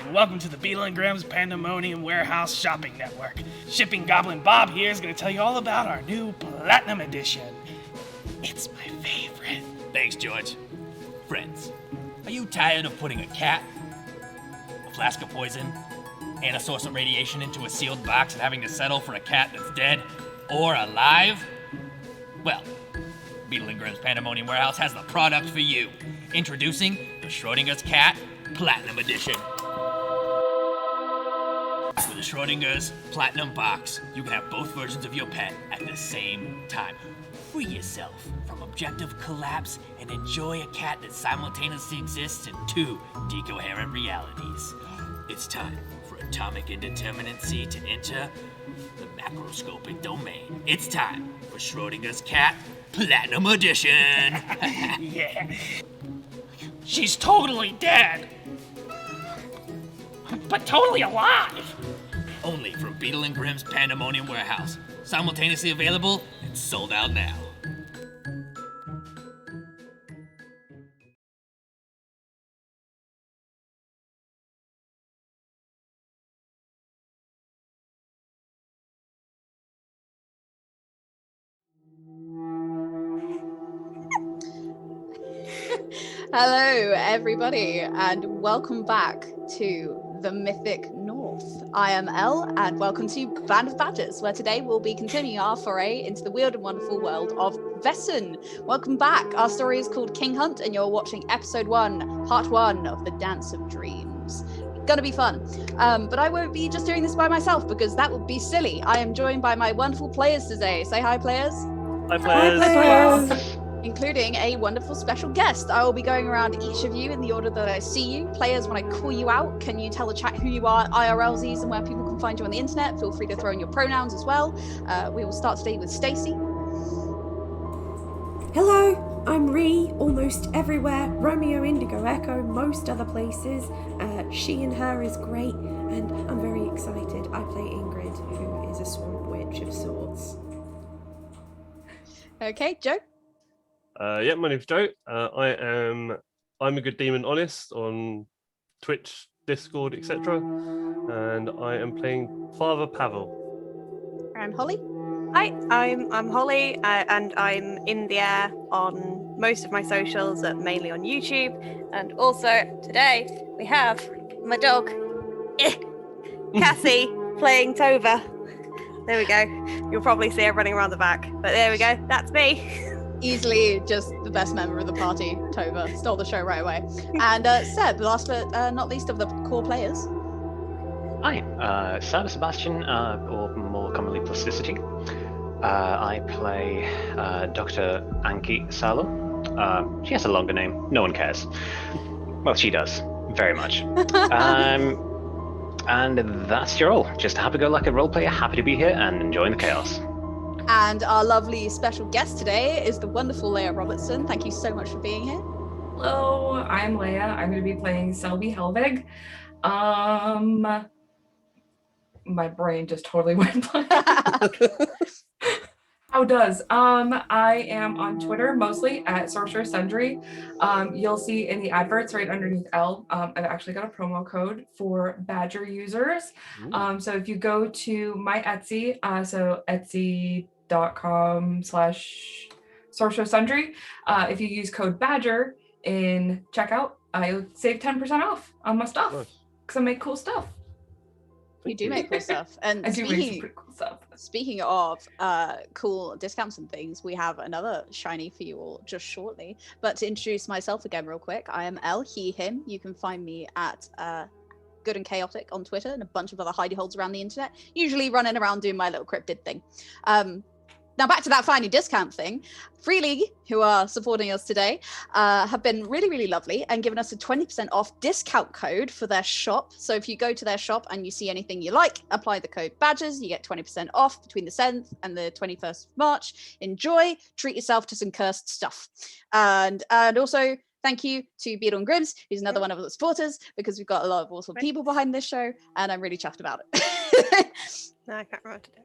and welcome to the Beetle and Grimm's Pandemonium Warehouse Shopping Network. Shipping Goblin Bob here is going to tell you all about our new Platinum Edition. It's my favorite. Thanks, George. Friends, are you tired of putting a cat, a flask of poison, and a source of radiation into a sealed box and having to settle for a cat that's dead or alive? Well, Beetle and Grimm's Pandemonium Warehouse has the product for you. Introducing the Schrodinger's Cat Platinum Edition. With the Schrodinger's Platinum Box, you can have both versions of your pet at the same time. Free yourself from objective collapse and enjoy a cat that simultaneously exists in two decoherent realities. It's time for atomic indeterminacy to enter the macroscopic domain. It's time for Schrodinger's Cat Platinum Edition. Yeah. She's totally dead. But totally alive. Only from Beetle and Grimm's Pandemonium Warehouse. Simultaneously available and sold out now. Hello, everybody, and welcome back to the Mythic North. I am Elle, and welcome to Band of Badgers, where today we'll be continuing our foray into the weird and wonderful world of VAESEN. Welcome back. Our story is called King Hunt, and you're watching episode 1, part 1 of the Dance of Dreams. Gonna be fun. But I won't be just doing this by myself, because that would be silly. I am joined by my wonderful players today. Say hi, players. Hi, players. Hi, players. Including a wonderful special guest. I will be going around each of you in the order that I see you. Players, when I call you out, can you tell the chat who you are, IRLZs, and where people can find you on the internet? Feel free to throw in your pronouns as well. We will start today with Stacey. Hello, I'm Ree, almost everywhere. Romeo, Indigo, Echo, most other places. She and her is great, and I'm very excited. I play Ingrid, who is a swamp witch of sorts. Okay, Joe. Yeah, my name's Joe. I'm a good demon honest on Twitch, Discord, etc. And I am playing Father Pavel. And Holly. Hi, I'm Holly, and I'm in the air on most of my socials, mainly on YouTube. And also today we have my dog, Cassie, playing Tova. There we go. You'll probably see her running around the back, but there we go. That's me. Easily just the best member of the party, Tova. Stole the show right away. And Seb, last but not least of the core players. Hi, Seb Sebastian, or more commonly Plasticity. I play Dr. Anki Salo. She has a longer name. No one cares. Well, she does. Very much. And that's your all. Just a happy-go-lucky role player, happy to be here and enjoying the chaos. And our lovely special guest today is the wonderful LEIA Robertson. Thank you so much for being here. Hello, I'm LEIA. I'm going to be playing Selby Helvig. My brain just totally went blank. How does? I am on Twitter mostly at Sorceress Sundry. You'll see in the adverts right underneath L, I've actually got a promo code for Badger users. So if you go to my Etsy, so etsy.com/Sorceress Sundry, if you use code Badger in checkout, you'll save 10% off on my stuff because I make cool stuff. You do make cool stuff. And I do make some pretty cool stuff. Speaking of cool discounts and things, we have another shiny for you all just shortly. But to introduce myself again real quick, I am Elle, he, him. You can find me at Good and Chaotic on Twitter and a bunch of other hidey holes around the internet, usually running around doing my little cryptid thing. Now back to that finding discount thing. Freely, who are supporting us today, have been really, really lovely and given us a 20% off discount code for their shop. So if you go to their shop and you see anything you like, apply the code BADGERS, you get 20% off between the 7th and the 21st of March. Enjoy, treat yourself to some cursed stuff. And also, thank you to Beetle and Grimm's, who's another one of the supporters, because we've got a lot of awesome people behind this show, and I'm really chuffed about it. No, I can't remember today.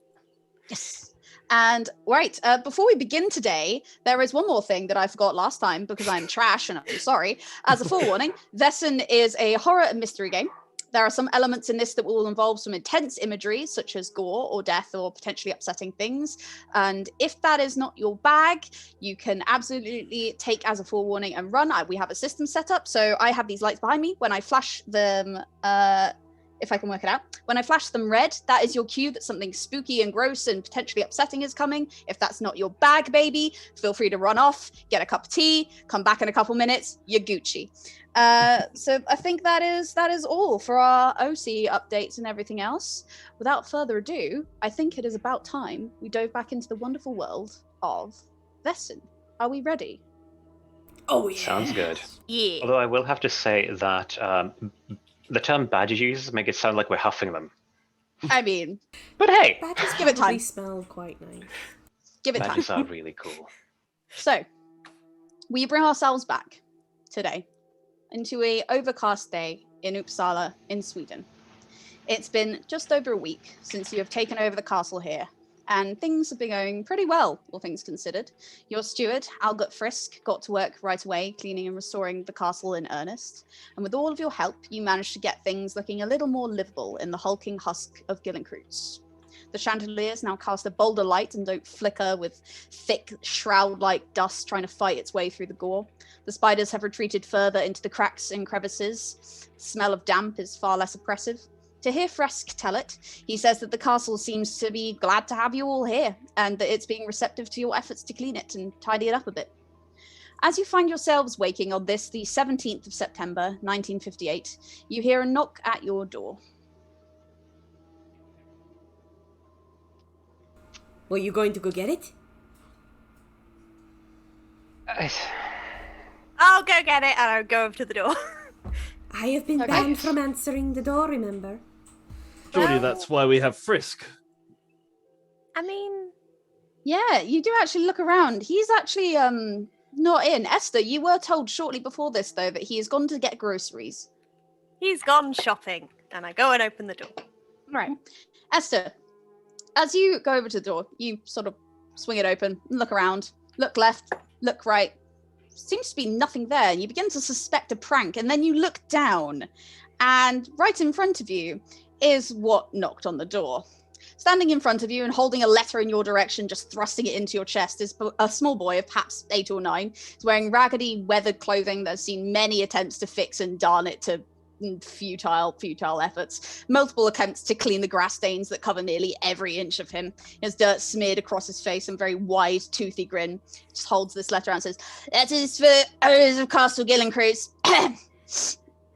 Yes. And right, before we begin today, there is one more thing that I forgot last time because I'm trash and I'm sorry. As a forewarning, VAESEN is a horror and mystery game There are some elements in this that will involve some intense imagery, such as gore or death or potentially upsetting things. And if that is not your bag, you can absolutely take as a forewarning and run. We have a system set up. So I have these lights behind me. When I flash them, if I can work it out, when I flash them red, that is your cue that something spooky and gross and potentially upsetting is coming. If that's not your bag, baby, feel free to run off, get a cup of tea, come back in a couple minutes, you're Gucci. So I think that is all for our OC updates and everything else. Without further ado, I think it is about time we dove back into the wonderful world of VAESEN. Are we ready? Oh, yeah. Sounds good. Yeah. Although I will have to say that the term badger users make it sound like we're huffing them. I mean, But hey, Badges Give it probably time. smell quite nice. give it time. badgers are really cool. So, we bring ourselves back today into a overcast day in Uppsala in Sweden. It's been just over a week since you have taken over the castle here, and things have been going pretty well, all things considered. Your steward, Albert Frisk, got to work right away, cleaning and restoring the castle in earnest. And with all of your help, you managed to get things looking a little more livable in the hulking husk of Gillenkreutz. The chandeliers now cast a bolder light and don't flicker with thick, shroud-like dust trying to fight its way through the gore. The spiders have retreated further into the cracks and crevices. The smell of damp is far less oppressive. To hear Frisk tell it, he says that the castle seems to be glad to have you all here, and that it's being receptive to your efforts to clean it and tidy it up a bit. As you find yourselves waking on this, the 17th of September, 1958, you hear a knock at your door. Were you going to go get it? I'll go get it, and I'll go over to the door. I have been Okay. banned from answering the door, remember? Surely that's why we have Frisk. I mean, Yeah, you do actually look around. He's actually not in. Esther, you were told shortly before this, though, that he has gone to get groceries. he's gone shopping, and I go and open the door. Right. Esther, as you go over to the door, you sort of swing it open, look around, look left, look right. Seems to be nothing there. And you begin to suspect a prank, and then you look down, and right in front of you is what knocked on the door. Standing in front of you and holding a letter in your direction, just thrusting it into your chest, is a small boy of perhaps 8 or 9. He's wearing raggedy, weathered clothing that's seen many attempts to fix and darn it to futile efforts. Multiple attempts to clean the grass stains that cover nearly every inch of him. He has dirt smeared across his face and very wide, toothy grin. Just holds this letter out and says, "That is for owners of Castle Gillenkreutz."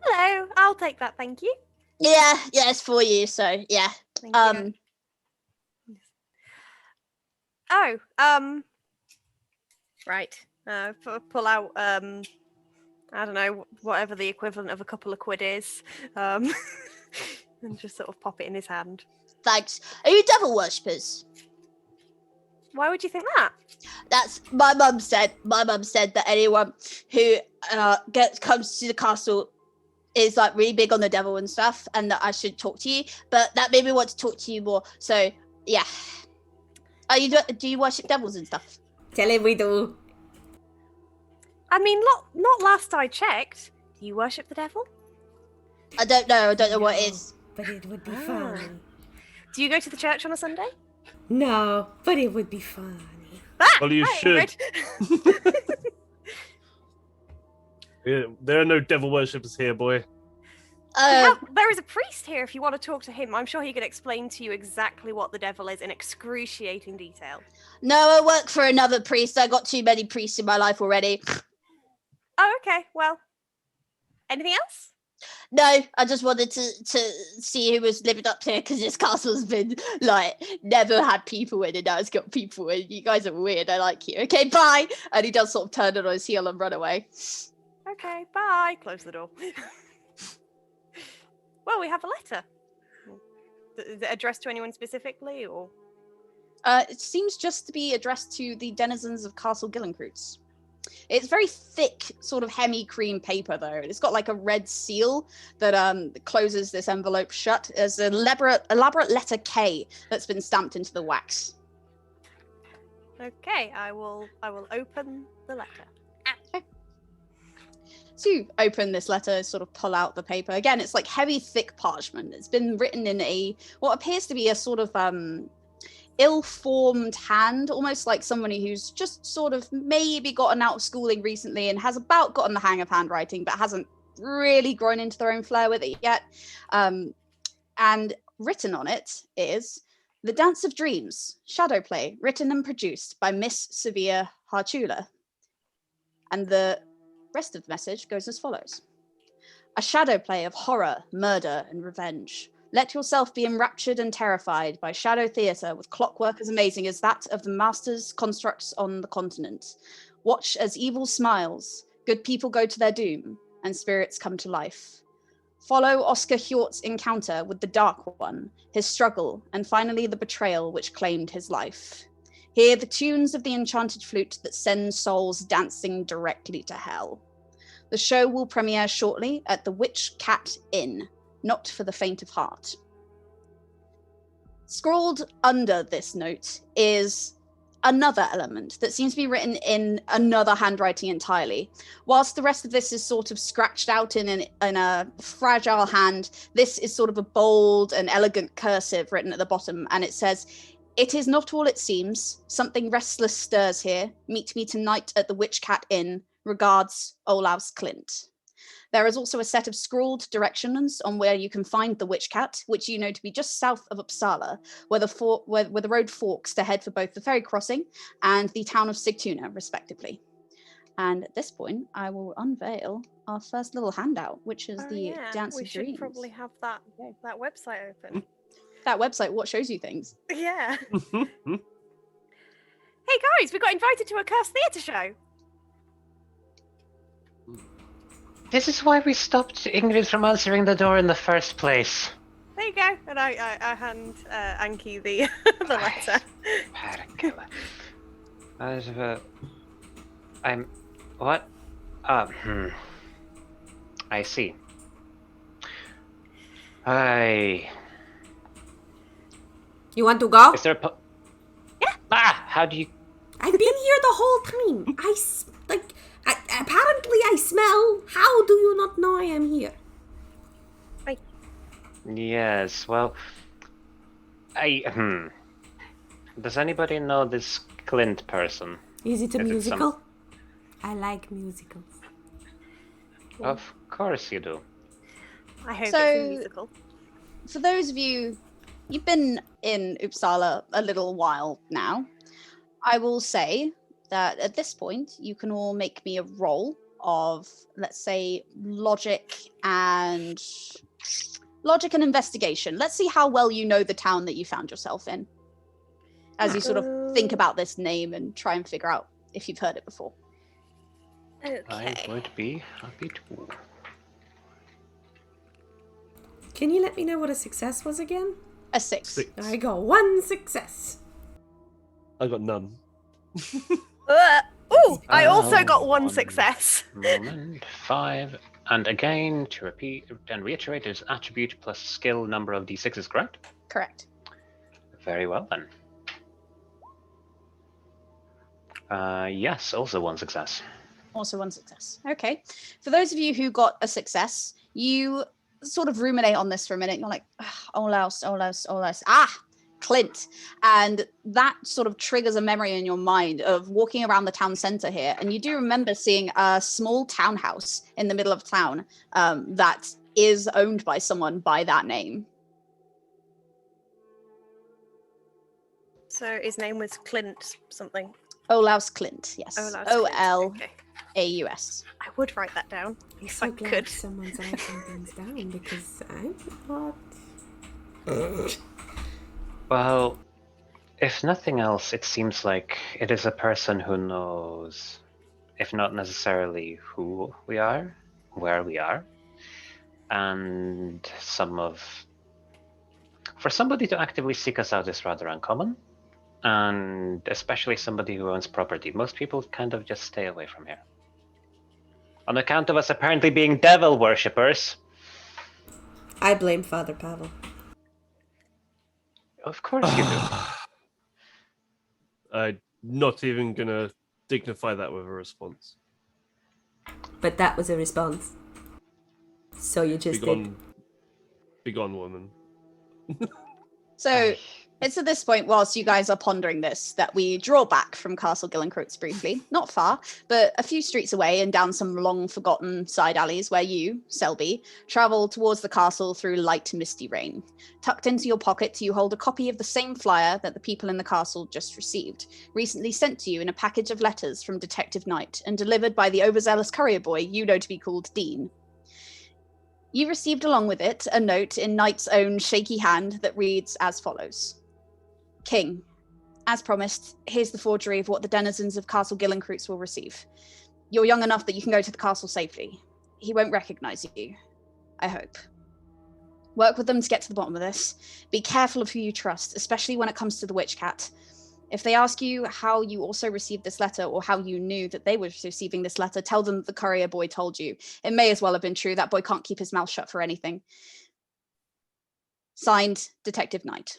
Hello, I'll take that, thank you. Yeah, it's for you, so yeah. Thank you. Right. Pull out, I don't know, whatever the equivalent of a couple of quid is, and just sort of pop it in his hand. Thanks. Are you devil worshippers? Why would you think that? That's my mum said. My mum said that anyone who comes to the castle is like really big on the devil and stuff, and that I should talk to you. But that made me want to talk to you more. So yeah. Do you worship devils and stuff? Tell him we do. I mean, not last I checked. Do you worship the devil? I don't know what it is. But it would be fun. Do you go to the church on a Sunday? No, but it would be fun. Well, you should. Yeah, there are no devil worshippers here, boy. There is a priest here if you want to talk to him. I'm sure he can explain to you exactly what the devil is in excruciating detail. No, I work for another priest. I got too many priests in my life already. Oh, okay. Well, anything else? No, I just wanted to see who was living up here because this castle's been like never had people in, and now it's got people in. You guys are weird. I like you. Okay, bye. And he does sort of turn it on his heel and run away. Okay, bye. Close the door. Well, we have a letter. Is it addressed to anyone specifically, or? It seems just to be addressed to the denizens of Castle Gillenkreutz. It's very thick, sort of hemi-cream paper, though. It's got like a red seal that closes this envelope shut. There's an elaborate letter K that's been stamped into the wax. Okay, I will open the letter. So you open this letter, sort of pull out the paper. Again, it's like heavy, thick parchment. It's been written in what appears to be a sort of ill-formed hand, almost like somebody who's just sort of maybe gotten out of schooling recently and has about gotten the hang of handwriting, but hasn't really grown into their own flair with it yet. And written on it is The Dance of Dreams, Shadowplay, written and produced by Miss Sevilla Harchula. And the rest of the message goes as follows. A shadowplay of horror, murder, and revenge. Let yourself be enraptured and terrified by shadow theatre with clockwork as amazing as that of the masters' constructs on the continent. Watch as evil smiles, good people go to their doom, and spirits come to life. Follow Oscar Hjort's encounter with the Dark One, his struggle, and finally the betrayal which claimed his life. Hear the tunes of the enchanted flute that send souls dancing directly to hell. The show will premiere shortly at the Witchcat Inn, not for the faint of heart. Scrawled under this note is another element that seems to be written in another handwriting entirely. Whilst the rest of this is sort of scratched out in a fragile hand, this is sort of a bold and elegant cursive written at the bottom, and it says, "It is not all it seems. Something restless stirs here. Meet me tonight at the Witchcat Inn. Regards, Olaus Clint." There is also a set of scrawled directions on where you can find the Witchcat, which you know to be just south of Uppsala, where the road forks to head for both the ferry crossing and the town of Sigtuna, respectively. And at this point, I will unveil our first little handout, which is the Dance of Dreams. We should probably have that website open. That website, what shows you things? Yeah. Hey guys, we got invited to a cursed theatre show. This is why we stopped Ingrid from answering the door in the first place. There you go. And I hand Anki the the letter. I'm... What? I see. You want to go? Is there a... Yeah. How do you... I've been here the whole time. Apparently I smell. How do you not know I am here? Yes, well... Does anybody know this Clint person? Is it a musical? I like musicals. Of course you do. I hope it's a musical. For those of you, you've been in Uppsala a little while now. I will say that at this point, you can all make me a roll of, let's say, logic and investigation. Let's see how well you know the town that you found yourself in, as you sort of think about this name and try and figure out if you've heard it before. Okay. I would be happy to. Can you let me know what a success was again? A 6. I got 1 success. I got none. I also got 1 success. Moment, 5. And again, to repeat and reiterate, is attribute plus skill number of d6s, correct? Correct. Very well then. Yes, also 1 success. Also 1 success. Okay. For those of you who got a success, you sort of ruminate on this for a minute. You're like, Olaus. Clint. And that sort of triggers a memory in your mind of walking around the town center here. And you do remember seeing a small townhouse in the middle of town that is owned by someone by that name. So his name was Clint something. Olaus Clint, yes. Olaus O-L-A-U-S. I would write that down if So I glad could. someone's writing things down because I'm not. Well, if nothing else, it seems like it is a person who knows, if not necessarily who we are, where we are, and for somebody to actively seek us out is rather uncommon, and especially somebody who owns property. Most people kind of just stay away from here. On account of us apparently being devil worshippers. I blame Father Pavel. Of course you do. I'm not even gonna dignify that with a response. But that was a response. So you just did. Be gone, woman. So it's at this point, whilst you guys are pondering this, that we draw back from Castle Gillencroats briefly. Not far, but a few streets away and down some long-forgotten side alleys where you, Selby, travel towards the castle through light misty rain. Tucked into your pocket, you hold a copy of the same flyer that the people in the castle just received, recently sent to you in a package of letters from Detective Knight and delivered by the overzealous courier boy you know to be called Dean. You received along with it a note in Knight's own shaky hand that reads as follows. King, as promised, here's the forgery of what the denizens of Castle Gillencroats will receive. You're young enough that you can go to the castle safely. He won't recognize you, I hope. Work with them to get to the bottom of this. Be careful of who you trust, especially when it comes to the Witchcat. If they ask you how you also received this letter or how you knew that they were receiving this letter, tell them that the courier boy told you. It may as well have been true. That boy can't keep his mouth shut for anything. Signed, Detective Knight.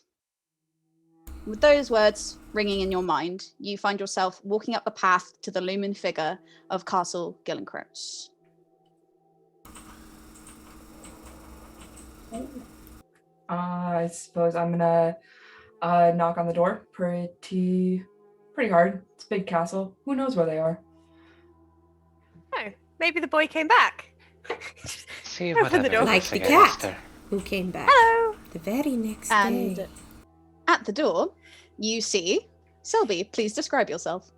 With those words ringing in your mind, you find yourself walking up the path to the looming figure of Castle Gillencroats. I suppose I'm gonna knock on the door pretty hard. It's a big castle. Who knows where they are? Oh, maybe the boy came back. See Open what the door. Like the cat who came back Hello. the very next And day. at the door, you see Selby. Please describe yourself.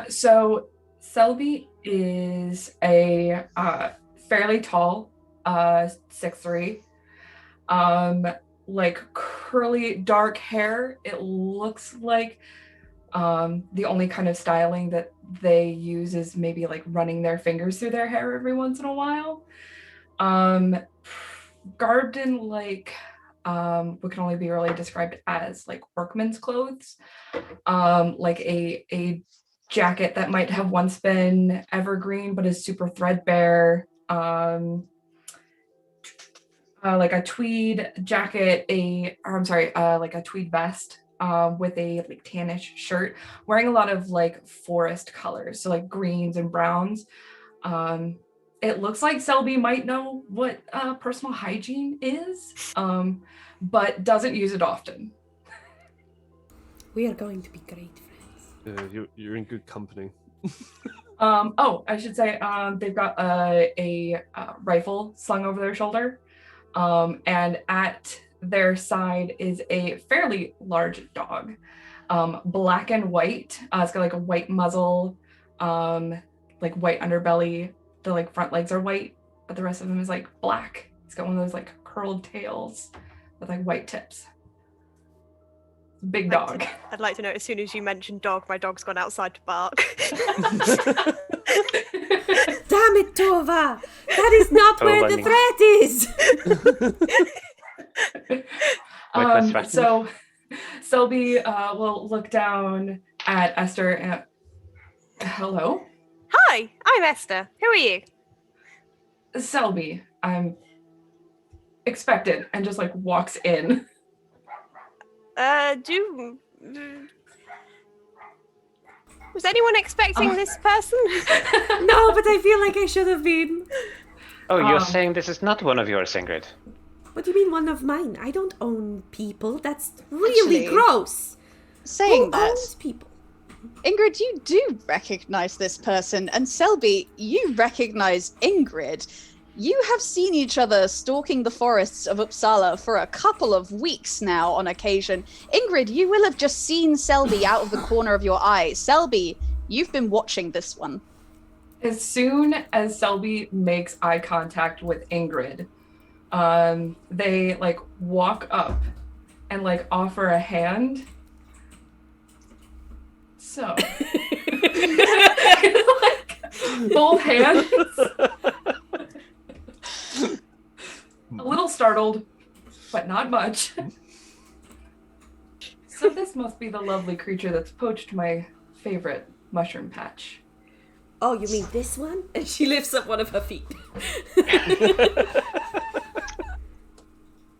So Selby is a fairly tall, 6'3", like curly dark hair. It looks like the only kind of styling that they use is maybe like running their fingers through their hair every once in a while. Garbed in like what can only be really described as like workman's clothes, like a jacket that might have once been evergreen but is super threadbare, like a tweed jacket, like a tweed vest with a like tannish shirt, wearing a lot of like forest colors, so like greens and browns. It looks like Selby might know what personal hygiene is, but doesn't use it often. We are going to be great friends. You're in good company. I should say they've got a rifle slung over their shoulder, and at their side is a fairly large dog, black and white. It's got like a white muzzle, like white underbelly. The like front legs are white, but the rest of them is like black. It's got one of those like curled tails with like white tips. Big dog. I'd like to know, as soon as you mentioned dog, my dog's gone outside to bark. Damn it, Tova! That is not where the threat is! So Selby will look down at Esther and hello? Hi, I'm Esther. Who are you? Selby, I'm expected, and just like walks in. Was anyone expecting this person? No, but I feel like I should have been. Oh, you're saying this is not one of yours, Ingrid? What do you mean one of mine? I don't own people. That's really Actually, gross. Saying Who that, owns people? Ingrid, you do recognize this person, and Selby, you recognize Ingrid. You have seen each other stalking the forests of Uppsala for a couple of weeks now on occasion. Ingrid, you will have just seen Selby out of the corner of your eye. Selby, you've been watching this one. As soon as Selby makes eye contact with Ingrid, they like walk up and like offer a hand. So, like, both hands. A little startled, but not much. So this must be the lovely creature that's poached my favorite mushroom patch. Oh, you mean this one? And she lifts up one of her feet.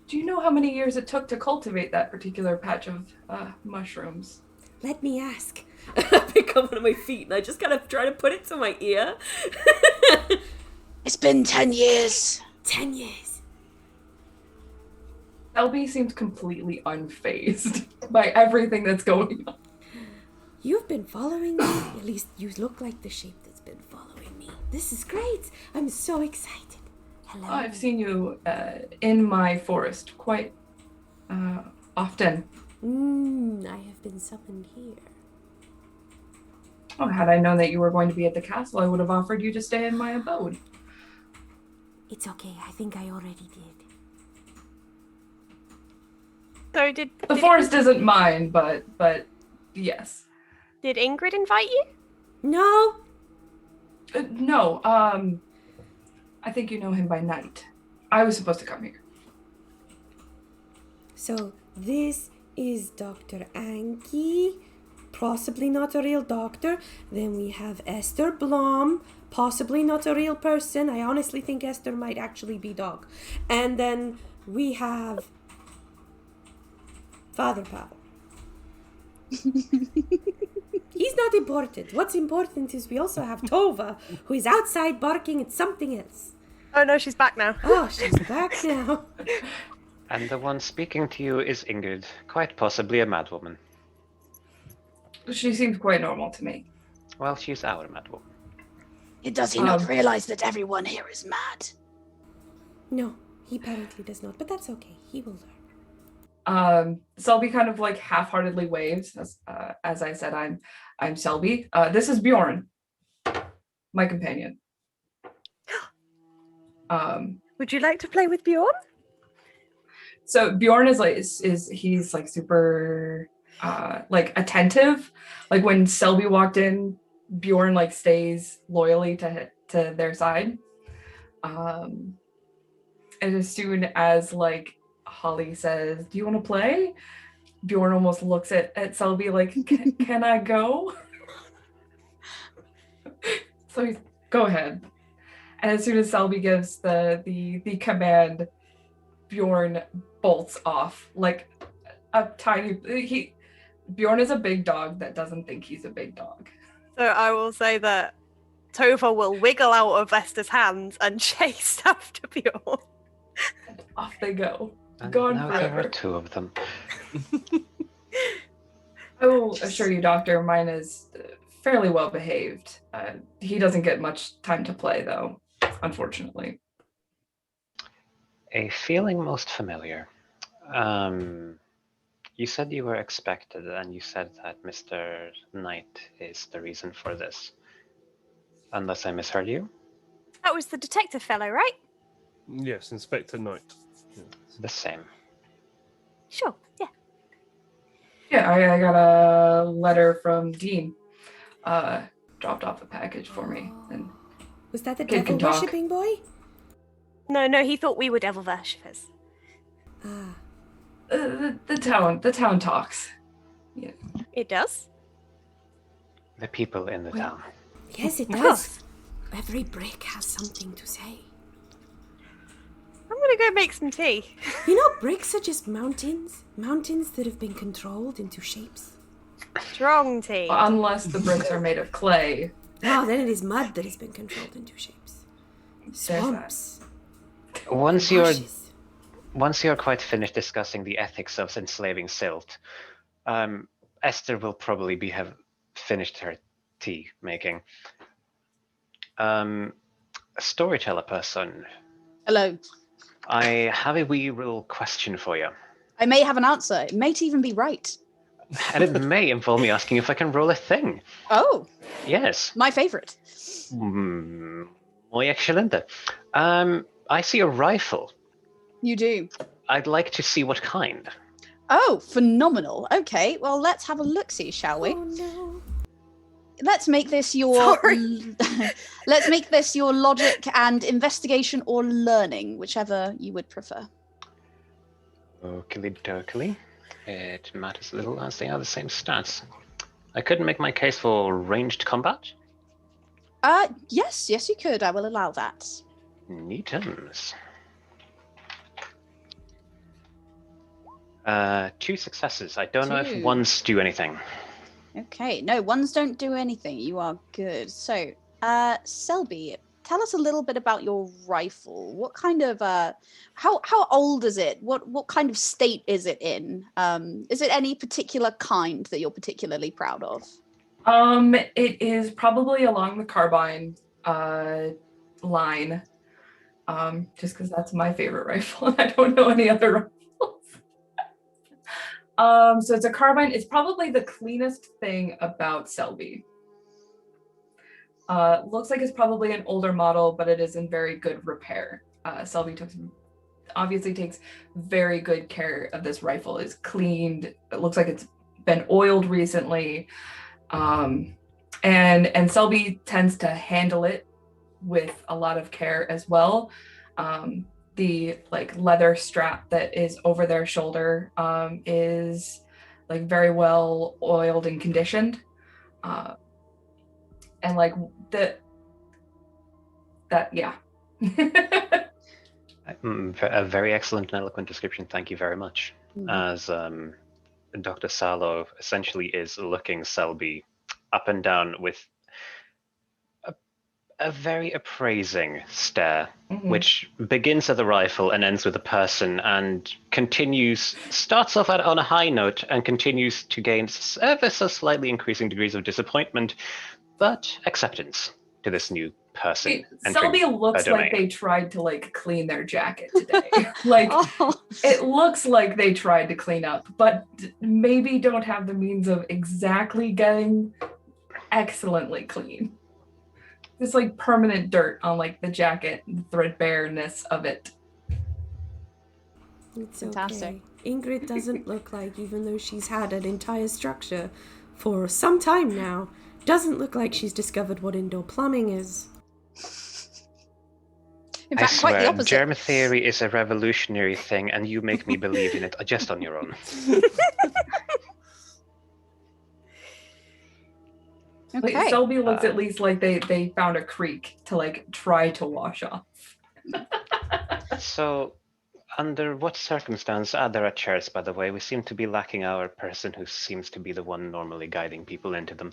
Do you know how many years it took to cultivate that particular patch of mushrooms? let me ask. I pick up one of my feet and I just kind of try to put it to my ear. It's been 10 years. 10 years. LB seems completely unfazed by everything that's going on. You've been following me? At least you look like the shape that's been following me. This is great. I'm so excited. Hello. I've seen you in my forest quite often. I have been summoned here. Oh, had I known that you were going to be at the castle, I would have offered you to stay in my abode. It's okay. I think I already did. So The forest isn't mine, but yes. did Ingrid invite you? No. No, I think you know him by night. I was supposed to come here. So this is Dr. Anki, possibly not a real doctor. Then we have Esther Blom, possibly not a real person. I honestly think Esther might actually be dog. And then we have Father Pavel. He's not important. What's important is we also have Tova, who is outside barking at something else. Oh no, she's back now. Oh, she's back now. And the one speaking to you is Ingrid, quite possibly a madwoman. She seems quite normal to me. Well, she's our madwoman. Does he not realize that everyone here is mad? No, he apparently does not, but that's okay. He will learn. Selby kind of like half-heartedly waves. As I said, I'm Selby. This is Bjorn, my companion. Would you like to play with Bjorn? So Bjorn is he's like super like attentive. Like when Selby walked in, Bjorn like stays loyally to their side. And as soon as like Holly says, "Do you want to play?" Bjorn almost looks at Selby like, "Can I go?" So he's, "Go ahead." And as soon as Selby gives the command, Bjorn bolts off like a tiny. Bjorn is a big dog that doesn't think he's a big dog. So I will say that Tova will wiggle out of Esther's hands and chase after Bjorn. And off they go. And Gone now forever. there are two of them. I will assure you, Doctor, mine is fairly well behaved. He doesn't get much time to play, though, unfortunately. A feeling most familiar. You said you were expected, and you said that Mr. Knight is the reason for this. Unless I misheard you? That was the detective fellow, right? Yes, Inspector Knight. The same. Sure, yeah. Yeah, I got a letter from Dean. Dropped off a package for me. And was that the Kid can devil talk. worshipping boy? No, he thought we were devil worshippers. Ah. the town talks. Yeah. It does? The people in the town. Yes, it Of does. course. Every brick has something to say. I'm gonna go make some tea. You know, bricks are just mountains. Mountains that have been controlled into shapes. Strong tea. Unless the bricks are made of clay. Oh, then it is mud that has been controlled into shapes. There's Swamps. Once marshes. you're quite finished discussing the ethics of enslaving silt, Esther will probably have finished her tea making. A storyteller person. Hello. I have a wee little question for you. I may have an answer. It may even be right. And it may involve me asking if I can roll a thing. Oh, Yes. my favorite. Muy excelente. I see a rifle. You do. I'd like to see what kind. Oh, phenomenal. Okay, well, let's have a look-see, shall we? Oh no. Let's make this your let's make this your logic and investigation or learning, whichever you would prefer. Oakley dokily. It matters little as they are the same stats. I couldn't make my case for ranged combat. Yes, you could. I will allow that. Neatums. 2 successes. I don't know if Two. ones do anything. Okay, no, ones don't do anything. You are good. So, Selby, tell us a little bit about your rifle. What kind of how old is it? What kind of state is it in? Is it any particular kind that you're particularly proud of? It is probably along the carbine line. Just because that's my favorite rifle. I don't know any other rifles. So it's a carbine. It's probably the cleanest thing about Selby. Looks like it's probably an older model, but it is in very good repair. Selby obviously takes very good care of this rifle. It's cleaned. It looks like it's been oiled recently. And Selby tends to handle it with a lot of care as well. The like leather strap that is over their shoulder is like very well oiled and conditioned. And like yeah. A very excellent and eloquent description. Thank you very much. As Dr. Salo essentially is looking Selby up and down with a very appraising stare, which begins at the rifle and ends with a person, and starts off on a high note and continues to gain ever so slightly increasing degrees of disappointment, but acceptance to this new person. Selby looks like they tried to like clean their jacket today. Like it looks like they tried to clean up, but maybe don't have the means of exactly getting excellently clean. It's like permanent dirt on like the jacket, the threadbareness of it. It's Fantastic. Okay. Ingrid doesn't look like, even though she's had an entire structure for some time now, doesn't look like she's discovered what indoor plumbing is. In fact, I swear, quite the opposite. germ theory is a revolutionary thing, and you make me believe in it just on your own. Okay. Like, Selby looks at least like they found a creek to like try to wash off. So, under what circumstance are there chairs, by the way? We seem to be lacking our person who seems to be the one normally guiding people into them.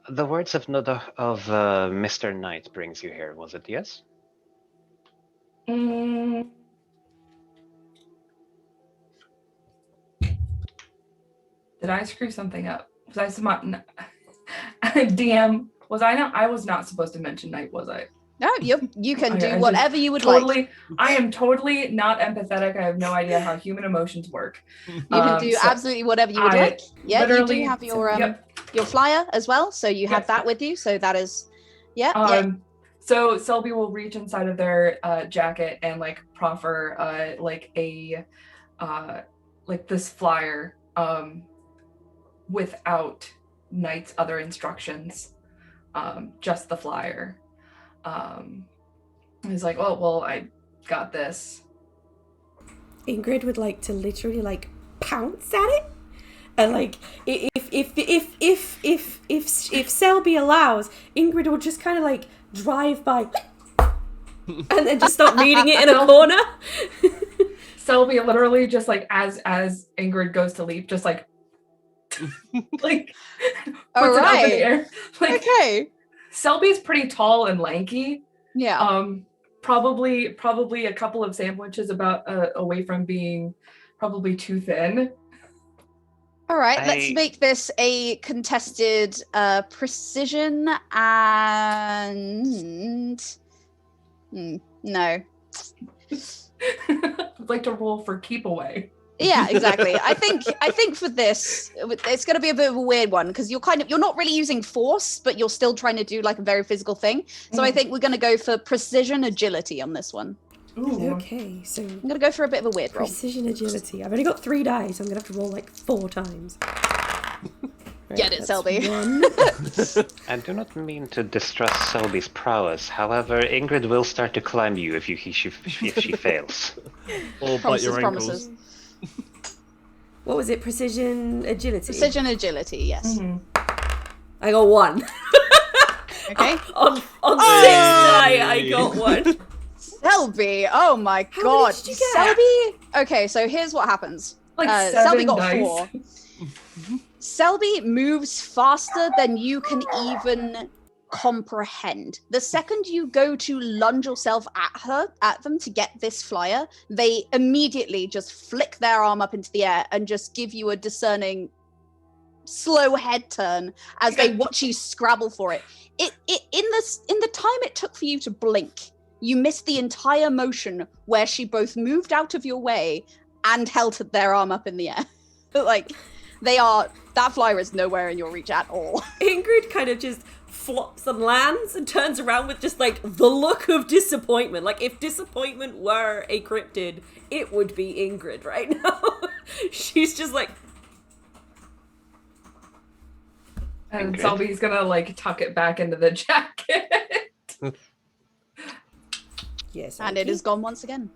The words of Mr. Knight brings you here, was it, yes? Did I screw something up? Was I DM? Was I not? I was not supposed to mention Knight, was I? No, you can do whatever you would like. I am totally not empathetic. I have no idea how human emotions work. You can do absolutely whatever you would like. Yeah, you do have your flyer as well, so you have that with you. So that is, So Selby will reach inside of their jacket and like proffer like this flyer without Knight's other instructions, just the flyer. He's like, oh, well, I got this. Ingrid would like to literally like pounce at it, and like if Selby allows, Ingrid will just kind of like drive by and then just start reading it in a corner. Selby literally just like as Ingrid goes to leap, just like like puts it up in the air. Like, okay. Selby's pretty tall and lanky. Yeah. Probably a couple of sandwiches away from being probably too thin. All right, let's make this a contested precision and no. I'd like to roll for keep away. Yeah, exactly. I think for this, it's going to be a bit of a weird one because you're not really using force, but you're still trying to do like a very physical thing. So I think we're going to go for precision agility on this one. Ooh. Okay, so I'm going to go for a bit of a weird roll. Precision agility. I've only got 3 dice. I'm going to have to roll like 4 times. Right, get it, Selby. 1. I do not mean to distrust Selby's prowess. However, Ingrid will start to climb you if she fails. Or bite your ankles. Promises. What was it? Precision agility? Precision agility, yes. Mm-hmm. I got 1. Okay. on 6 die, I got 1. Selby, oh my god. Did you get? Selby? Okay, so here's what happens. Like Selby got dice. 4. Selby moves faster than you can even comprehend. The second you go to lunge yourself at them to get this flyer, they immediately just flick their arm up into the air and just give you a discerning slow head turn as they watch you scrabble for it. In the time it took for you to blink, you missed the entire motion where she both moved out of your way and held their arm up in the air. Like, that flyer is nowhere in your reach at all. Ingrid kind of just flops and lands and turns around with just like the look of disappointment. Like, if disappointment were a cryptid, it would be Ingrid right now. She's just like... And Ingrid. Selby's gonna like tuck it back into the jacket. Yes, And it is gone once again.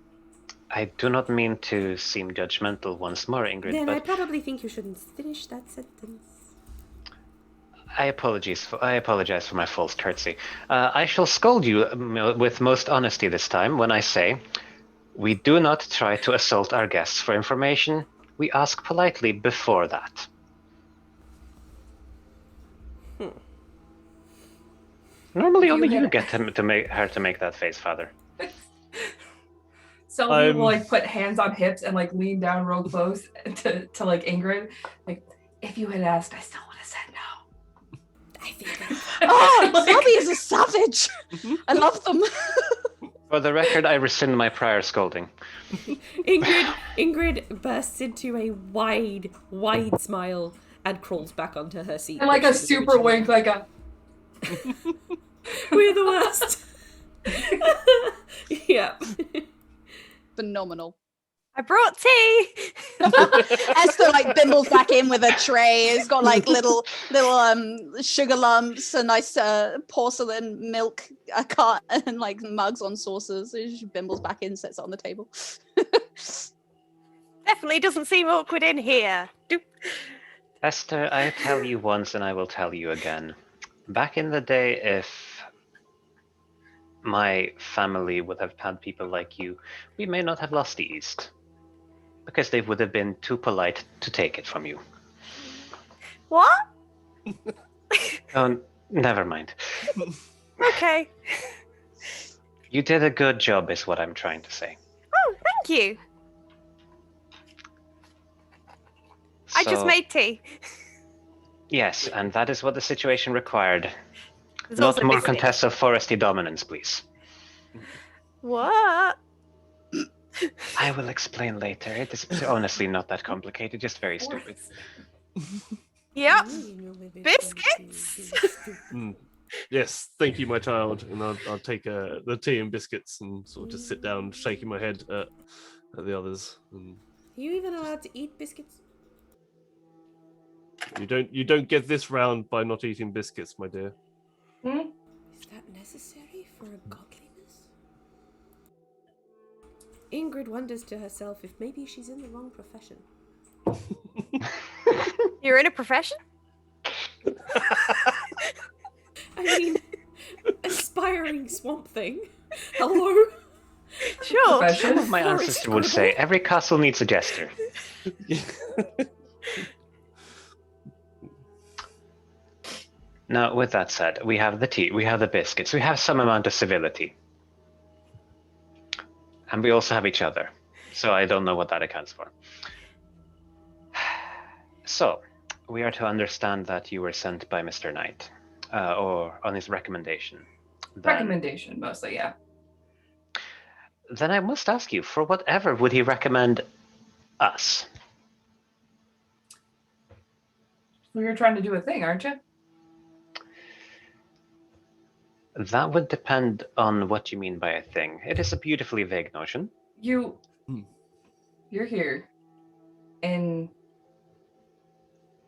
I do not mean to seem judgmental once more, Ingrid, Then but I probably think you shouldn't finish that sentence. I apologize for my false courtesy. I shall scold you with most honesty this time when I say, we do not try to assault our guests for information. We ask politely before that. Normally only you get to make her to make that face, Father. Selby will like put hands on hips and like lean down real close to like Ingrid. Like, if you had asked, I still would have said no. I think Oh, Selby is a savage. I love them. For the record, I rescind my prior scolding. Ingrid bursts into a wide smile and crawls back onto her seat. And like a super wink, like a... We're the worst. Yeah. Phenomenal. I brought tea. Esther like bimbles back in with a tray. It's got like little sugar lumps, a nice porcelain milk cart, and like mugs on saucers. So she bimbles back in, sets it on the table. Definitely doesn't seem awkward in here. Doop. Esther, I tell you once and I will tell you again. Back in the day, if my family would have had people like you, we may not have lost the East. Because they would have been too polite to take it from you. What? Oh, never mind. Okay. You did a good job, is what I'm trying to say. Oh, thank you. I just So, made tea. Yes, and that is what the situation required. There's Not also more biscuits. contests of foresty dominance, please. What? I will explain later. It is honestly not that complicated, just very stupid. Yep. Biscuits. Yes, thank you, my child. And I'll take the tea and biscuits and sort of just sit down, shaking my head at the others. And Are you even allowed to eat biscuits? you don't get this round by not eating biscuits, my dear. Is that necessary for a godliness? Ingrid wonders to herself if maybe she's in the wrong profession. You're in a profession? I mean, aspiring swamp thing. Hello? Sure. Some of my ancestors would say, every castle needs a jester. Now, with that said, we have the tea, we have the biscuits, we have some amount of civility. And we also have each other. So I don't know what that accounts for. So, we are to understand that you were sent by Mr. Knight, or on his recommendation. Recommendation, mostly, yeah. Then I must ask you, for whatever would he recommend us? Well, you're trying to do a thing, aren't you? That would depend on what you mean by a thing. It is a beautifully vague notion. You're here in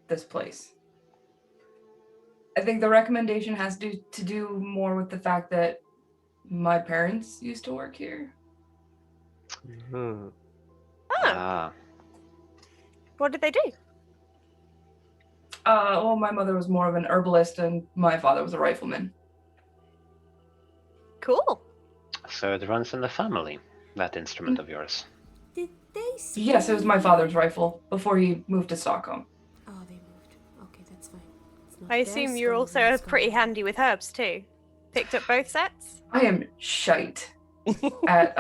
this place. I think the recommendation has to do more with the fact that my parents used to work here. Hmm. Oh, what did they do? Well, my mother was more of an herbalist and my father was a rifleman. Cool. So it runs in the family, that instrument of yours. Did they say... Yes, it was my father's rifle before he moved to Stockholm. Oh, they moved. I assume you're also pretty handy with herbs too. Picked up both sets? I am shite at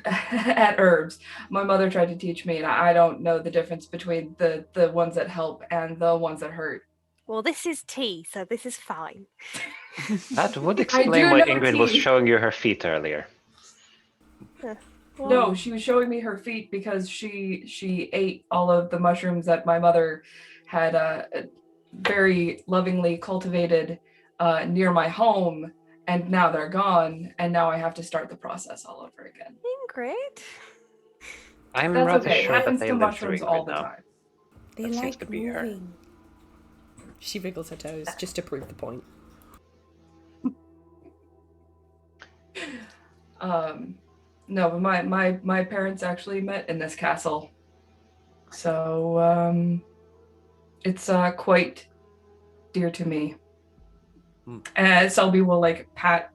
at herbs. My mother tried to teach me, and I don't know the difference between the ones that help and the ones that hurt. Well, this is tea, so this is fine. That would I explain do why know Ingrid was tea. showing you her feet earlier. No, she was showing me her feet because she ate all of the mushrooms that my mother had very lovingly cultivated near my home, and now they're gone, and now I have to start the process all over again. Ingrid? I'm That's rather okay. It sure that happens they to live through mushrooms all Ingrid the now. time. They That seems like to be her. moving. She wriggles her toes just to prove the point. No, but my parents actually met in this castle, so it's quite dear to me. And Selby will like pat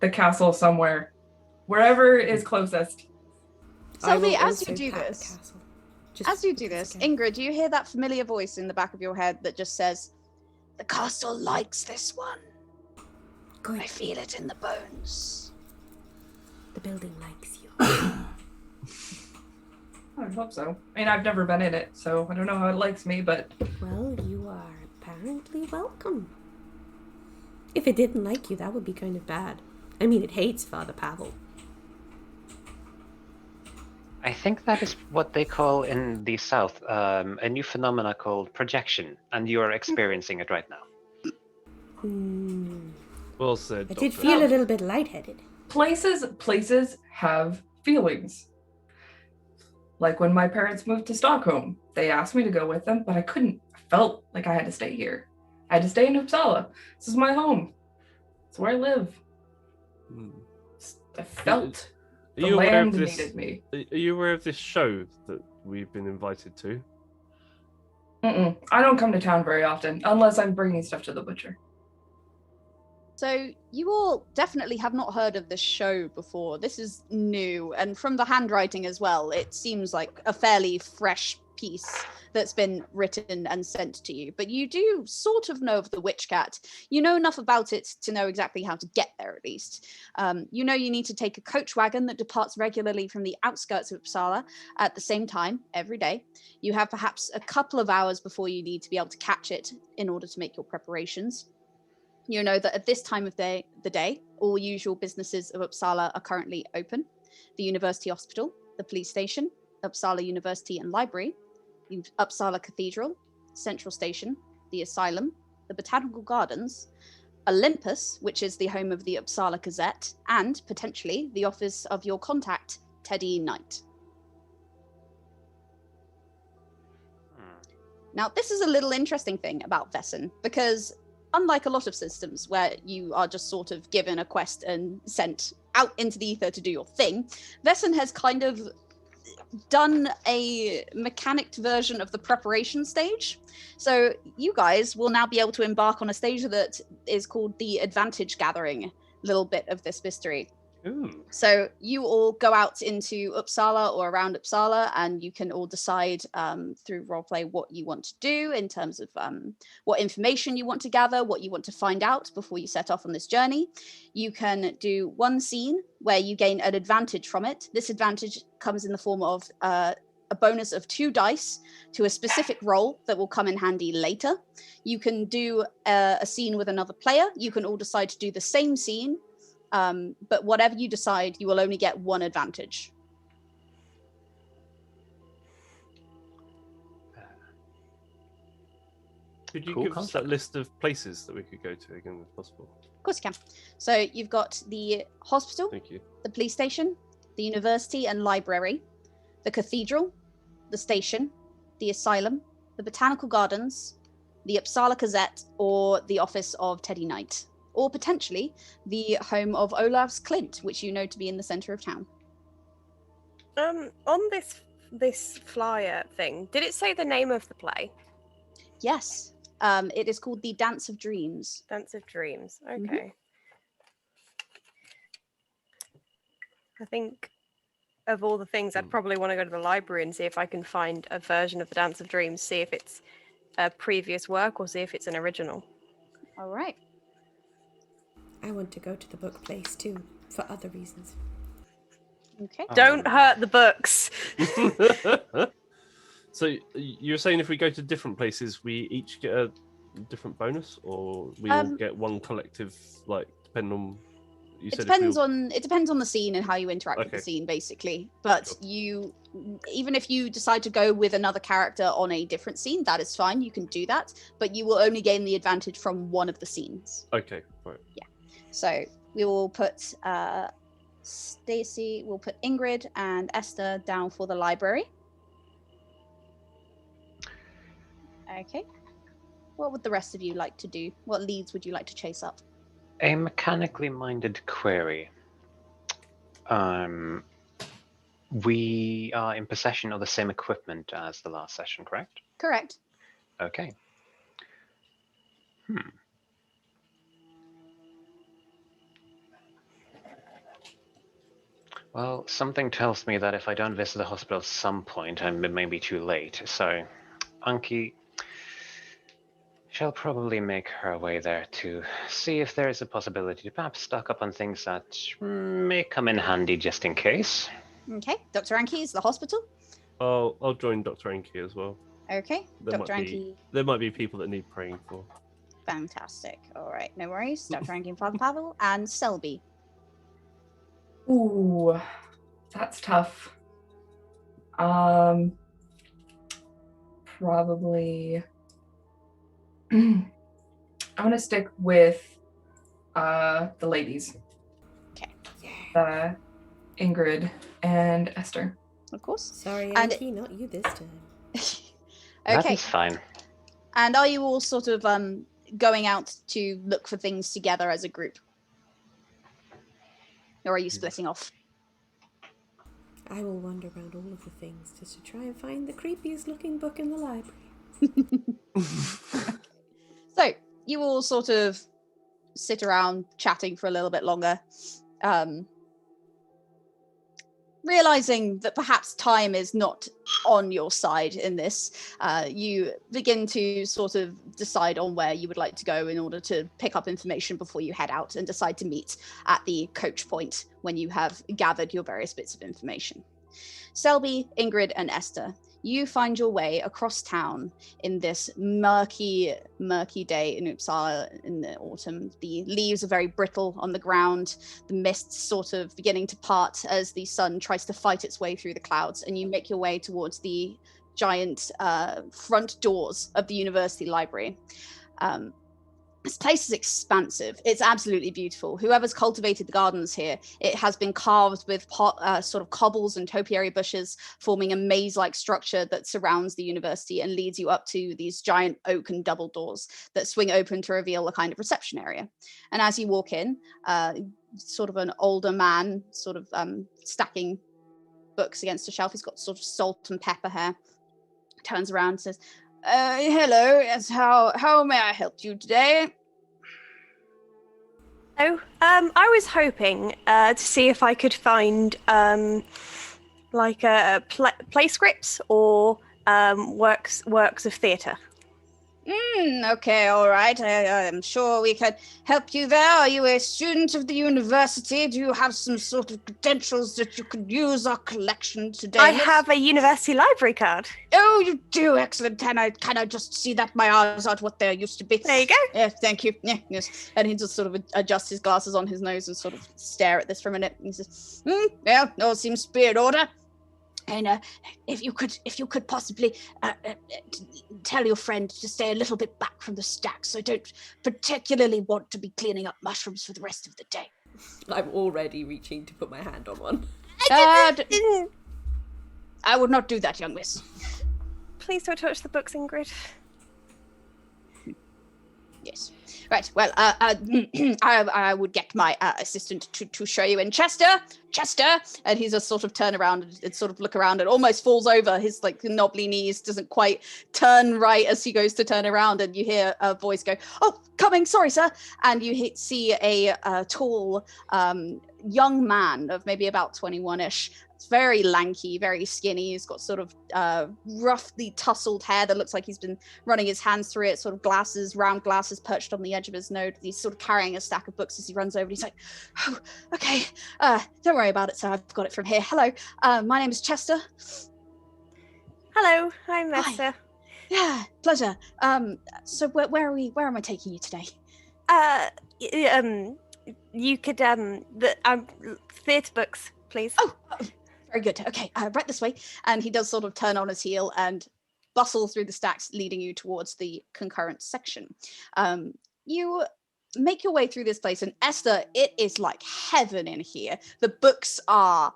the castle somewhere, wherever is closest. Selby, I will as you also do pat the this, castle, as you do because this, again- Ingrid, do you hear that familiar voice in the back of your head that just says, "The castle likes this one. Good. I feel it in the bones." The building likes you. I hope so. I mean, I've never been in it, so I don't know how it likes me, but Well, you are apparently welcome. If it didn't like you, that would be kind of bad. I mean, it hates Father Pavel. I think that is what they call in the South a new phenomena called projection, and you are experiencing it right now. Well said, I did Doctor. feel a little bit lightheaded. places have feelings. Like when my parents moved to Stockholm, they asked me to go with them, but I couldn't. I felt like I had to stay here. I had to stay in Uppsala. This is my home. It's where I live. I felt Are the you aware of land this? needed me. Are you aware of this show that we've been invited to? I don't come to town very often, unless I'm bringing stuff to the butcher. So you all definitely have not heard of this show before. This is new, and from the handwriting as well, it seems like a fairly fresh piece that's been written and sent to you. But you do sort of know of the Witchcat. You know enough about it to know exactly how to get there, at least. You know you need to take a coach wagon that departs regularly from the outskirts of Uppsala at the same time every day. You have perhaps a couple of hours before you need to be able to catch it in order to make your preparations. You know that at this time of the day, all usual businesses of Uppsala are currently open. The University Hospital, the police station, Uppsala University and Library, the Uppsala Cathedral, Central Station, the Asylum, the Botanical Gardens, Olympus, which is the home of the Uppsala Gazette, and potentially the office of your contact, Teddy Knight. Now, this is a little interesting thing about VAESEN, because unlike a lot of systems where you are just sort of given a quest and sent out into the ether to do your thing, VAESEN has kind of done a mechanicked version of the preparation stage. So you guys will now be able to embark on a stage that is called the Advantage Gathering little bit of this mystery. Ooh. So you all go out into Uppsala or around Uppsala, and you can all decide through roleplay what you want to do in terms of what information you want to gather, what you want to find out before you set off on this journey. You can do one scene where you gain an advantage from it. This advantage comes in the form of a bonus of 2 dice to a specific role that will come in handy later. You can do a scene with another player. You can all decide to do the same scene. But whatever you decide, you will only get 1 advantage. Could you Cool give us concept. that list of places that we could go to again, if possible? Of course you can. So you've got the hospital, Thank you. the police station, the university and library, the cathedral, the station, the asylum, the botanical gardens, the Uppsala Gazette, or the office of Teddy Knight, or potentially the home of Olaf's Clint, which you know to be in the center of town. On this flyer thing, did it say the name of the play? Yes, it is called the Dance of Dreams. Dance of Dreams. Okay. I think of all the things, I'd probably want to go to the library and see if I can find a version of the Dance of Dreams, see if it's a previous work or see if it's an original. All right. I want to go to the book place too, for other reasons. Okay. Don't hurt the books. So you're saying if we go to different places, we each get a different bonus, or we all get one collective, like, depending on... It depends on the scene and how you interact with the scene, basically. But you, even if you decide to go with another character on a different scene, that is fine. You can do that, but you will only gain the advantage from one of the scenes. Okay, right. Yeah. So we will put Stacy, we'll put Ingrid and Esther down for the library. Okay. What would the rest of you like to do? What leads would you like to chase up? A mechanically minded query. We are in possession of the same equipment as the last session, correct? Correct. Okay. Well, something tells me that if I don't visit the hospital at some point, it may be too late. So, Anki shall probably make her way there to see if there is a possibility to perhaps stock up on things that may come in handy just in case. Okay. Dr. Anki is the hospital. I'll join Dr. Anki as well. Okay. Dr. Anki. There might be people that need praying for. Fantastic. All right. No worries. Dr. Anki and Father Pavel and Selby. Ooh, that's tough. Probably... I'm gonna stick with the ladies. Okay. Ingrid and Esther. Of course. Sorry, And- Anki, not you this time. That Okay. is fine. And are you all sort of going out to look for things together as a group? Or are you splitting off? I will wander around all of the things just to try and find the creepiest looking book in the library. So, you all sort of sit around chatting for a little bit longer, realizing that perhaps time is not on your side in this. You begin to sort of decide on where you would like to go in order to pick up information before you head out and decide to meet at the coach point when you have gathered your various bits of information. Selby, Ingrid, and Esther, you find your way across town in this murky day in Uppsala in the autumn. The leaves are very brittle on the ground. The mists sort of beginning to part as the sun tries to fight its way through the clouds, and you make your way towards the giant front doors of the university library. This place is expansive. It's absolutely beautiful. Whoever's cultivated the gardens here, it has been carved with sort of cobbles and topiary bushes, forming a maze-like structure that surrounds the university and leads you up to these giant oak and double doors that swing open to reveal a kind of reception area. And as you walk in, sort of an older man, sort of stacking books against a shelf. He's got sort of salt and pepper hair. Turns around and says, hello, yes, how may I help you today? Oh, I was hoping to see if I could find like play scripts or works of theatre. Okay, all right. I'm sure we can help you there. Are you a student of the university? Do you have some sort of credentials that you could use our collection today? I have a university library card. Oh, you do? Excellent. Can I just see that my eyes aren't what they used to be? There you go. Yes, thank you. Yeah, yes. And he just sort of adjusts his glasses on his nose and sort of stare at this for a minute. And he says, well, all seems to be in order. And if you could possibly tell your friend to stay a little bit back from the stacks. I don't particularly want to be cleaning up mushrooms for the rest of the day. I'm already reaching to put my hand on one. I would not do that, young miss. Please don't touch the books, Ingrid. Yes. Right. Well, I would get my assistant to show you in. Chester, and he's just sort of turn around and sort of look around and almost falls over. His like knobbly knees doesn't quite turn right as he goes to turn around, and you hear a voice go, "Oh, coming! Sorry, sir." And you see a tall young man of maybe about 21-ish. It's very lanky, very skinny. He's got sort of roughly tousled hair that looks like he's been running his hands through it, sort of glasses, round glasses perched on the edge of his nose. He's sort of carrying a stack of books as he runs over. He's like, oh, okay, don't worry about it, sir. I've got it from here. Hello, my name is Chester. Hello, I'm Esther. Yeah, pleasure. So where am I taking you today? You could theatre books, please. Oh, very good. Okay, right this way. And he does sort of turn on his heel and bustle through the stacks, leading you towards the concurrent section. You make your way through this place, and Esther, it is like heaven in here. The books are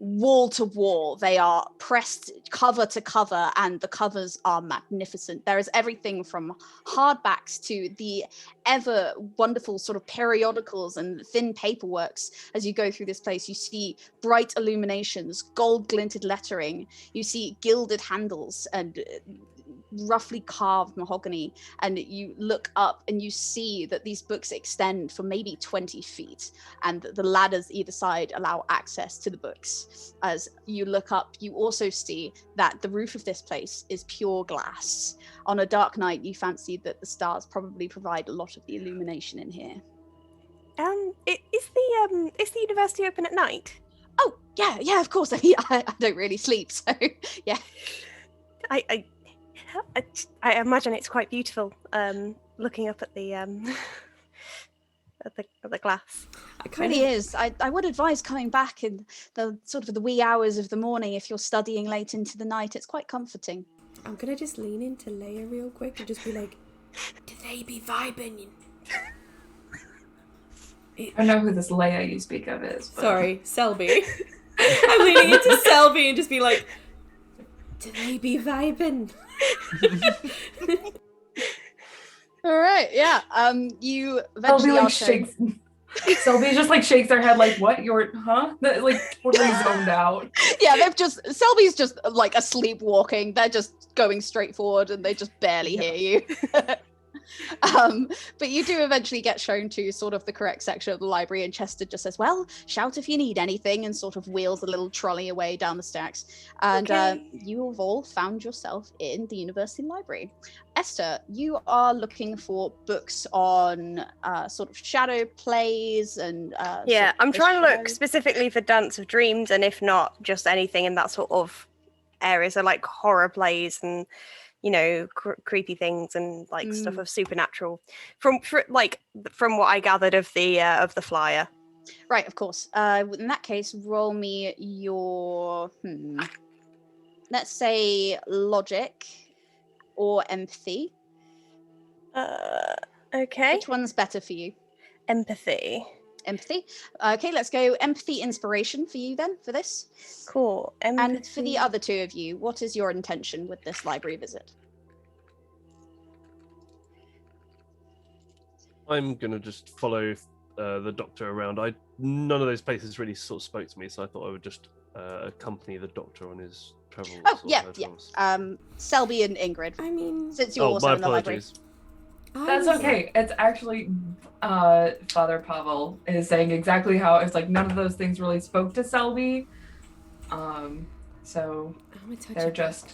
wall to wall. They are pressed cover to cover, and the covers are magnificent. There is everything from hardbacks to the ever wonderful sort of periodicals and thin paperworks. As you go through this place, you see bright illuminations, gold glinted lettering, you see gilded handles and roughly carved mahogany, and you look up and you see that these books extend for maybe 20 feet, and the ladders either side allow access to the books. As you look up, you also see that the roof of this place is pure glass. On a dark night, you fancy that the stars probably provide a lot of the illumination in here. Is the university open at night? Oh, yeah, of course. I don't really sleep, so yeah. I imagine it's quite beautiful, looking up at the at the glass. It really is. I would advise coming back in the sort of the wee hours of the morning if you're studying late into the night. It's quite comforting. I'm gonna just lean into LEIA real quick and just be like, do they be vibing? I know who this LEIA you speak of is. But... Sorry, Selby. I'm leaning into Selby and just be like, do they be vibing? All right, yeah. You eventually Selby just like shakes their head like, what? You're like totally zoned out. Yeah, Selby's just like asleepwalking. They're just going straight forward and they just barely hear you. But you do eventually get shown to sort of the correct section of the library, and Chester just says, well, shout if you need anything, and sort of wheels a little trolley away down the stacks. And you have all found yourself in the university library. Esther, you are looking for books on sort of shadow plays and yeah, I'm trying to look specifically for Dance of Dreams, and if not, just anything in that sort of area, so like horror plays and creepy things and like stuff of supernatural from what I gathered of the flyer. Right, of course. In that case, roll me your let's say logic or empathy. Okay. Which one's better for you? Empathy. Okay, let's go empathy inspiration for you then for this. Cool. Empathy. And for the other two of you, what is your intention with this library visit? I'm gonna just follow the doctor around. None of those places really sort of spoke to me, so I thought I would just accompany the doctor on his travels. Oh yeah. Selby and Ingrid. I mean, since you're also in the library. That's okay. It's actually Father Pavel is saying exactly how it's like none of those things really spoke to Selby. So they're just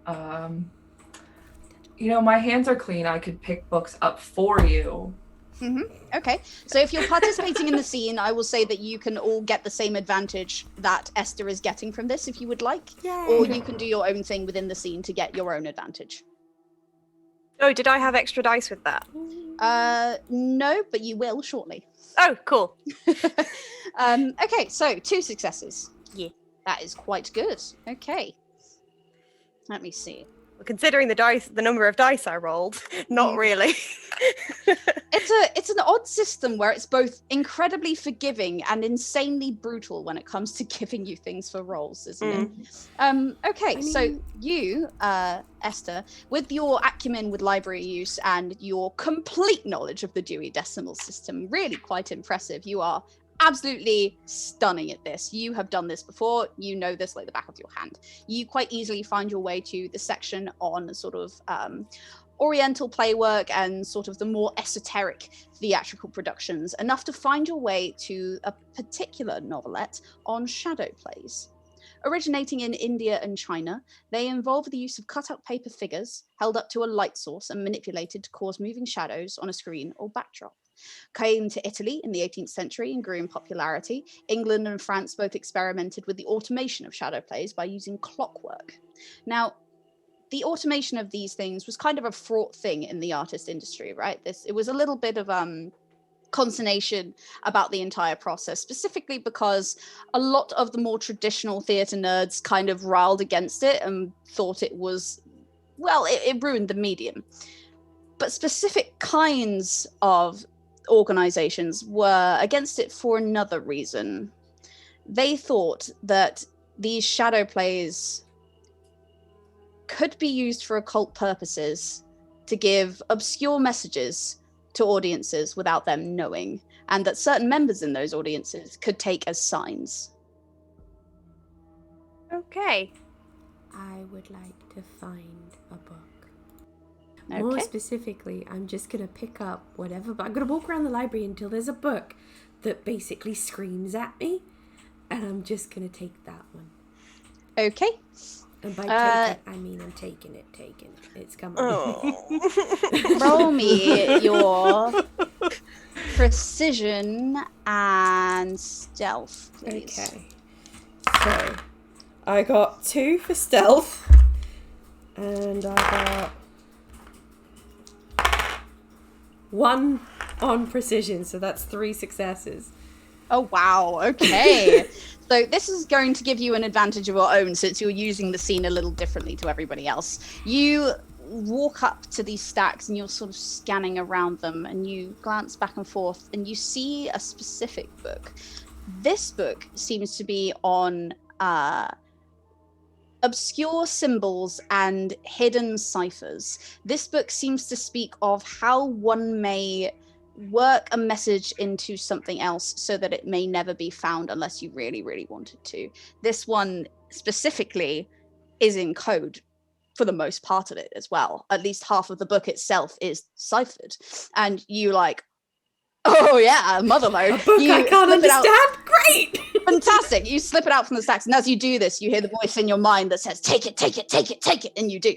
my hands are clean. I could pick books up for you. Okay, so if you're participating in the scene, I will say that you can all get the same advantage that Esther is getting from this if you would like. Yay. Or you can do your own thing within the scene to get your own advantage. Oh, did I have extra dice with that? No, but you will shortly. Oh, cool. Okay, so 2 successes. Yeah. That is quite good. Okay. Let me see. Well, considering the number of dice I rolled, not really. It's an odd system where it's both incredibly forgiving and insanely brutal when it comes to giving you things for rolls, isn't it? Okay, so you, Esther, with your acumen with library use and your complete knowledge of the Dewey Decimal System, really quite impressive. You are absolutely stunning at this. You have done this before. You know this like the back of your hand. You quite easily find your way to the section on sort of oriental playwork and sort of the more esoteric theatrical productions, enough to find your way to a particular novelette on shadow plays. Originating in India and China, they involve the use of cut-out paper figures held up to a light source and manipulated to cause moving shadows on a screen or backdrop. Came to Italy in the 18th century and grew in popularity. England and France both experimented with the automation of shadow plays by using clockwork. Now, the automation of these things was kind of a fraught thing in the artist industry, right? It was a little bit of consternation about the entire process, specifically because a lot of the more traditional theatre nerds kind of riled against it and thought it was, well, it ruined the medium. But specific kinds of organizations were against it for another reason. They thought that these shadow plays could be used for occult purposes to give obscure messages to audiences without them knowing, and that certain members in those audiences could take as signs. Okay. I would like to find a book. Okay. More specifically, I'm just going to pick up whatever, but I'm going to walk around the library until there's a book that basically screams at me, and I'm just going to take that one. Okay. And by take it, I mean I'm taking it. It's coming. Oh. Roll me your precision and stealth, please. Okay. So, I got 2 for stealth, and I got 1 on precision, so that's 3 successes. Oh, wow. Okay. So this is going to give you an advantage of your own, since you're using the scene a little differently to everybody else. You walk up to these stacks and you're sort of scanning around them, and you glance back and forth and you see a specific book. This book seems to be on obscure symbols and hidden ciphers. This book seems to speak of how one may work a message into something else so that it may never be found unless you really, really wanted to. This one specifically is in code for the most part of it as well. At least half of the book itself is ciphered. And you like, oh yeah, motherlode. A book I can't understand? Great! Fantastic. You slip it out from the stacks. And as you do this, you hear the voice in your mind that says, take it, take it, take it, take it. And you do.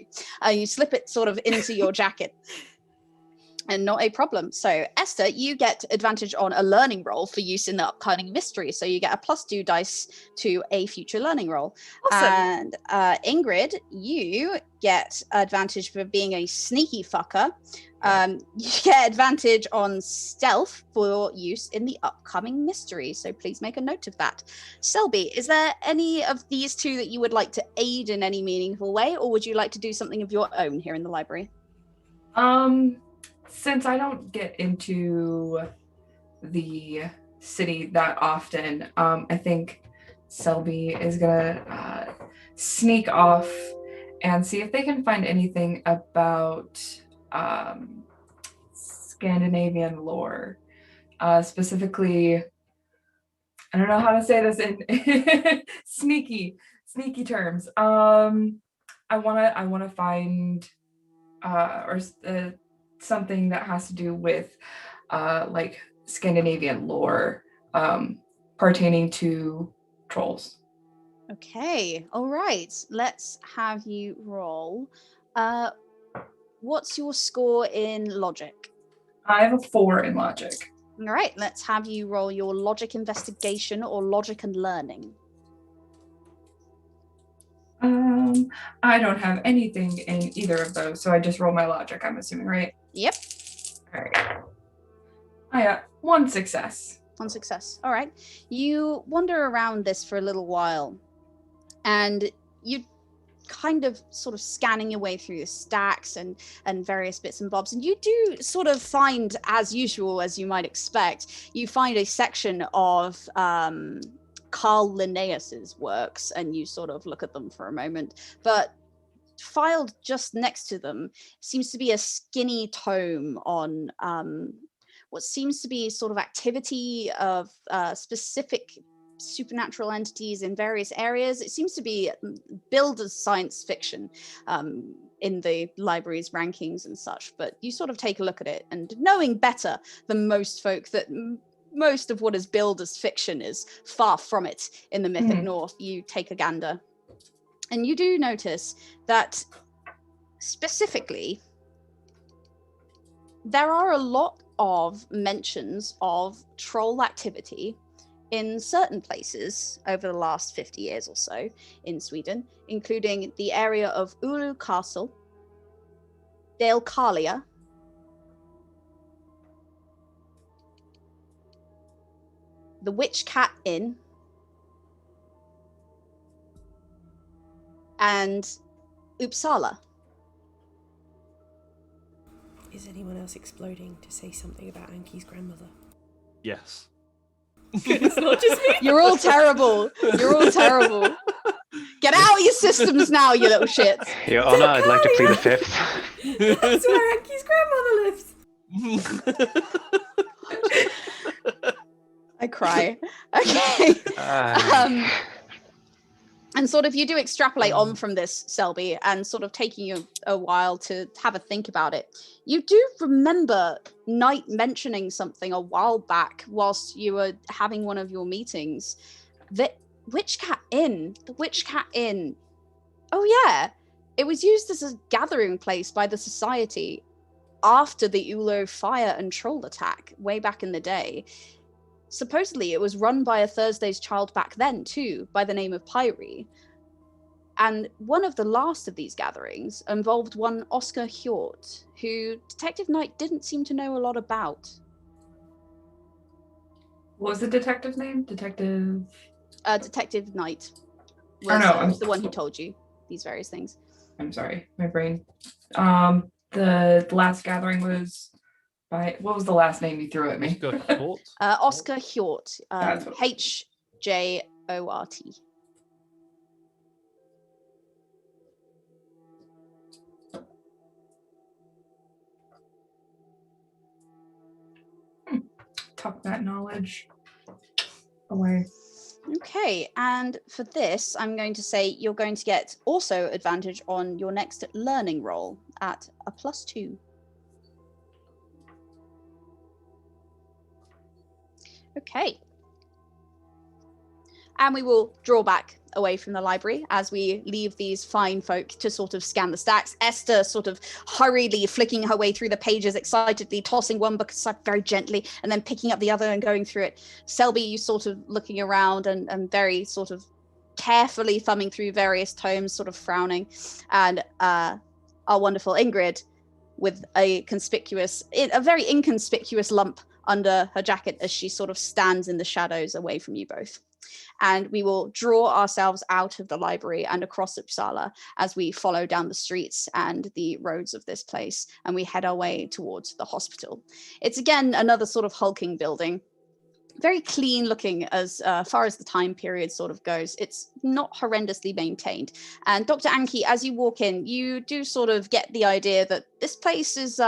You slip it sort of into your jacket. And not a problem. So, Esther, you get advantage on a learning roll for use in the upcoming mystery. So you get a +2 dice to a future learning roll. Awesome. And Ingrid, you get advantage for being a sneaky fucker. You get advantage on stealth for use in the upcoming mystery. So please make a note of that. Selby, is there any of these 2 that you would like to aid in any meaningful way, or would you like to do something of your own here in the library? Since I don't get into the city that often, I think Selby is gonna sneak off and see if they can find anything about Scandinavian lore. Specifically, I don't know how to say this in sneaky terms. I wanna find something that has to do with like Scandinavian lore pertaining to trolls. Okay, all right. Let's have you roll. What's your score in logic? I have a 4 in logic. All right, let's have you roll your logic investigation or logic and learning. I don't have anything in either of those, so I just roll my logic, I'm assuming, right? Yep. All right. I got 1 success. 1 success. All right. You wander around this for a little while, and you kind of sort of scanning your way through the stacks and various bits and bobs, and you do sort of find, as usual, as you might expect, you find a section of Carl Linnaeus's works, and you sort of look at them for a moment, but filed just next to them seems to be a skinny tome on what seems to be sort of activity of specific supernatural entities in various areas. It seems to be billed as science fiction in the library's rankings and such, but you sort of take a look at it, and knowing better than most folk that most of what is billed as fiction is far from it in the mythic north, you take a gander. And you do notice that specifically there are a lot of mentions of troll activity in certain places over the last 50 years or so in Sweden, including the area of Ulu Castle, Dalecarlia, the Witchcat Inn, and Uppsala. Is anyone else exploding to say something about Anki's grandmother? Yes. It's not just me. You're all terrible. You're all terrible. Get out of your systems now, you little shits. Your Honor, I'd like to plead the fifth. That's where Anki's grandmother lives. I cry. Okay. And sort of you do extrapolate on from this, Selby, and sort of taking you a while to have a think about it. You do remember Knight mentioning something a while back whilst you were having one of your meetings. The Witchcat Inn. Oh yeah. It was used as a gathering place by the Society after the Ulo fire and troll attack way back in the day. Supposedly, it was run by a Thursday's Child back then, too, by the name of Pyrie. And one of the last of these gatherings involved one Oscar Hjort, who Detective Knight didn't seem to know a lot about. What was the detective's name? Detective Knight I'm was the one who told you these various things. I'm sorry, my brain. The last gathering was by, what was the last name you threw at me? Oscar Hjort. That's what- Hjort. Tuck that knowledge away. Okay, and for this, I'm going to say you're going to get also advantage on your next learning roll at a +2. Okay. And we will draw back away from the library as we leave these fine folk to sort of scan the stacks. Esther sort of hurriedly flicking her way through the pages, excitedly tossing one book aside very gently and then picking up the other and going through it. Selby, you sort of looking around and very sort of carefully thumbing through various tomes, sort of frowning. And our wonderful Ingrid with a very inconspicuous lump under her jacket as she sort of stands in the shadows away from you both. And we will draw ourselves out of the library and across Uppsala as we follow down the streets and the roads of this place, and we head our way towards the hospital. It's again another sort of hulking building, very clean looking as far as the time period sort of goes. It's not horrendously maintained. And Dr. Anki, as you walk in, you do sort of get the idea that this place is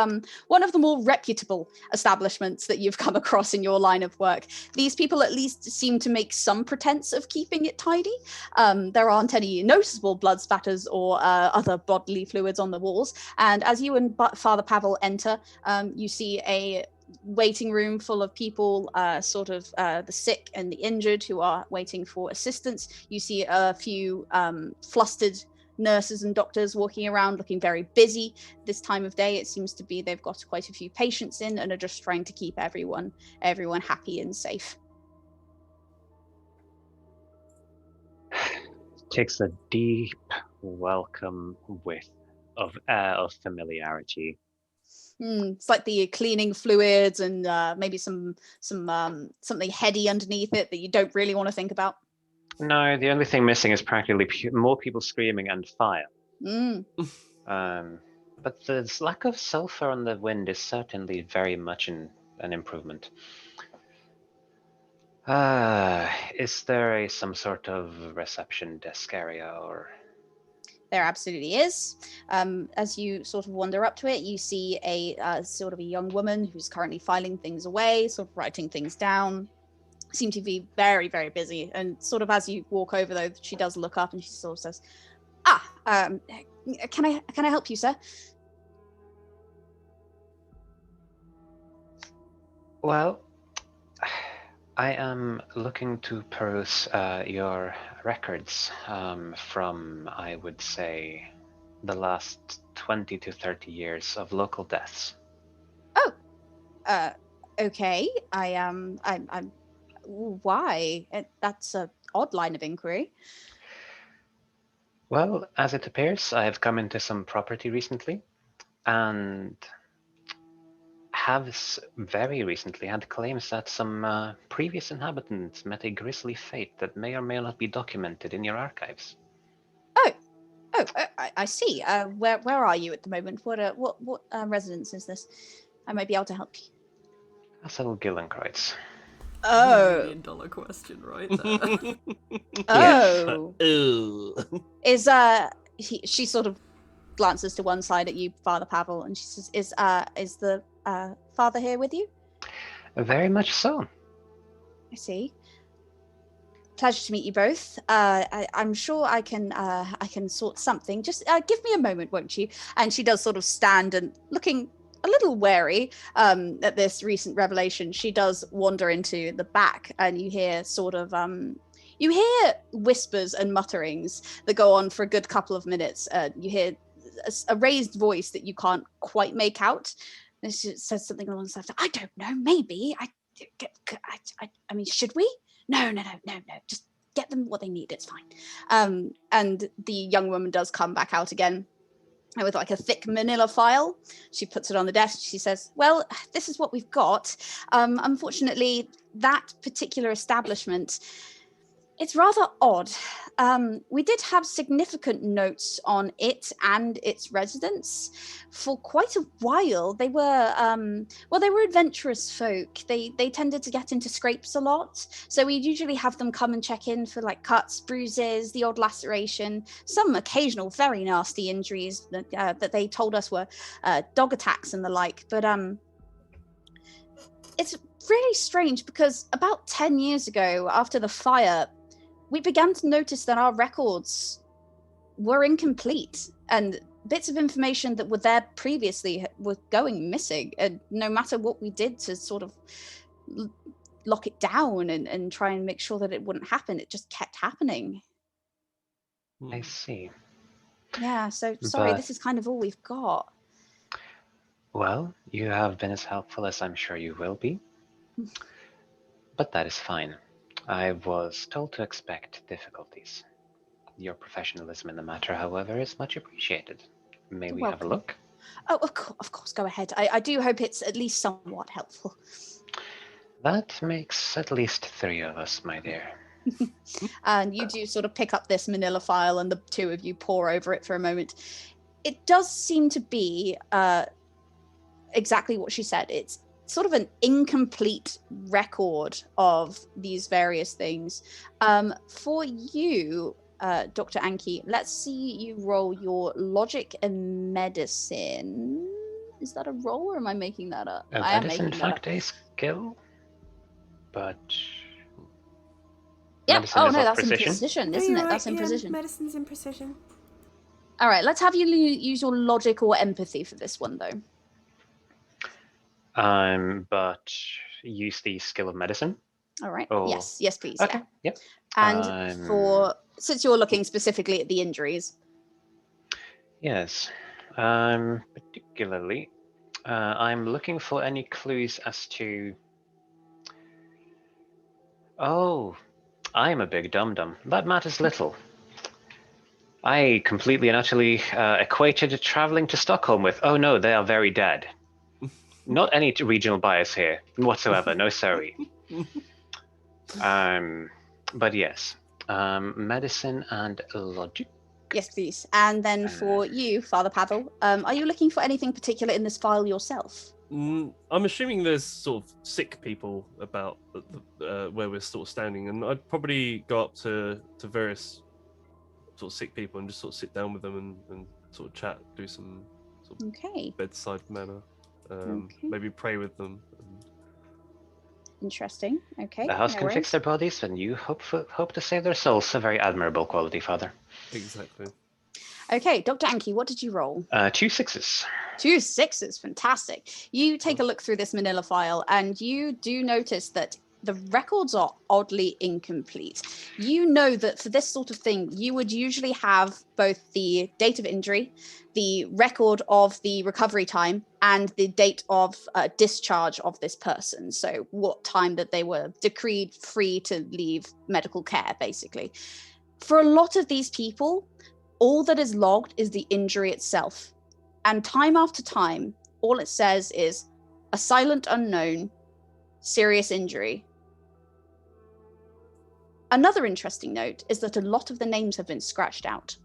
one of the more reputable establishments that you've come across in your line of work. These people at least seem to make some pretense of keeping it tidy. There aren't any noticeable blood spatters or other bodily fluids on the walls. And as you and Father Pavel enter, you see a waiting room full of people, the sick and the injured who are waiting for assistance. You see a few flustered nurses and doctors walking around looking very busy. This time of day, it seems to be they've got quite a few patients in and are just trying to keep everyone happy and safe. Takes a deep welcome whiff of air of familiarity. It's like the cleaning fluids and maybe something heady underneath it that you don't really want to think about. No, the only thing missing is practically more people screaming and fire. But the lack of sulfur on the wind is certainly very much an improvement. Is there some sort of reception desk area or... There absolutely is. As you sort of wander up to it, you see a sort of a young woman who's currently filing things away, sort of writing things down. seem to be very, very busy. And sort of as you walk over, though, she does look up and she sort of says, can I help you, sir? Well, I am looking to peruse your records from, I would say, the last 20 to 30 years of local deaths. Oh, okay. I'm. Why? That's a odd line of inquiry. Well, as it appears, I have come into some property recently, and have very recently had claims that some previous inhabitants met a grisly fate that may or may not be documented in your archives. I see. Where are you at the moment? What residence is this? I might be able to help you. Castle Gillenkreuz. Oh. $1 million question right there. Oh. Ooh. Is she sort of glances to one side at you, Father Pavel, and she says, is the father here with you? Very much so. I see. Pleasure to meet you both. I'm sure I can sort something. Just give me a moment, won't you? And she does sort of stand and looking a little wary at this recent revelation. She does wander into the back, and you hear sort of you hear whispers and mutterings that go on for a good couple of minutes. You hear a raised voice that you can't quite make out. And she says something along the lines of, I don't know, maybe. I mean, should we? No. Just get them what they need. It's fine. And the young woman does come back out again with like a thick manila file. She puts it on the desk. She says, well, this is what we've got. Unfortunately, that particular establishment, it's rather odd. We did have significant notes on it and its residents. For quite a while, they were adventurous folk. They tended to get into scrapes a lot. So we'd usually have them come and check in for like cuts, bruises, the odd laceration, some occasional very nasty injuries that they told us were dog attacks and the like. But it's really strange because about 10 years ago, after the fire, we began to notice that our records were incomplete and bits of information that were there previously were going missing. And no matter what we did to sort of lock it down and try and make sure that it wouldn't happen, it just kept happening. I see. Yeah, so sorry, But- this is kind of all we've got. Well, you have been as helpful as I'm sure you will be. But that is fine. I was told to expect difficulties. Your professionalism in the matter, however, is much appreciated. May we have a look? Oh, of course, go ahead. I do hope it's at least somewhat helpful. That makes at least 3 of us, my dear. And you do sort of pick up this manila file and the two of you pore over it for a moment. It does seem to be exactly what she said. It's sort of an incomplete record of these various things. For you, Dr. Anki, let's see you roll your logic and medicine. Is that a roll or am I making that up? I am That is making in that fact up. a skill, but Yeah. medicine Oh is no, of that's precision. in precision, Yeah, isn't you're it? right, That's in yeah, precision. Medicine's in precision. All right, let's have you use your logic or empathy for this one, though. But use the skill of medicine. All right. Oh. Yes, please. Okay. Yeah. Yep. And since you're looking specifically at the injuries. Yes. Particularly, I'm looking for any clues as to. Oh, I'm a big dum-dum. That matters little. I completely and utterly equated traveling to Stockholm with, oh no, they are very dead. Not any regional bias here whatsoever, no sorry. But yes, medicine and logic. Yes, please. And then for you, Father Pavel, are you looking for anything particular in this file yourself? I'm assuming there's sort of sick people about where we're sort of standing, and I'd probably go up to various sort of sick people and just sort of sit down with them and sort of chat, do some sort of bedside manner, maybe pray with them. Interesting. Okay. The house no can worries. fix their bodies, and you hope to save their souls. A very admirable quality, Father. Exactly. Okay, Dr. Anki, what did you roll? 2 6s. 2 6s, fantastic. You take a look through this manila file and you do notice that the records are oddly incomplete. You know that for this sort of thing, you would usually have both the date of injury, the record of the recovery time, and the date of discharge of this person. So what time that they were decreed free to leave medical care, basically. For a lot of these people, all that is logged is the injury itself. And time after time, all it says is a silent unknown, serious injury. Another interesting note is that a lot of the names have been scratched out.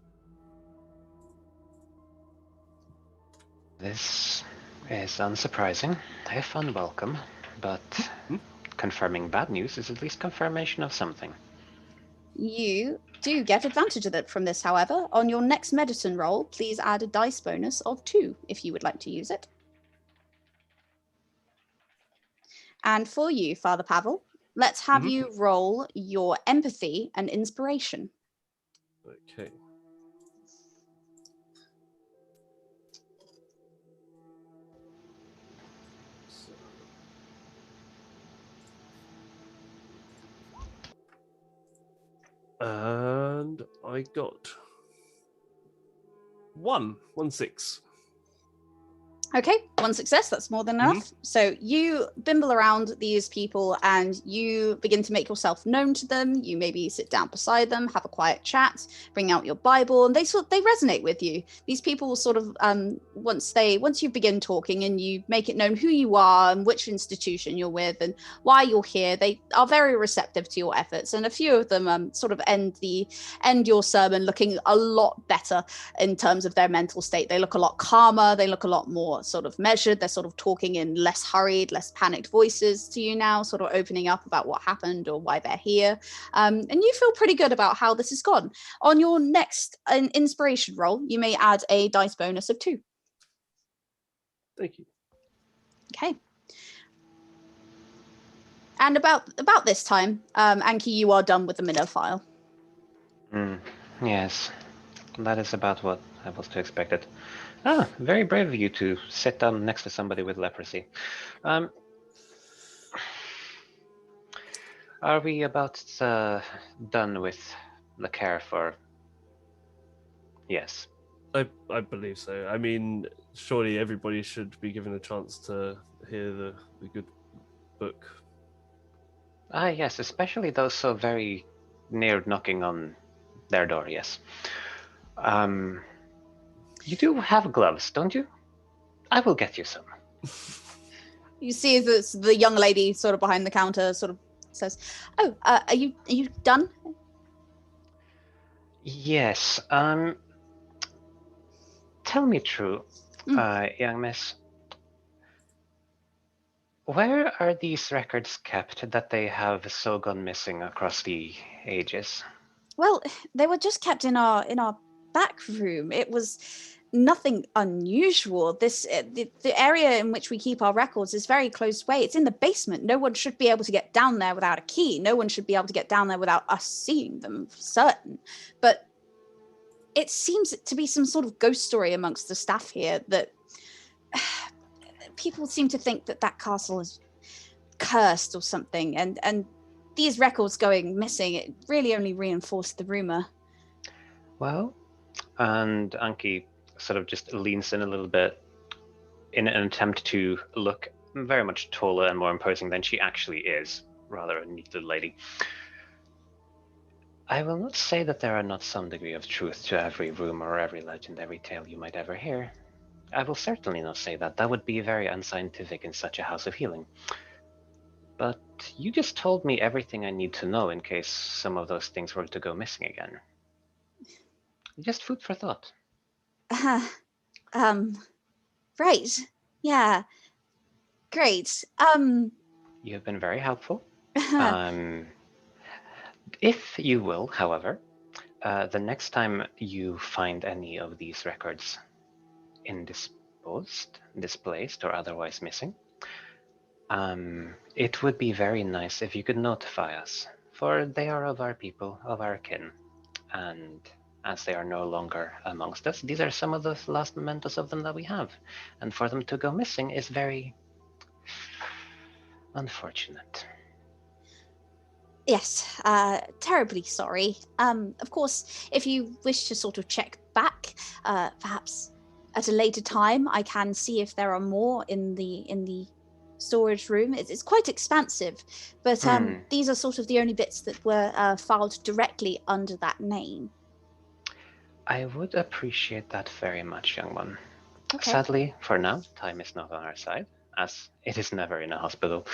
This is unsurprising, if unwelcome, but confirming bad news is at least confirmation of something. You do get advantage of it from this, however. On your next medicine roll, please add a dice bonus of 2 if you would like to use it. And for you, Father Pavel, let's have you roll your empathy and inspiration. Okay. And I got 1 6. Okay, 1 success, that's more than enough. So you bimble around these people and you begin to make yourself known to them. You maybe sit down beside them, have a quiet chat, bring out your Bible, and they resonate with you. These people will sort of, once you begin talking and you make it known who you are and which institution you're with and why you're here, they are very receptive to your efforts. And a few of them sort of end your sermon looking a lot better in terms of their mental state. They look a lot calmer, they look a lot more sort of measured, they're sort of talking in less hurried, less panicked voices to you now, sort of opening up about what happened or why they're here. And you feel pretty good about how this has gone. On your next inspiration roll, you may add a dice bonus of 2. Thank you. Okay. And about this time, Anki, you are done with the minnow file. Yes, that is about what I was to expect it. Very brave of you to sit down next to somebody with leprosy. Are we about done with the care for... Yes. I believe so. I mean, surely everybody should be given a chance to hear the good book. Yes, especially those so very near knocking on their door, yes. You do have gloves, don't you? I will get you some. You see the young lady sort of behind the counter sort of says, "Oh, are you done?" Yes. Tell me true, young miss. Where are these records kept that they have so gone missing across the ages? Well, they were just kept in our back room. It was nothing unusual. The area in which we keep our records is very close away. It's in the basement. No one should be able to get down there without a key. No one should be able to get down there without us seeing them for certain. But it seems to be some sort of ghost story amongst the staff here that people seem to think that castle is cursed or something, and these records going missing, it really only reinforced the rumor. Well, and Anki sort of just leans in a little bit in an attempt to look very much taller and more imposing than she actually is, rather a neat little lady. I will not say that there are not some degree of truth to every rumor or every legend, every tale you might ever hear. I will certainly not say that. That would be very unscientific in such a house of healing. But you just told me everything I need to know in case some of those things were to go missing again. Just food for thought. Right. Yeah. Great. You have been very helpful. If you will, however, the next time you find any of these records indisposed, displaced, or otherwise missing, It would be very nice if you could notify us, for they are of our people, of our kin, and as they are no longer amongst us, these are some of the last mementos of them that we have, and for them to go missing is very unfortunate. Yes, terribly sorry. Of course, if you wish to sort of check back, perhaps at a later time, I can see if there are more in the storage room. It's quite expansive, but these are sort of the only bits that were filed directly under that name. I would appreciate that very much, young one. Okay. Sadly, for now, time is not on our side, as it is never in a hospital.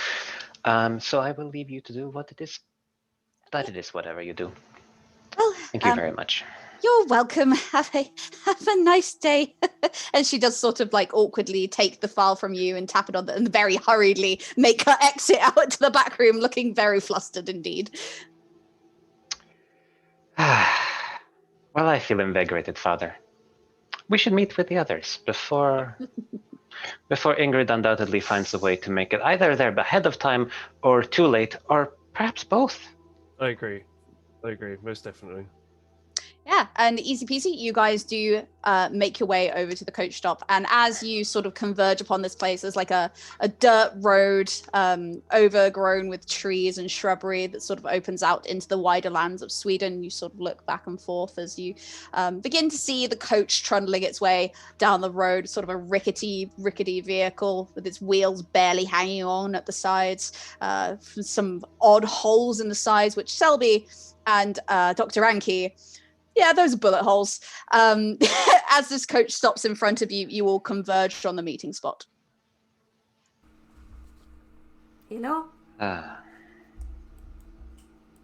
So I will leave you to do what it is. That it is whatever you do. Well, Thank you very much. You're welcome. Have a nice day. And she does sort of like awkwardly take the file from you and tap it on and very hurriedly make her exit out to the back room, looking very flustered indeed. Well, I feel invigorated, Father. We should meet with the others before Ingrid undoubtedly finds a way to make it either there ahead of time or too late, or perhaps both. I agree, most definitely. Yeah, and easy peasy, you guys do make your way over to the coach stop. And as you sort of converge upon this place, there's like a dirt road overgrown with trees and shrubbery that sort of opens out into the wider lands of Sweden. You sort of look back and forth as you begin to see the coach trundling its way down the road, sort of a rickety vehicle with its wheels barely hanging on at the sides, some odd holes in the sides, which Selby and Dr. Anki, yeah, those are bullet holes. As this coach stops in front of you, you all converge on the meeting spot. Hello?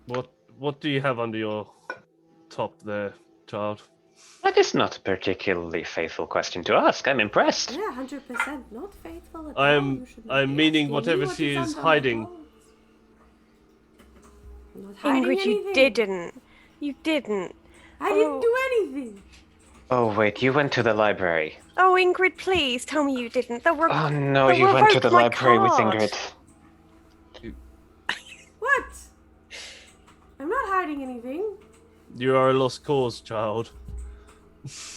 What do you have under your top there, child? That is not a particularly faithful question to ask. I'm impressed. Yeah, 100% not faithful at all. I'm meaning whatever she is hiding. I'm not hiding Ingrid, anything. You didn't. I didn't do anything. Oh, wait, you went to the library. Oh, Ingrid, please tell me you didn't. Oh, no, you went to the library with Ingrid. What? I'm not hiding anything. You are a lost cause, child.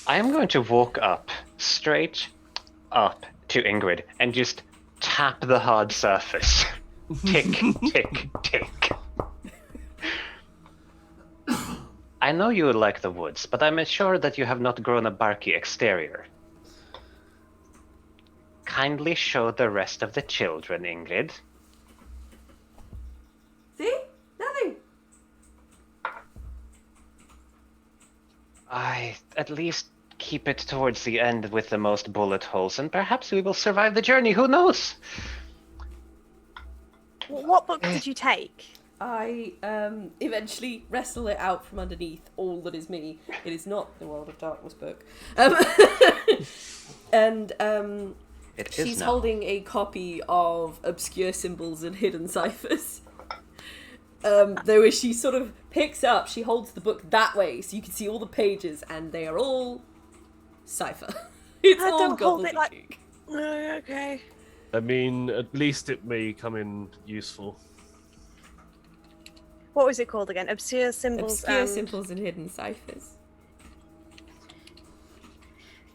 I am going to walk straight up to Ingrid and just tap the hard surface. Tick, tick, tick. I know you like the woods, but I'm sure that you have not grown a barky exterior. Kindly show the rest of the children, Ingrid. See? Nothing. At least keep it towards the end with the most bullet holes, and perhaps we will survive the journey, who knows? What book did you take? I eventually wrestle it out from underneath all that is me. It is not the World of Darkness book. And she's holding a copy of Obscure Symbols and Hidden Ciphers. Though as she sort of picks up, she holds the book that way so you can see all the pages and they are all cipher. It's all don't hold it gobbledygook. like... Okay. I mean, at least it may come in useful. What was it called again? Obscure Symbols Symbols and Hidden Ciphers.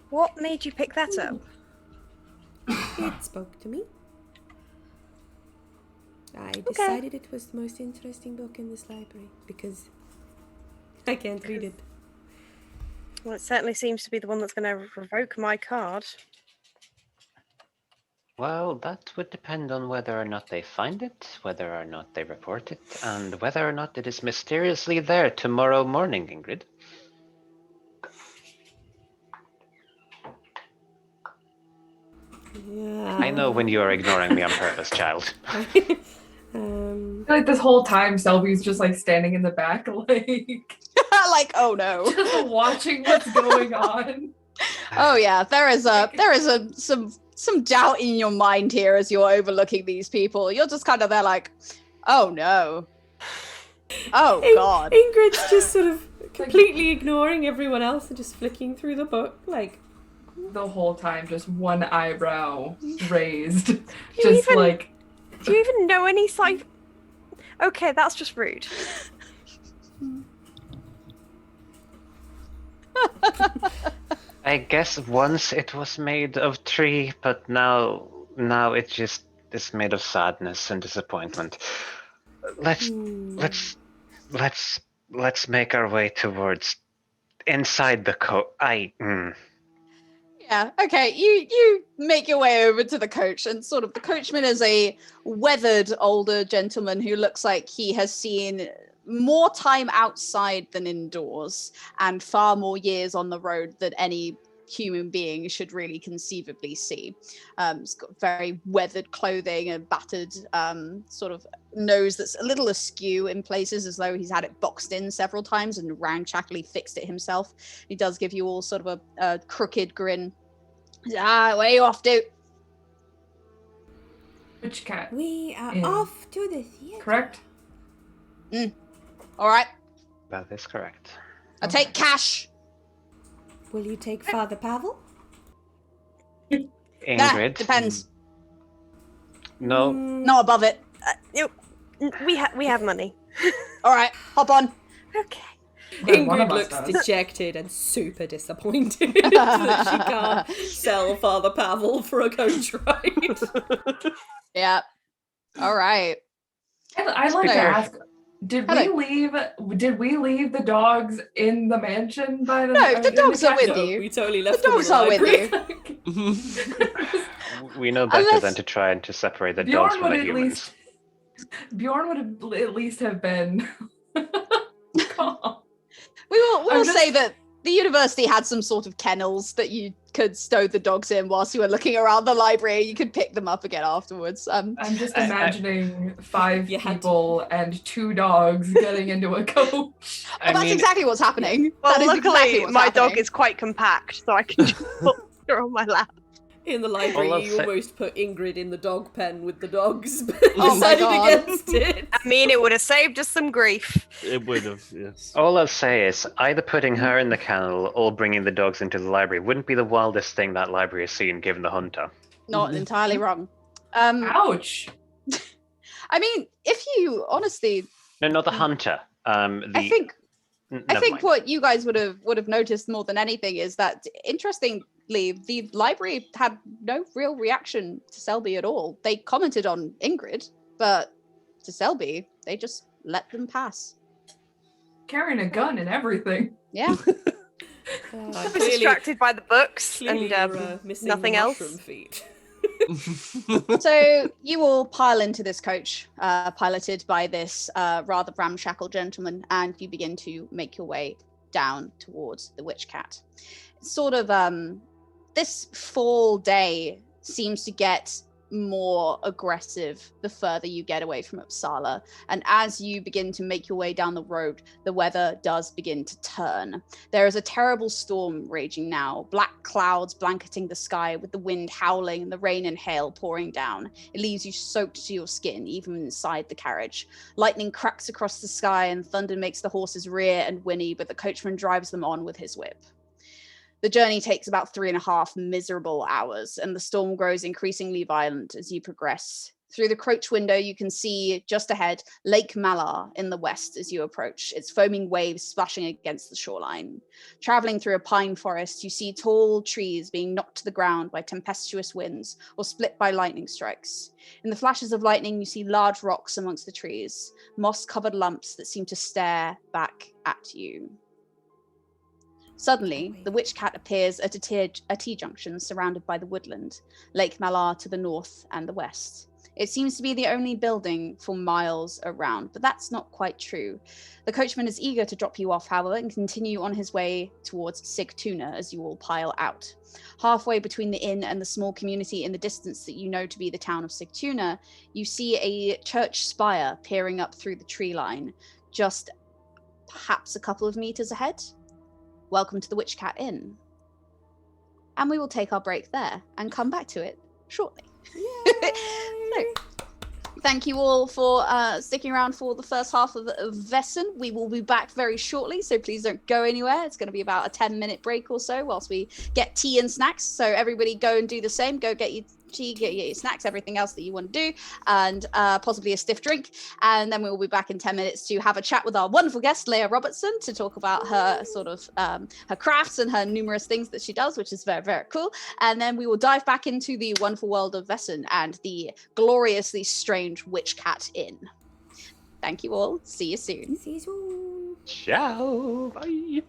What made you pick that up? It spoke to me. I decided it was the most interesting book in this library because I can't read it. Well, it certainly seems to be the one that's going to revoke my card. Well, that would depend on whether or not they find it, whether or not they report it, and whether or not it is mysteriously there tomorrow morning, Ingrid. Yeah. Um, I know when you are ignoring me on purpose, child. I feel like this whole time Selby's just like standing in the back, like Like, oh no. just watching what's going on. Oh yeah, there is some doubt in your mind here as you're overlooking these people. You're just kind of there like, oh no. Oh god. Ingrid's just sort of completely ignoring everyone else and just flicking through the book, like... The whole time, just one eyebrow raised. You Just even- like Do you even know any Okay, that's just rude. I guess once it was made of tree, but now it just is made of sadness and disappointment. Let's make our way towards inside the Yeah, okay. You make your way over to the coach, and sort of the coachman is a weathered older gentleman who looks like he has seen more time outside than indoors, and far more years on the road than any human being should really conceivably see. He's got very weathered clothing, a battered sort of nose that's a little askew in places, as though he's had it boxed in several times and ramshackly fixed it himself. He does give you all sort of a crooked grin. Where are you off to? Witchcat We are Inn. off to the theatre. Correct? All right. That is correct. I'll take cash. Will you take Father Pavel? Ingrid. Depends. No. Not above it. We have money. All right, hop on. Okay. One of Ingrid us looks does. dejected and super disappointed that she can't sell Father Pavel for a coach ride. Yeah. All right. I'd like to Hello. ask, did Hello. we leave the dogs in the mansion by the No, the dogs are with No, you. we totally left The them in dogs the are with library. you. We know better Unless- than to try and to separate the dogs Bjorn from would the at humans. Bjorn would at least have been calm. We'll I'm just- say that the university had some sort of kennels that you could stow the dogs in whilst you were looking around the library. You could pick them up again afterwards. I'm just imagining 5 You had to- people and 2 dogs getting into a coach. That's exactly what's happening. Well, that is luckily, exactly what's my happening. dog is quite compact, so I can just put her on my lap. In the All library, I'll you say- almost put Ingrid in the dog pen with the dogs, but Oh my decided God. against it. I mean, it would have saved us some grief. It would have, yes. All I'll say is either putting her in the kennel or bringing the dogs into the library wouldn't be the wildest thing that library has seen, given the hunter. Not entirely wrong. Ouch. I mean, if you honestly, No, not the hunter. I think Never mind. what you guys would have noticed more than anything is that, interestingly, the library had no real reaction to Selby at all. They commented on Ingrid, but to Selby, they just let them pass. Carrying a gun and everything. Yeah. I was distracted by the books and missing nothing the else. mushroom feet. So you all pile into this coach, piloted by this rather ramshackle gentleman, and you begin to make your way down towards the Witchcat. Sort of this fall day seems to get more aggressive the further you get away from Uppsala, and as you begin to make your way down the road, the weather does begin to turn. There is a terrible storm raging now, black clouds blanketing the sky with the wind howling and the rain and hail pouring down. It leaves you soaked to your skin even inside the carriage. Lightning cracks across the sky and thunder makes the horses rear and whinny, but the coachman drives them on with his whip. The journey takes about 3.5 miserable hours, and the storm grows increasingly violent as you progress. Through the coach window, you can see just ahead Lake Malar in the west as you approach, its foaming waves splashing against the shoreline. Traveling through a pine forest, you see tall trees being knocked to the ground by tempestuous winds or split by lightning strikes. In the flashes of lightning, you see large rocks amongst the trees, moss-covered lumps that seem to stare back at you. Suddenly, the Witchcat appears at a T-junction surrounded by the woodland, Lake Malar to the north and the west. It seems to be the only building for miles around, but that's not quite true. The coachman is eager to drop you off, however, and continue on his way towards Sigtuna as you all pile out. Halfway between the inn and the small community in the distance that you know to be the town of Sigtuna, you see a church spire peering up through the tree line, just perhaps a couple of meters ahead. Welcome to the Witchcat Inn. And we will take our break there and come back to it shortly. So, thank you all for sticking around for the first half of VAESEN. We will be back very shortly, so please don't go anywhere. It's going to be about a 10-minute break or so whilst we get tea and snacks. So everybody go and do the same. Go get your get your snacks, everything else that you want to do, and possibly a stiff drink. And then we will be back in 10 minutes to have a chat with our wonderful guest, LEIA Robertson, to talk about her sort of her crafts and her numerous things that she does, which is very, very cool. And then we will dive back into the wonderful world of VAESEN and the gloriously strange Witchcat Inn. Thank you all. See you soon. See you soon. Ciao. Bye.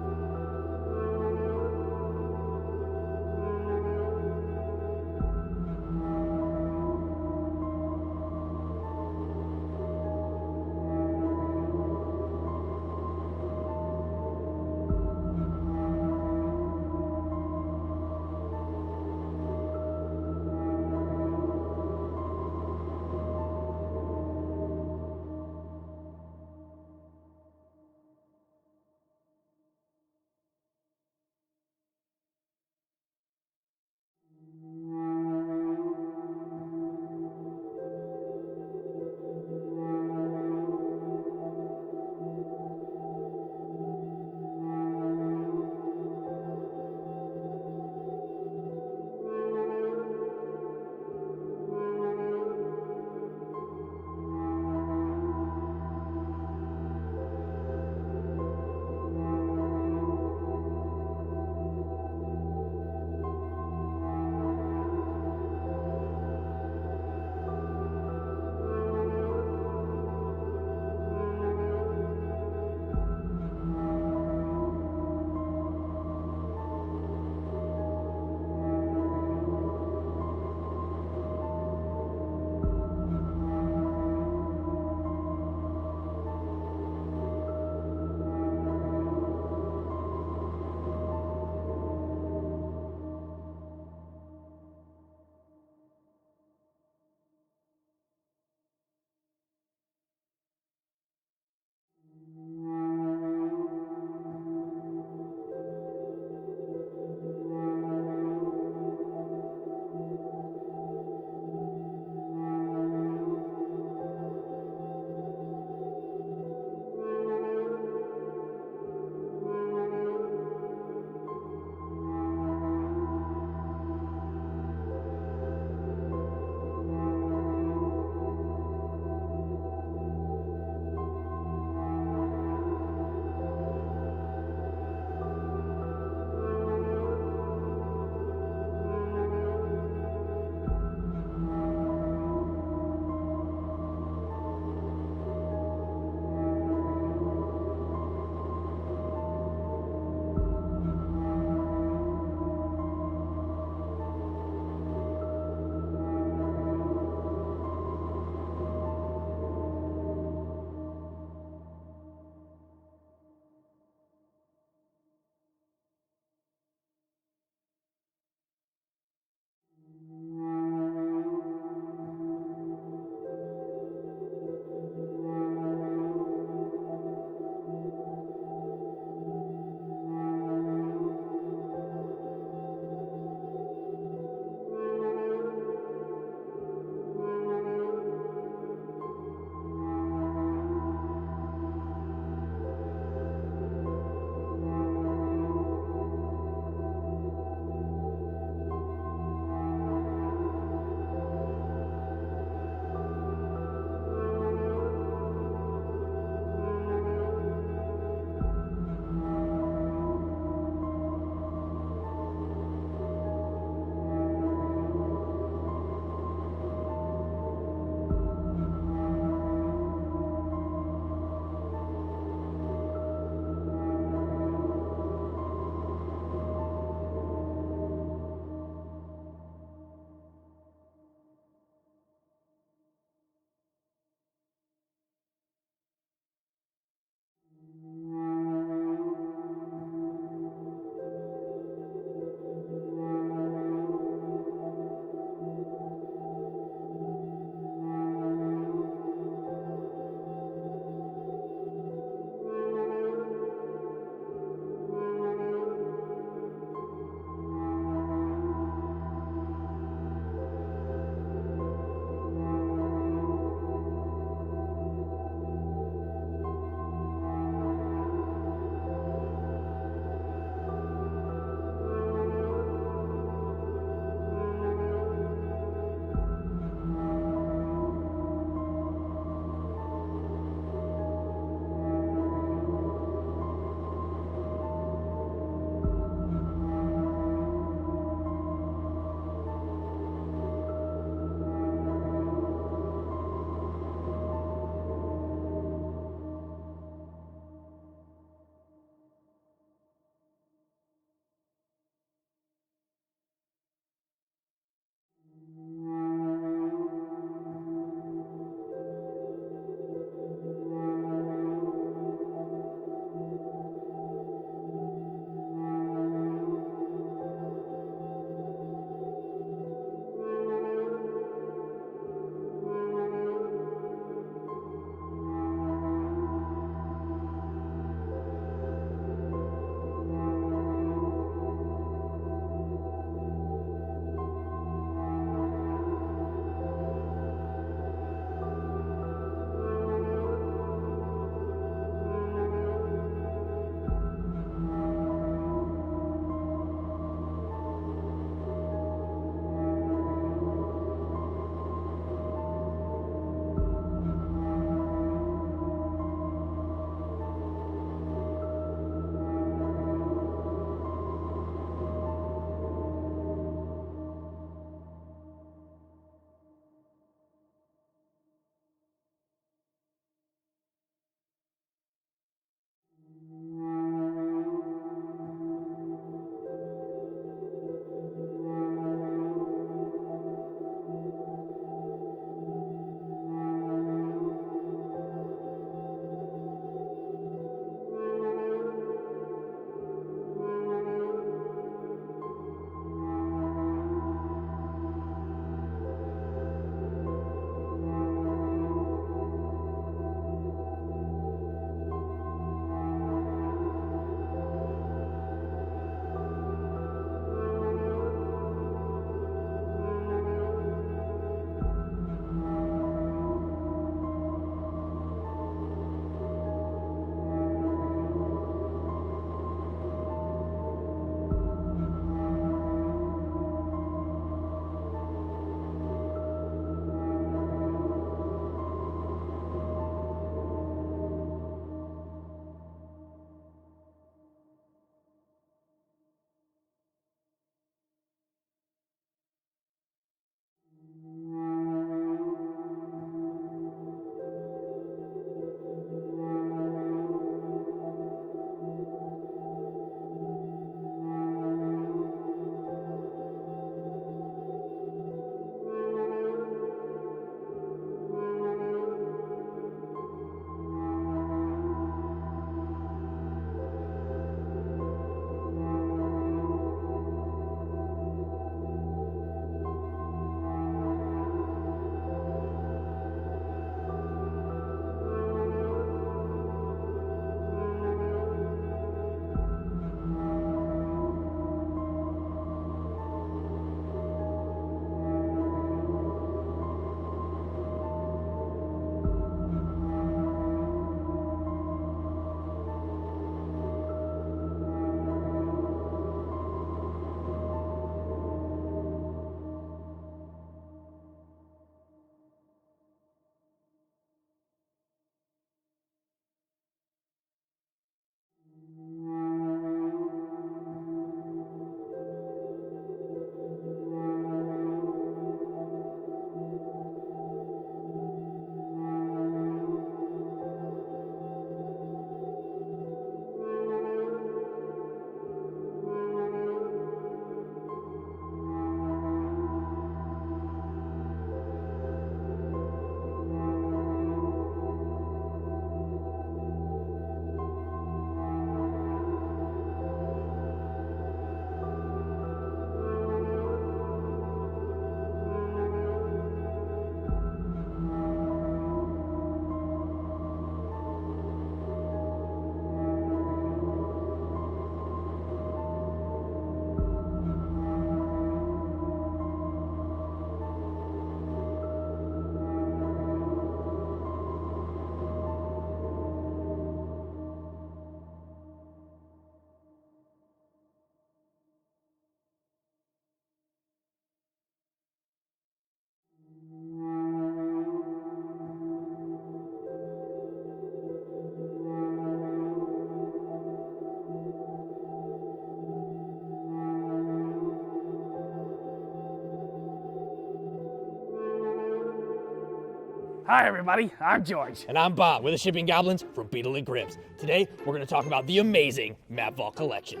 Hi, everybody. I'm George. And I'm Bob. We're the Shipping Goblins from Beetle and Cribs. Today, we're going to talk about the amazing Map Vault Collection.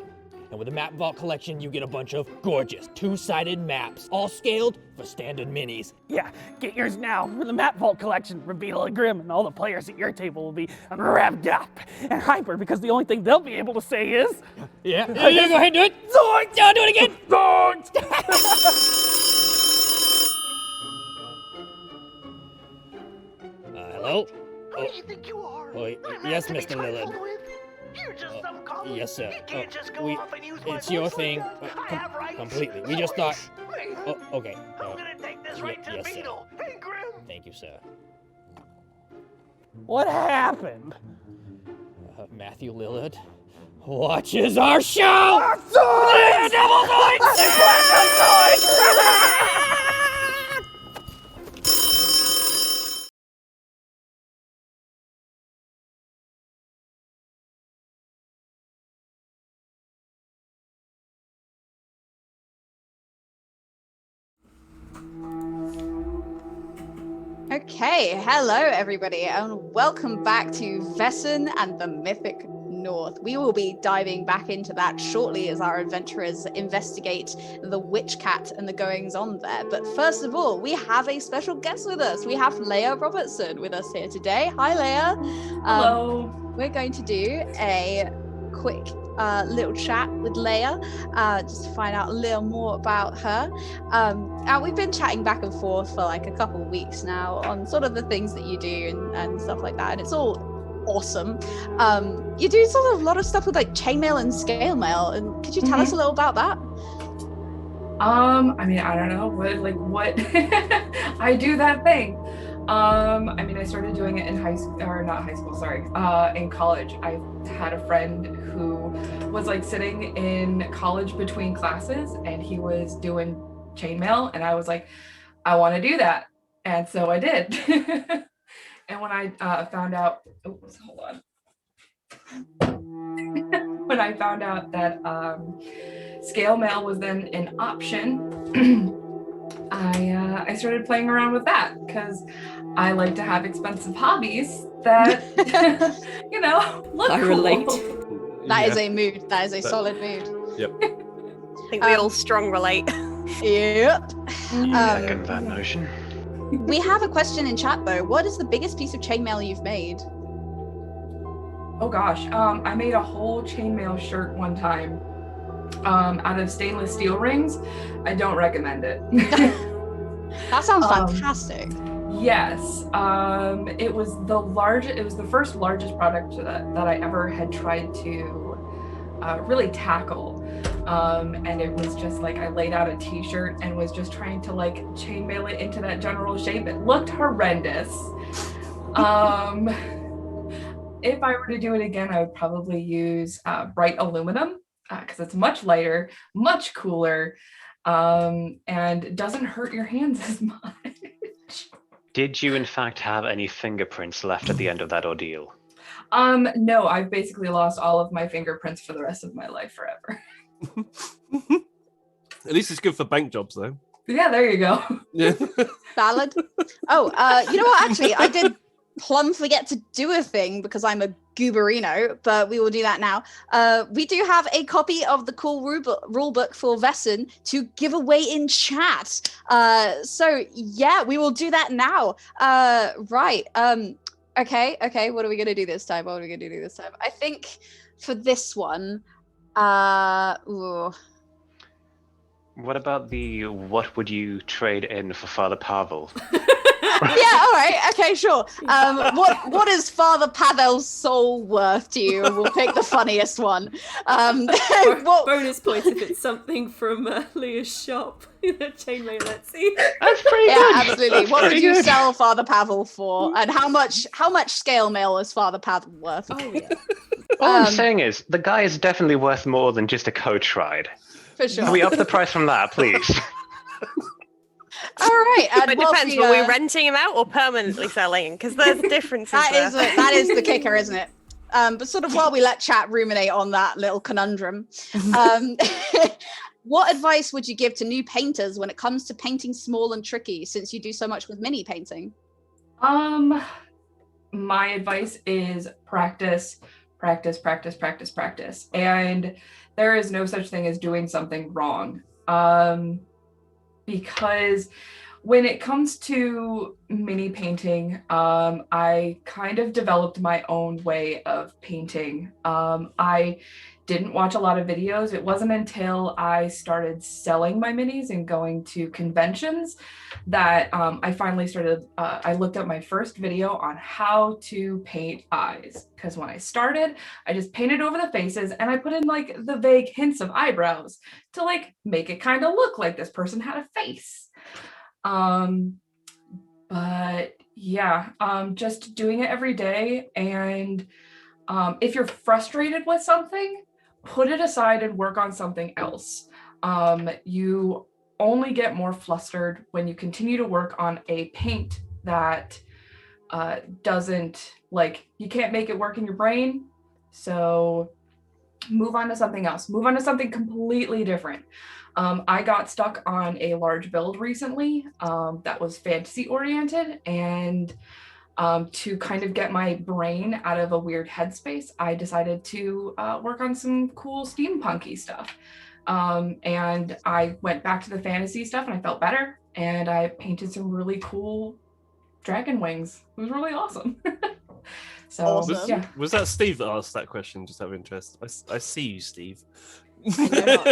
And with the Map Vault Collection, you get a bunch of gorgeous two-sided maps, all scaled for standard minis. Yeah, get yours now for the Map Vault Collection from Beetle and Grimm, and all the players at your table will be revved up and hyper because the only thing they'll be able to say is... Yeah, go ahead and do it. Zoinks! Yeah, do it again. Zoinks! Hello? Who do you think you are? Yes, Mr. Lillard. You're just some goblin. Yes, sir. You can't just go off and use my It's your voice thing. like that. I have rights. Completely. We just thought... Oh, okay. I'm gonna take this right to the yes, sir. beetle. Hey, Grim. Thank you, sir. What happened? Matthew Lillard watches our show! Okay, hello everybody, and welcome back to VAESEN and the Mythic North. We will be diving back into that shortly as our adventurers investigate the Witchcat and the goings-on there. But first of all, we have a special guest with us. We have LEIA Robertson with us here today. Hi, LEIA. Hello. We're going to do a quick little chat with LEIA just to find out a little more about her. And we've been chatting back and forth for like a couple of weeks now on sort of the things that you do and stuff like that, and it's all awesome. You do sort of a lot of stuff with like chainmail and scale mail, and could you tell us a little about that? I mean, I don't know what I do that thing. I mean, I started doing it in in college. I had a friend who was like sitting in college between classes, and he was doing chainmail, and I was like, I want to do that, and so I did. And when I found out, hold on. When I found out that scale mail was then an option, I started playing around with that because I like to have expensive hobbies that look I cool. relate. That is a mood. That is a solid mood. Yep. I think we all strong relate. Yep. Second that notion. We have a question in chat though. What is the biggest piece of chainmail you've made? Oh gosh, I made a whole chainmail shirt one time out of stainless steel rings. I don't recommend it. That sounds fantastic. Yes, it was the first largest product that I ever had tried to really tackle. And it was just like I laid out a t-shirt and was just trying to like chainmail it into that general shape. It looked horrendous. If I were to do it again, I would probably use bright aluminum because it's much lighter, much cooler, and doesn't hurt your hands as much. Did you in fact have any fingerprints left at the end of that ordeal? No, I've basically lost all of my fingerprints for the rest of my life forever. At least it's good for bank jobs, though. Yeah, there you go. Yeah. Valid. Oh, you know what? Actually, I did plumb forget to do a thing because I'm a gooberino, but we will do that now. We do have a copy of the cool rulebook for VAESEN to give away in chat. So yeah, we will do that now. Right. Okay. What are we gonna do this time? I think for this one, What about the what would you trade in for Father Pavel? Yeah, all right, okay, sure. What is Father Pavel's soul worth to you? We'll pick the funniest one. Bonus points if it's something from Leah's shop. Chainmail, let's see. That's pretty Yeah, good. absolutely. That's What would pretty you good. sell Father Pavel for? And how much scale mail is Father Pavel worth? Oh yeah. All I'm saying is, the guy is definitely worth more than just a coach ride. For sure. Can we up the price from that, please? All right. And It whilst depends. Were we renting him out or permanently selling? Because there's differences there. that is the kicker, isn't it? But sort of while we let chat ruminate on that little conundrum, what advice would you give to new painters when it comes to painting small and tricky, since you do so much with mini painting? My advice is practice, practice, practice, practice, practice. And there is no such thing as doing something wrong. Because when it comes to mini painting, I kind of developed my own way of painting. I didn't watch a lot of videos. It wasn't until I started selling my minis and going to conventions that I finally started, I looked up my first video on how to paint eyes. Because when I started, I just painted over the faces and I put in like the vague hints of eyebrows to like make it kind of look like this person had a face. But yeah, just doing it every day. And if you're frustrated with something, put it aside and work on something else. You only get more flustered when you continue to work on a paint that doesn't, like, you can't make it work in your brain. So move on to something else. Move on to something completely different. I got stuck on a large build recently that was fantasy oriented, and to kind of get my brain out of a weird headspace, I decided to work on some cool steampunky stuff. And I went back to the fantasy stuff and I felt better, and I painted some really cool dragon wings. It was really awesome. So Awesome. yeah. Was that Steve that asked that question, just out of interest? I see you, Steve. I know.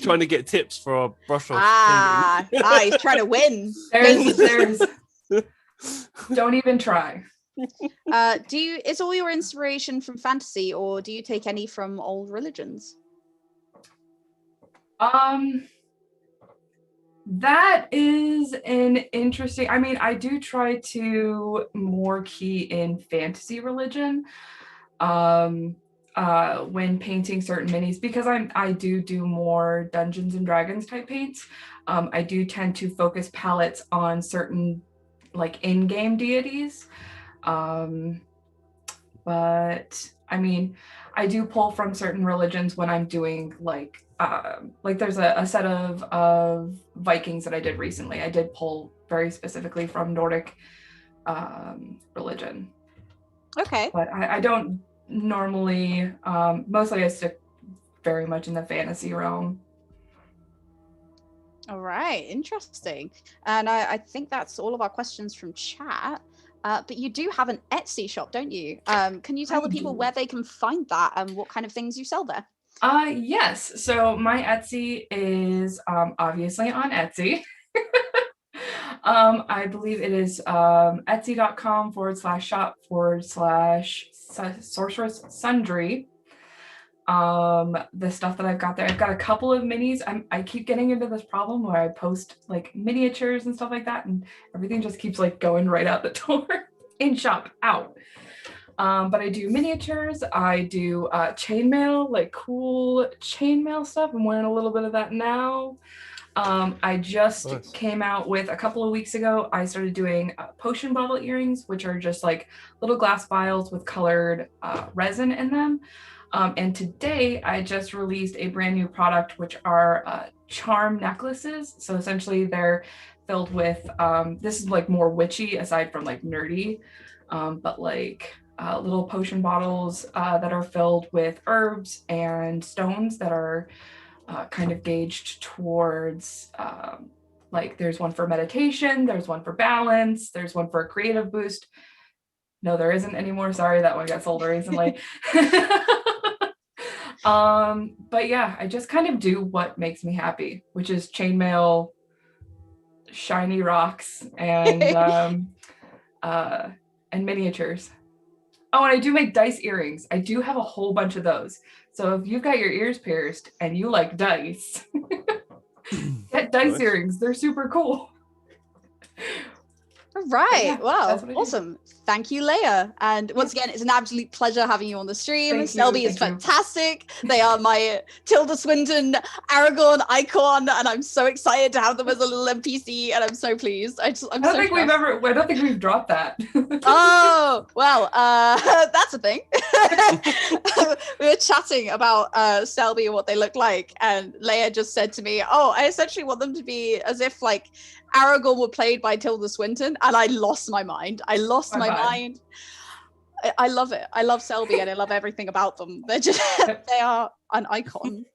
Trying to get tips for our brush off. He's trying to win. There's don't even try. Is all your inspiration from fantasy, or do you take any from old religions? That is an interesting, I mean, I do try to more key in fantasy religion when painting certain minis, because I do more Dungeons and Dragons type paints. I do tend to focus palettes on certain like in-game deities. But I mean, I do pull from certain religions when I'm doing like there's a set of Vikings that I did recently. I did pull very specifically from Nordic religion. Okay. But I don't normally, mostly I stick very much in the fantasy realm. All right, interesting. And I think that's all of our questions from chat. But you do have an Etsy shop, don't you? Can you tell the people where they can find that and what kind of things you sell there? Yes. So my Etsy is obviously on Etsy. I believe it is etsy.com/shop/sorceress sundry. The stuff that I've got there, I've got a couple of minis. I keep getting into this problem where I post like miniatures and stuff like that, and everything just keeps like going right out the door. In shop, out. But I do miniatures, I do chainmail, like cool chainmail stuff. I'm wearing a little bit of that now. I just came out with, a couple of weeks ago, I started doing potion bottle earrings, which are just like little glass vials with colored resin in them. And today I just released a brand new product, which are charm necklaces. So essentially they're filled with, this is like more witchy aside from like nerdy, but like little potion bottles that are filled with herbs and stones that are kind of gauged towards, like there's one for meditation, there's one for balance, there's one for a creative boost. No, there isn't anymore. Sorry, that one got sold recently. But yeah, I just kind of do what makes me happy, which is chainmail, shiny rocks, and miniatures. Oh, and I do make dice earrings. I do have a whole bunch of those. So if you've got your ears pierced and you like dice, get dice earrings. They're super cool. All right. Yeah, wow. Awesome. Thank you, LEIA. And once again, it's an absolute pleasure having you on the stream. Selby is fantastic. They are my Tilda Swinton Aragorn icon, and I'm so excited to have them as a little NPC, and I'm so pleased. I don't think we've dropped that. Oh, well, that's a thing. We were chatting about Selby and what they look like, and LEIA just said to me, oh, I essentially want them to be as if like Aragorn were played by Tilda Swinton, and I lost my mind. I lost my mind. I love it. I love Selby, and I love everything about them. They're just they are an icon.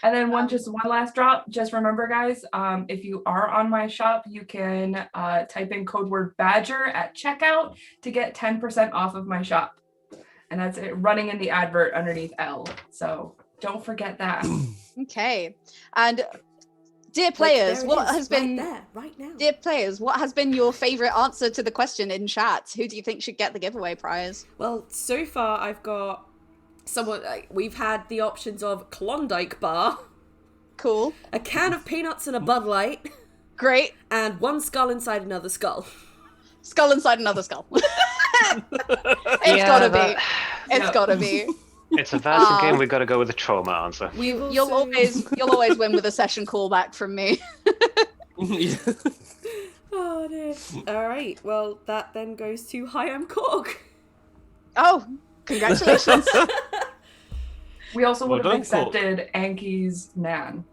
And then one last drop. Just remember, guys, if you are on my shop, you can type in code word Badger at checkout to get 10% off of my shop. And that's it, running in the advert underneath L. So don't forget that. Okay. And dear players, what has been right now? Dear players, what has been your favorite answer to the question in chat? Who do you think should get the giveaway prize? Well, so far I've got we've had the options of Klondike bar, cool, a can of peanuts and a Bud Light, great, and one skull inside another skull. Skull inside another skull. It's gotta be. It's a VAESEN game. We've got to go with the trauma answer. You'll always win with a session callback from me. Oh dear. All right. Well, that then goes to Hi, I'm Korg. Oh, congratulations. We also would have accepted Anki's Nan.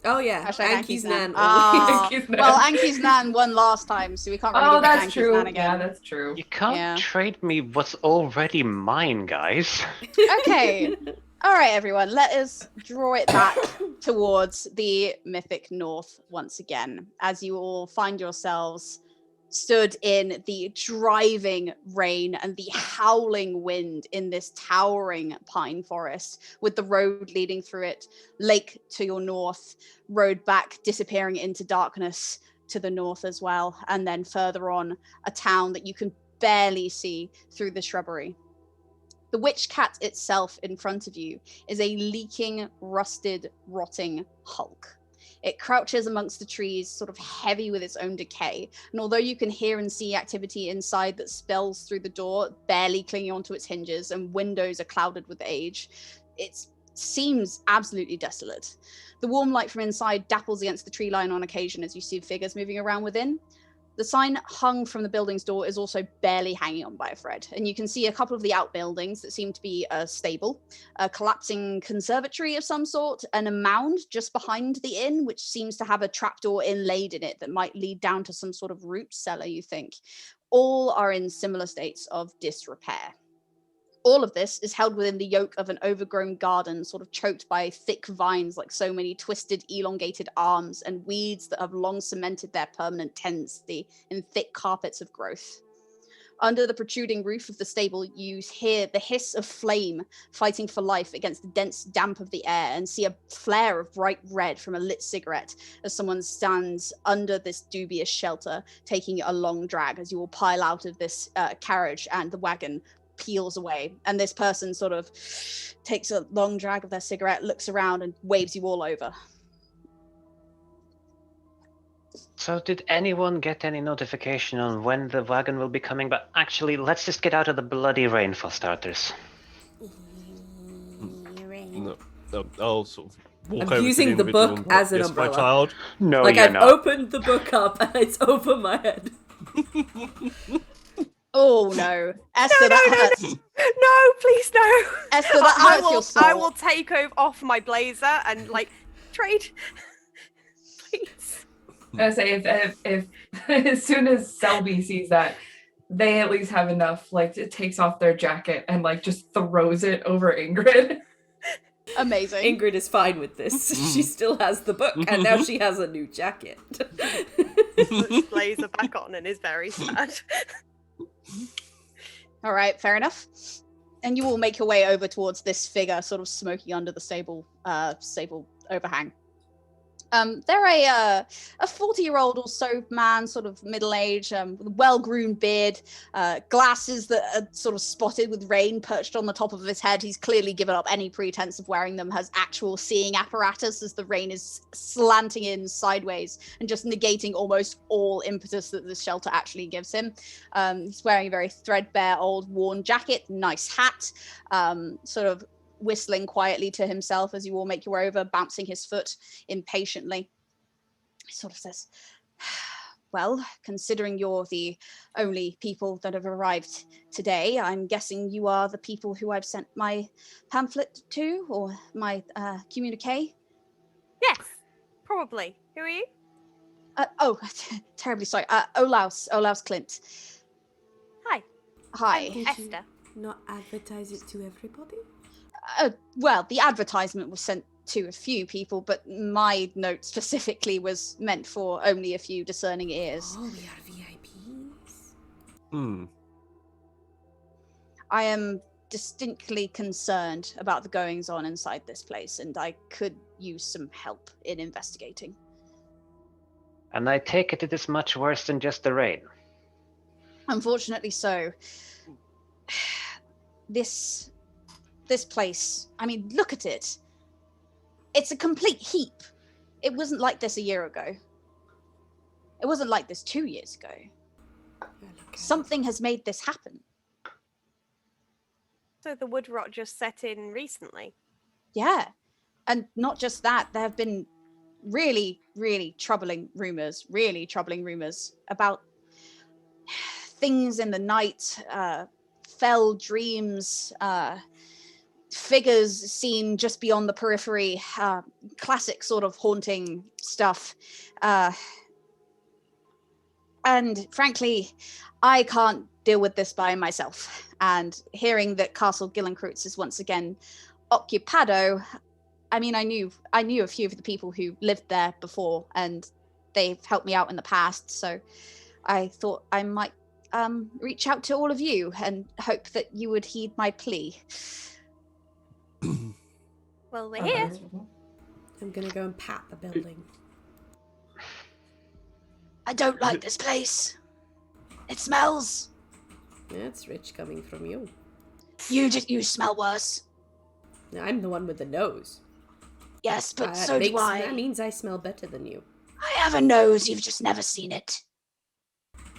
Oh yeah, Anki's Nan. Well, Anki's Nan won last time, so we can't really give Anki's Nan again. Yeah, that's true. You can't trade me what's already mine, guys. Okay. All right, everyone. Let us draw it back towards the mythic north once again, as you all find yourselves stood in the driving rain and the howling wind in this towering pine forest, with the road leading through it, lake to your north, road back disappearing into darkness to the north as well, and then further on, a town that you can barely see through the shrubbery. The Witchcat itself in front of you is a leaking, rusted, rotting hulk. It crouches amongst the trees, sort of heavy with its own decay. And although you can hear and see activity inside that spills through the door, barely clinging onto its hinges, and windows are clouded with age, it seems absolutely desolate. The warm light from inside dapples against the tree line on occasion as you see figures moving around within. The sign hung from the building's door is also barely hanging on by a thread, and you can see a couple of the outbuildings that seem to be a stable, a collapsing conservatory of some sort, and a mound just behind the inn, which seems to have a trapdoor inlaid in it that might lead down to some sort of root cellar, you think. All are in similar states of disrepair. All of this is held within the yoke of an overgrown garden, sort of choked by thick vines like so many twisted, elongated arms, and weeds that have long cemented their permanent tendency in thick carpets of growth. Under the protruding roof of the stable, you hear the hiss of flame fighting for life against the dense damp of the air, and see a flare of bright red from a lit cigarette as someone stands under this dubious shelter, taking a long drag as you all pile out of this carriage, and the wagon peels away, and this person sort of takes a long drag of their cigarette, looks around, and waves you all over. So did anyone get any notification on when the wagon will be coming back? Actually, let's just get out of the bloody rain for starters. No, I'll sort of walk I'm over using to the book individual as an yes, umbrella. my child. No, like you're I've not. opened the book up and it's over my head. Oh no, Esther, that hurts. No, please no. Esther, that hurts your soul. I will take off my blazer and trade. Please. I say if as soon as Selby sees that, they at least have enough, it takes off their jacket and just throws it over Ingrid. Amazing. Ingrid is fine with this. She still has the book, and now she has a new jacket. Puts blazer back on and is very sad. All right, fair enough. And you all make your way over towards this figure, sort of smoking under the stable overhang. They're a 40-year-old or so man, sort of middle-aged, with a well-groomed beard, glasses that are sort of spotted with rain perched on the top of his head. He's clearly given up any pretense of wearing them, has actual seeing apparatus as the rain is slanting in sideways and just negating almost all impetus that this shelter actually gives him. He's wearing a very threadbare, old, worn jacket, nice hat, sort of whistling quietly to himself as you all make your way over, bouncing his foot impatiently. He sort of says, well, considering you're the only people that have arrived today, I'm guessing you are the people who I've sent my pamphlet to, or my communique? Yes, probably. Who are you? Terribly sorry. Olaus Clint. Hi. Hi. I'm Did Esther. you not advertise it to everybody? Well, the advertisement was sent to a few people, but my note specifically was meant for only a few discerning ears. Oh, we are VIPs. I am distinctly concerned about the goings on inside this place, and I could use some help in investigating. And I take it is much worse than just the rain. Unfortunately so. This place, I mean, look at it. It's a complete heap. It wasn't like this a year ago. It wasn't like this 2 years ago. Something has made this happen. So the wood rot just set in recently? Yeah. And not just that, there have been really, really troubling rumors about things in the night, fell dreams, figures seen just beyond the periphery, classic sort of haunting stuff. And frankly, I can't deal with this by myself. And hearing that Castle Gillenkreutz is once again occupado, I mean, I knew a few of the people who lived there before, and they've helped me out in the past. So I thought I might reach out to all of you and hope that you would heed my plea. Well, we're here. I'm gonna go and pat the building. I don't like this place. It smells. That's rich coming from you. You smell worse. I'm the one with the nose. Yes, but so do I. That means I smell better than you. I have a nose, you've just never seen it.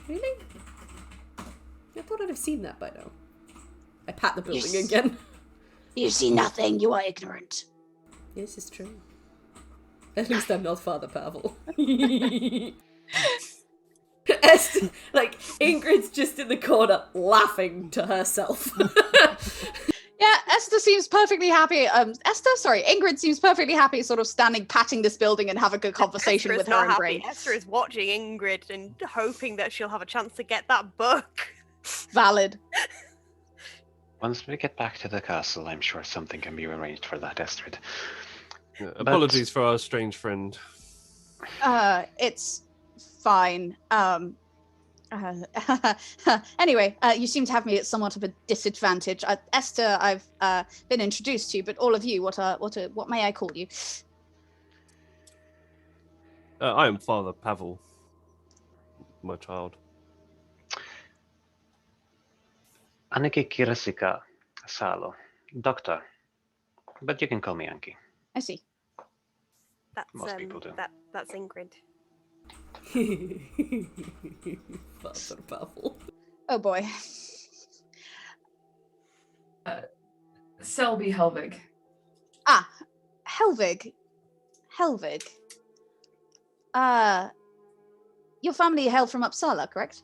Really? I thought I'd have seen that by now. I pat the building again. You see nothing, you are ignorant. This is true. At least I'm not Father Pavel. Esther, like, Ingrid's just in the corner laughing to herself. Yeah, Esther seems perfectly happy. Ingrid seems perfectly happy sort of standing, patting this building and have a good conversation Esther with is her not own happy. brain. Esther is watching Ingrid and hoping that she'll have a chance to get that book. Valid. Once we get back to the castle, I'm sure something can be arranged for that, Estrid. Apologies for our strange friend. It's fine. Anyway, you seem to have me at somewhat of a disadvantage. Esther, I've been introduced to, but all of you, what may I call you? I am Father Pavel, my child. Aniki Kirasika Salo, Doctor. But you can call me Anki. I see. That's Most people do. That's Ingrid. Father Pavel. Oh boy. Selby Helvig. Ah, Helvig. Your family hail from Uppsala, correct?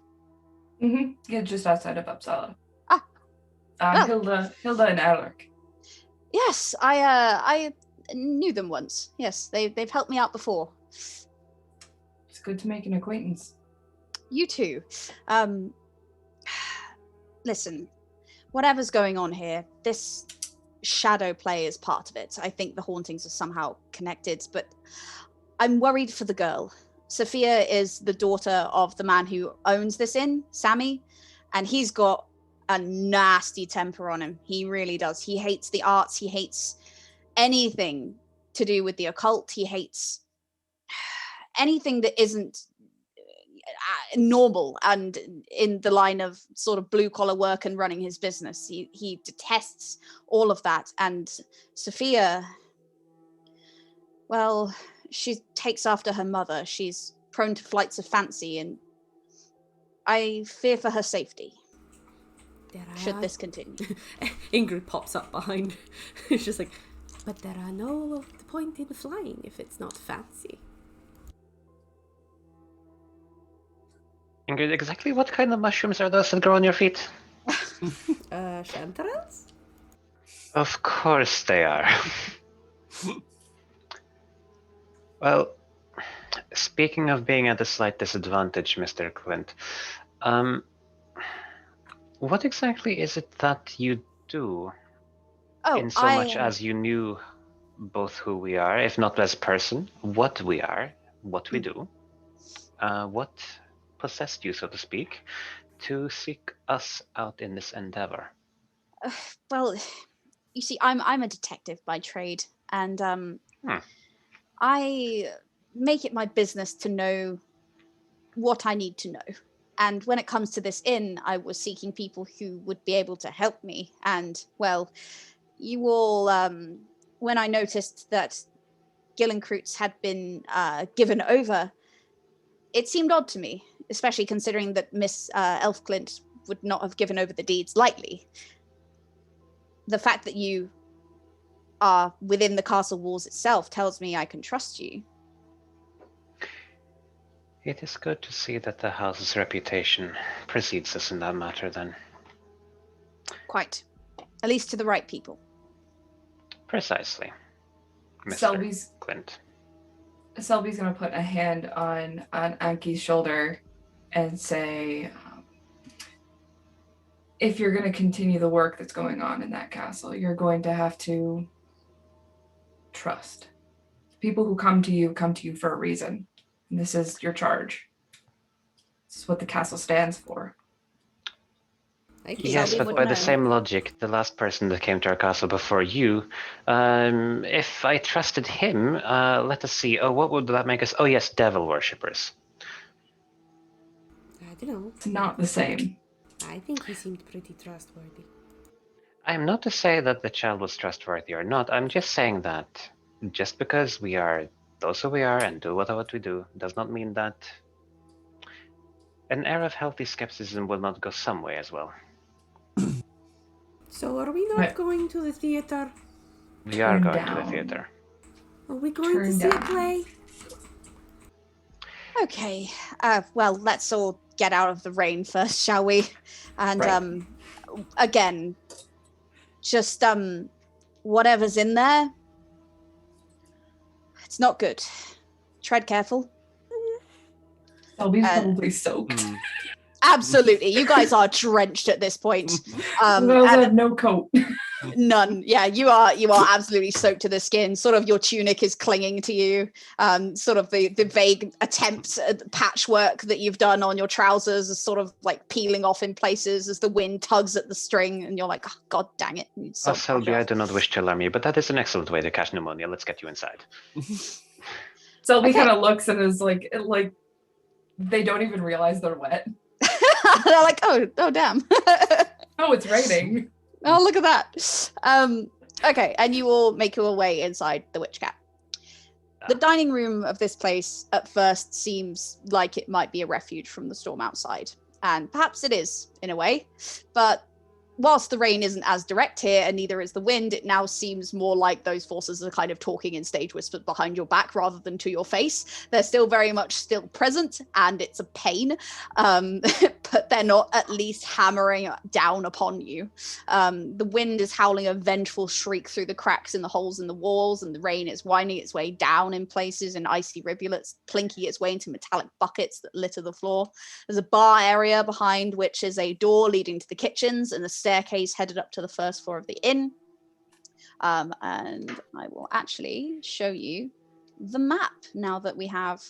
Mm-hmm. Yeah, just outside of Uppsala. Ah. Hilda and Alec. Yes, I knew them once. Yes, they've helped me out before. It's good to make an acquaintance. You too. Listen, whatever's going on here, this Shadowplay is part of it. I think the hauntings are somehow connected, but I'm worried for the girl. Sophia is the daughter of the man who owns this inn, Sammy, and he's got a nasty temper on him. He really does. He hates the arts. He hates anything to do with the occult. He hates anything that isn't normal and in the line of sort of blue collar work and running his business. He detests all of that. And Sophia, well, she takes after her mother. She's prone to flights of fancy, and I fear for her safety. Should this continue. Ingrid pops up behind. It's just like, but there are no point in flying if it's not fancy. Ingrid, exactly what kind of mushrooms are those that grow on your feet? Chanterelles? Of course they are. Well, Speaking of being at a slight disadvantage, Mr. Clint, what exactly is it that you do? In so much as you knew both who we are, if not as a person, what we are, what we do, what possessed you, so to speak, to seek us out in this endeavor? Well, you see, I'm a detective by trade, and I make it my business to know what I need to know. And when it comes to this inn, I was seeking people who would be able to help me. And, well, you all, when I noticed that Gillencroots had been given over, it seemed odd to me, especially considering that Miss Elfclint would not have given over the deeds lightly. The fact that you are within the castle walls itself tells me I can trust you. It is good to see that the house's reputation precedes us in that matter, then. Quite. At least to the right people. Precisely, Mr. Selby's Clint. Selby's gonna put a hand on Anki's shoulder and say, if you're gonna continue the work that's going on in that castle, you're going to have to trust. People who come to you for a reason. And this is your charge. This is what the castle stands for. Yes, but by the same logic, the last person that came to our castle before you, if I trusted him, let us see. Oh, what would that make us? Oh, yes, devil worshippers. I don't know. It's not the same. I think he seemed pretty trustworthy. I am not to say that the child was trustworthy or not. I'm just saying that just because we are those who we are and do what we do does not mean that an air of healthy skepticism will not go some way as well. So are we not going to the theater? We are going to the theater. Are we going to see a play? Okay. Well, let's all get out of the rain first, shall we? And again, just whatever's in there, it's not good. Tread careful. Selby's probably soaked. Absolutely. You guys are drenched at this point. I have no coat. None. Yeah, you are absolutely soaked to the skin. Sort of your tunic is clinging to you. Sort of the vague attempt at patchwork that you've done on your trousers is sort of like peeling off in places as the wind tugs at the string, and you're like, oh, God dang it. Oh, Selby, I do not wish to alarm you, but that is an excellent way to catch pneumonia. Let's get you inside. Selby kind of looks and is like they don't even realize they're wet. They're like, oh damn. Oh, it's raining. Oh, look at that. Okay, and you all make your way inside the Witchcat. The dining room of this place at first seems like it might be a refuge from the storm outside. And perhaps it is, in a way. But whilst the rain isn't as direct here, and neither is the wind, it now seems more like those forces are kind of talking in stage whispers behind your back rather than to your face. They're still very much still present, and it's a pain, but they're not at least hammering down upon you. The wind is howling a vengeful shriek through the cracks in the holes in the walls, and the rain is winding its way down in places in icy rivulets, plinking its way into metallic buckets that litter the floor. There's a bar area behind which is a door leading to the kitchens, and the staircase headed up to the first floor of the inn. And I will actually show you the map now that we have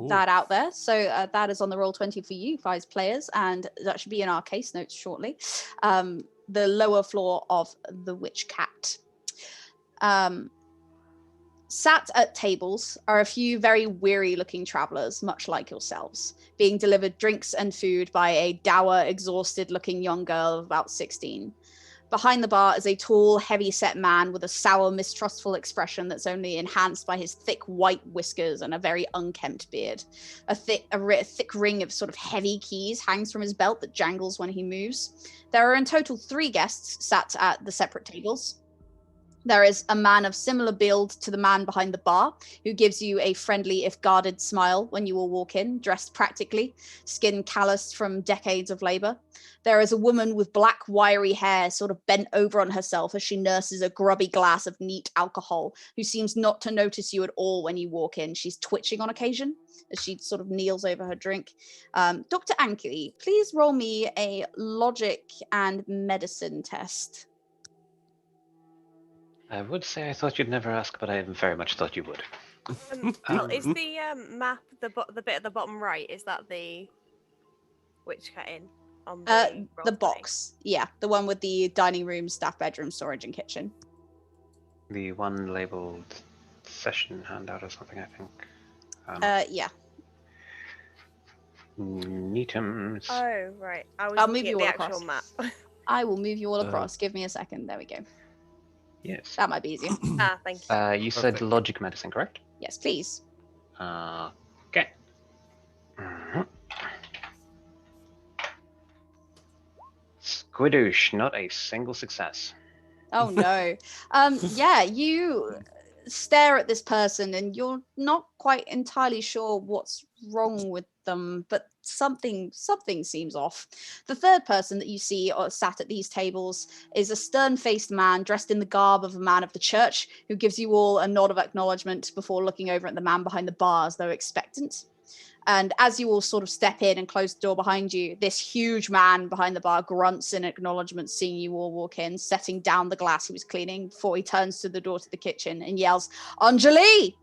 that out there. So that is on the Roll20 for you guys players, and that should be in our case notes shortly. The lower floor of the Witchcat. Sat at tables are a few very weary-looking travelers, much like yourselves, being delivered drinks and food by a dour, exhausted-looking young girl of about 16. Behind the bar is a tall, heavy-set man with a sour, mistrustful expression that's only enhanced by his thick white whiskers and a very unkempt beard. A thick ring of sort of heavy keys hangs from his belt that jangles when he moves. There are in total 3 guests sat at the separate tables. There is a man of similar build to the man behind the bar, who gives you a friendly, if guarded, smile when you all walk in, dressed practically, skin calloused from decades of labor. There is a woman with black, wiry hair, sort of bent over on herself as she nurses a grubby glass of neat alcohol, who seems not to notice you at all when you walk in. She's twitching on occasion as she sort of kneels over her drink. Dr. Ankley, please roll me a logic and medicine test. I would say I thought you'd never ask, but I very much thought you would. Well, is the map the bit at the bottom right? Is that the Witchcat Inn on the The box, yeah, the one with the dining room, staff bedroom, storage, and kitchen. The one labeled session handout or something, I think. Yeah. Neatums. Oh, right. I'll move you the all actual across. map. I will move you all across. Give me a second. There we go. Yes. That might be easier. Thank you. You said logic medicine, correct? Yes, please. Okay. Squidoosh, not a single success. Oh no. Yeah, you stare at this person and you're not quite entirely sure what's wrong with them, but something seems off. The third person that you see sat at these tables is a stern-faced man dressed in the garb of a man of the church, who gives you all a nod of acknowledgement before looking over at the man behind the bar as though expectant. And as you all sort of step in and close the door behind you, this huge man behind the bar grunts in acknowledgement, seeing you all walk in, setting down the glass he was cleaning before he turns to the door to the kitchen and yells, "Anjali!"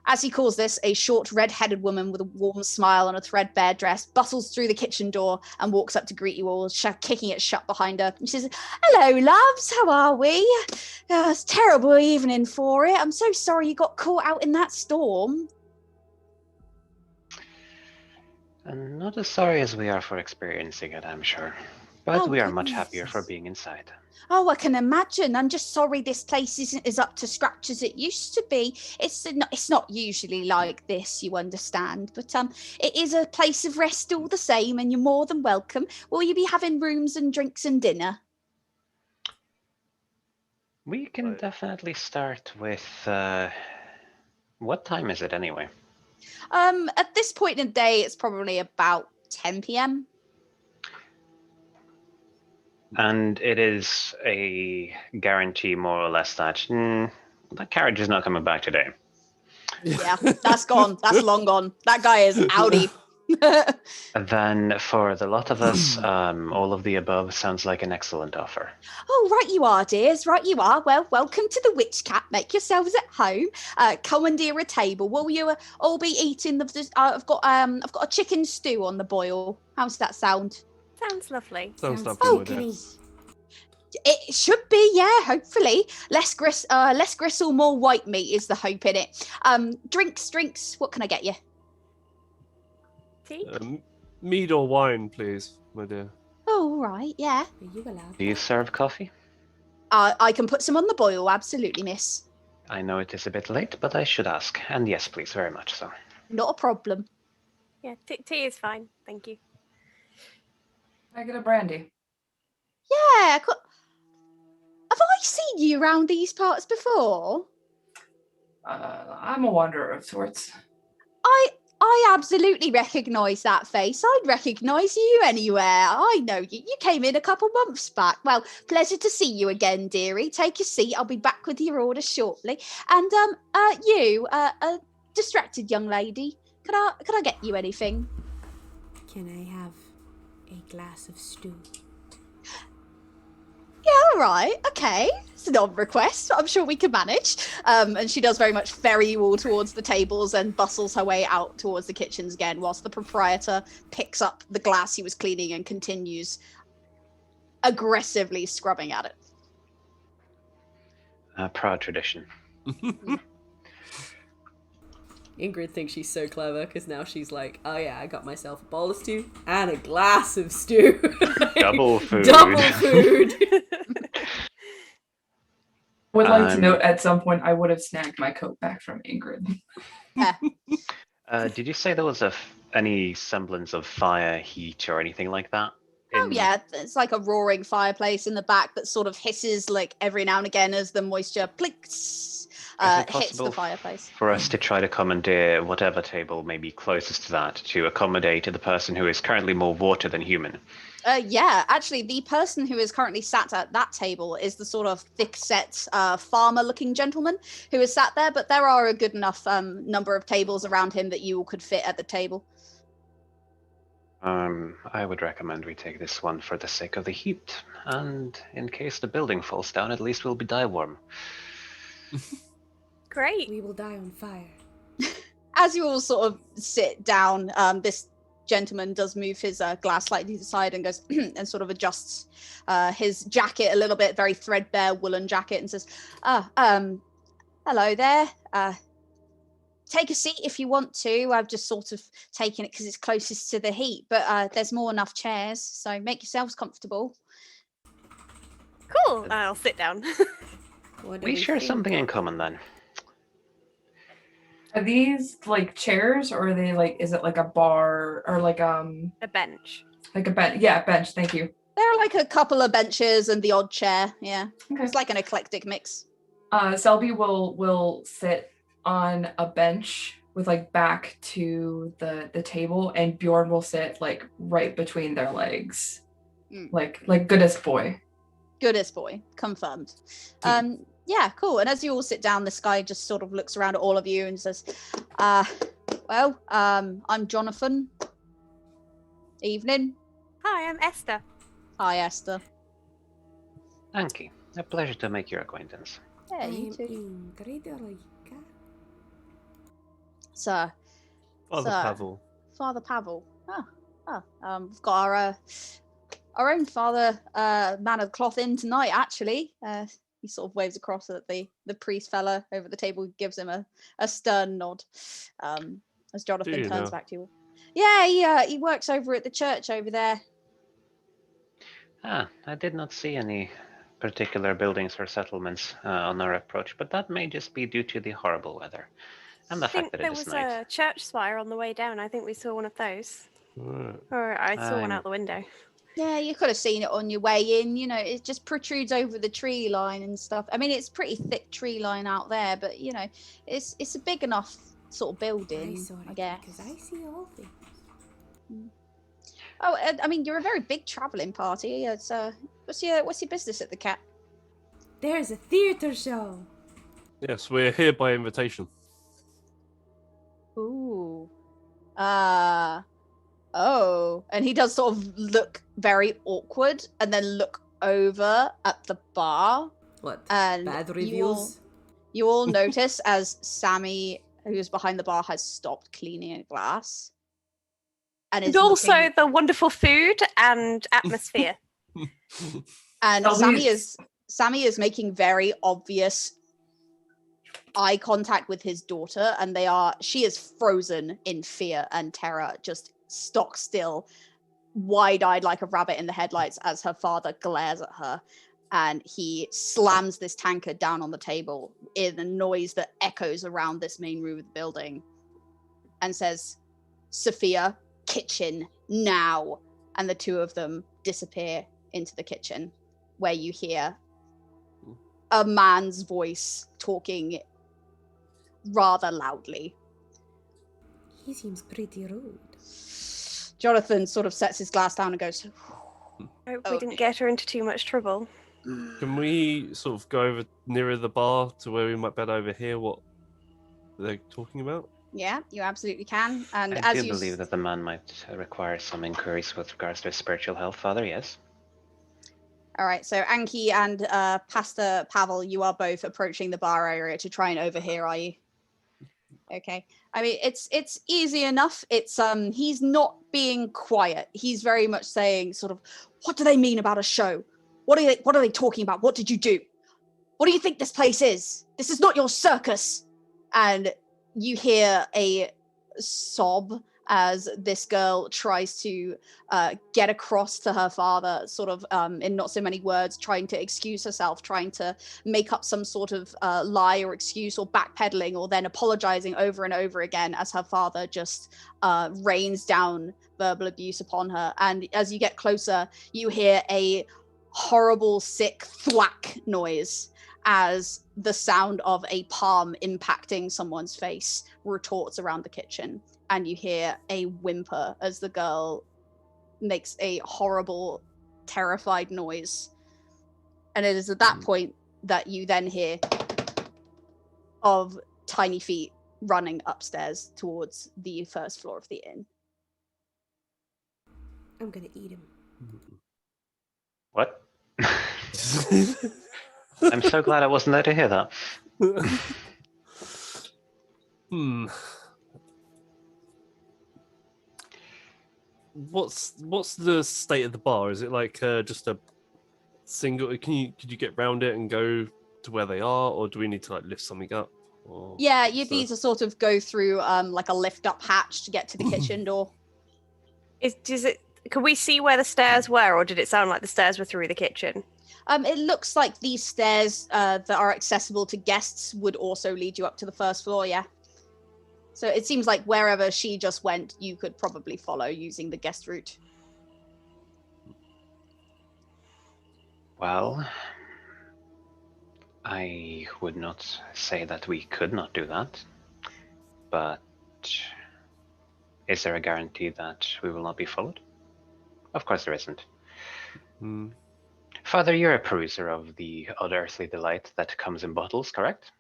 As he calls this, a short, red-headed woman with a warm smile and a threadbare dress bustles through the kitchen door and walks up to greet you all, kicking it shut behind her. And she says, "Hello, loves, how are we? It's a terrible evening for it. I'm so sorry you got caught out in that storm." And not as sorry as we are for experiencing it, I'm sure. But we are much happier for being inside. Oh, I can imagine. I'm just sorry this place isn't as up to scratch as it used to be. It's not usually like this, you understand. But it is a place of rest all the same, and you're more than welcome. Will you be having rooms and drinks and dinner? We can definitely start with... what time is it anyway? At this point in the day, it's probably about 10 p.m. And it is a guarantee, more or less, that that carriage is not coming back today. Yeah, that's gone. That's long gone. That guy is outie. Then for the lot of us, all of the above sounds like an excellent offer. Oh, right you are, dears. Right you are. Well, welcome to the Witchcat. Make yourselves at home. Commandeer a table. Will you all be eating I've got a chicken stew on the boil. How's that sound? Sounds lovely. Sounds lovely. It should be, yeah, hopefully. Less gristle, more white meat is the hope in it. Drinks. What can I get you? Tea? Mead or wine, please, my dear. Oh, right, yeah. Are you allowed? Do you serve coffee? I can put some on the boil, absolutely, miss. I know it is a bit late, but I should ask. And yes, please, very much so. Not a problem. Yeah, tea is fine. Thank you. I get a brandy. Yeah. Have I seen you around these parts before? I'm a wanderer of sorts. I absolutely recognise that face. I'd recognise you anywhere. I know you. You came in a couple months back. Well, pleasure to see you again, dearie. Take your seat. I'll be back with your order shortly. And you, a distracted young lady, could I get you anything? Can I have a glass of stew? Yeah, all right, okay. It's an odd request, but I'm sure we can manage. And she does very much ferry you all towards the tables and bustles her way out towards the kitchens again, whilst the proprietor picks up the glass he was cleaning and continues aggressively scrubbing at it. Proud tradition. Ingrid thinks she's so clever because now she's like, oh yeah, I got myself a bowl of stew and a glass of stew. Double food. Double food. Would like to note at some point I would have snagged my coat back from Ingrid. Did you say there was any semblance of fire, heat, or anything like that Oh yeah, it's like a roaring fireplace in the back that sort of hisses like every now and again as the moisture plinks hits the fireplace. For us to try to commandeer whatever table may be closest to that to accommodate the person who is currently more water than human. Yeah, actually, the person who is currently sat at that table is the sort of thick-set, farmer-looking gentleman who is sat there, but there are a good enough number of tables around him that you could fit at the table. I would recommend we take this one for the sake of the heat, and in case the building falls down, at least we'll be die warm. Great. We will die on fire. As you all sort of sit down, this gentleman does move his glass slightly to the side and goes and sort of adjusts his jacket a little bit, very threadbare woolen jacket, and says, hello there. Take a seat if you want to. I've just sort of taken it because it's closest to the heat, but there's more enough chairs, so make yourselves comfortable. Cool. I'll sit down. We share something in common then. Are these like chairs, or are they like? Is it like a bar or like a bench? Like a bench? Yeah, bench. Thank you. There are like a couple of benches and the odd chair. Yeah, okay. It's like an eclectic mix. Selby will sit on a bench with like back to the table, and Bjorn will sit like right between their legs, like goodest boy. Goodest boy, confirmed. Yeah, cool. And as you all sit down, this guy just sort of looks around at all of you and says, I'm Jonathan. Evening. Hi, I'm Esther. Hi, Esther. Anki, a pleasure to make your acquaintance. Yeah, you too. Father Pavel. Father Pavel. We've got our own father, man of the cloth in tonight, actually. He sort of waves across at the priest fella over the table, gives him a stern nod as Jonathan turns back to you. Yeah, he works over at the church over there. I did not see any particular buildings or settlements on our approach, but that may just be due to the horrible weather and the fact that it is night. There was a church spire on the way down. I think we saw one of those. Or I saw one out the window. Yeah, you could have seen it on your way in. You know, it just protrudes over the tree line and stuff. I mean, it's pretty thick tree line out there, but you know, it's a big enough sort of building, I guess. Because I see all things. Oh, I mean, you're a very big traveling party. It's what's your business at the Cat? There's a theater show. Yes, we're here by invitation. Ooh. Oh, and he does sort of look very awkward and then look over at the bar. What? And bad reviews? You all notice as Sammy, who's behind the bar, has stopped cleaning a glass. And also the wonderful food and atmosphere. And Sammy is making very obvious eye contact with his daughter, and she is frozen in fear and terror, just stock still, wide-eyed like a rabbit in the headlights as her father glares at her, and he slams this tankard down on the table in a noise that echoes around this main room of the building and says, Sophia, kitchen now. And the two of them disappear into the kitchen, where you hear a man's voice talking rather loudly. He seems pretty rude. Jonathan sort of sets his glass down and goes, I hope we didn't get her into too much trouble. Can we sort of go over nearer the bar to where we might better overhear what they're talking about? Yeah, you absolutely can. And I do believe that the man might require some inquiries with regards to his spiritual health, Father, yes. All right, so Anki and Pastor Pavel, you are both approaching the bar area to try and overhear, are you? Okay. I mean, it's easy enough. It's he's not being quiet. He's very much saying sort of, what do they mean about a show? What are they talking about? What did you do? What do you think this place is? This is not your circus. And you hear a sob as this girl tries to get across to her father, sort of in not so many words, trying to excuse herself, trying to make up some sort of lie or excuse or backpedaling, or then apologizing over and over again as her father just rains down verbal abuse upon her. And as you get closer, you hear a horrible, sick thwack noise as the sound of a palm impacting someone's face retorts around the kitchen. And you hear a whimper as the girl makes a horrible, terrified noise. And it is at that point that you then hear of tiny feet running upstairs towards the first floor of the inn. I'm gonna eat him. What? I'm so glad I wasn't there to hear that. What's the state of the bar? Is it like just a single? Could you get round it and go to where they are, or do we need to like lift something up? Or Yeah, you'd need to sort of go through like a lift up hatch to get to the kitchen door. Can we see where the stairs were, or did it sound like the stairs were through the kitchen? It looks like these stairs that are accessible to guests would also lead you up to the first floor, yeah. So it seems like wherever she just went, you could probably follow using the guest route. Well, I would not say that we could not do that, but is there a guarantee that we will not be followed? Of course there isn't. Father, you're a peruser of the unearthly delight that comes in bottles, correct?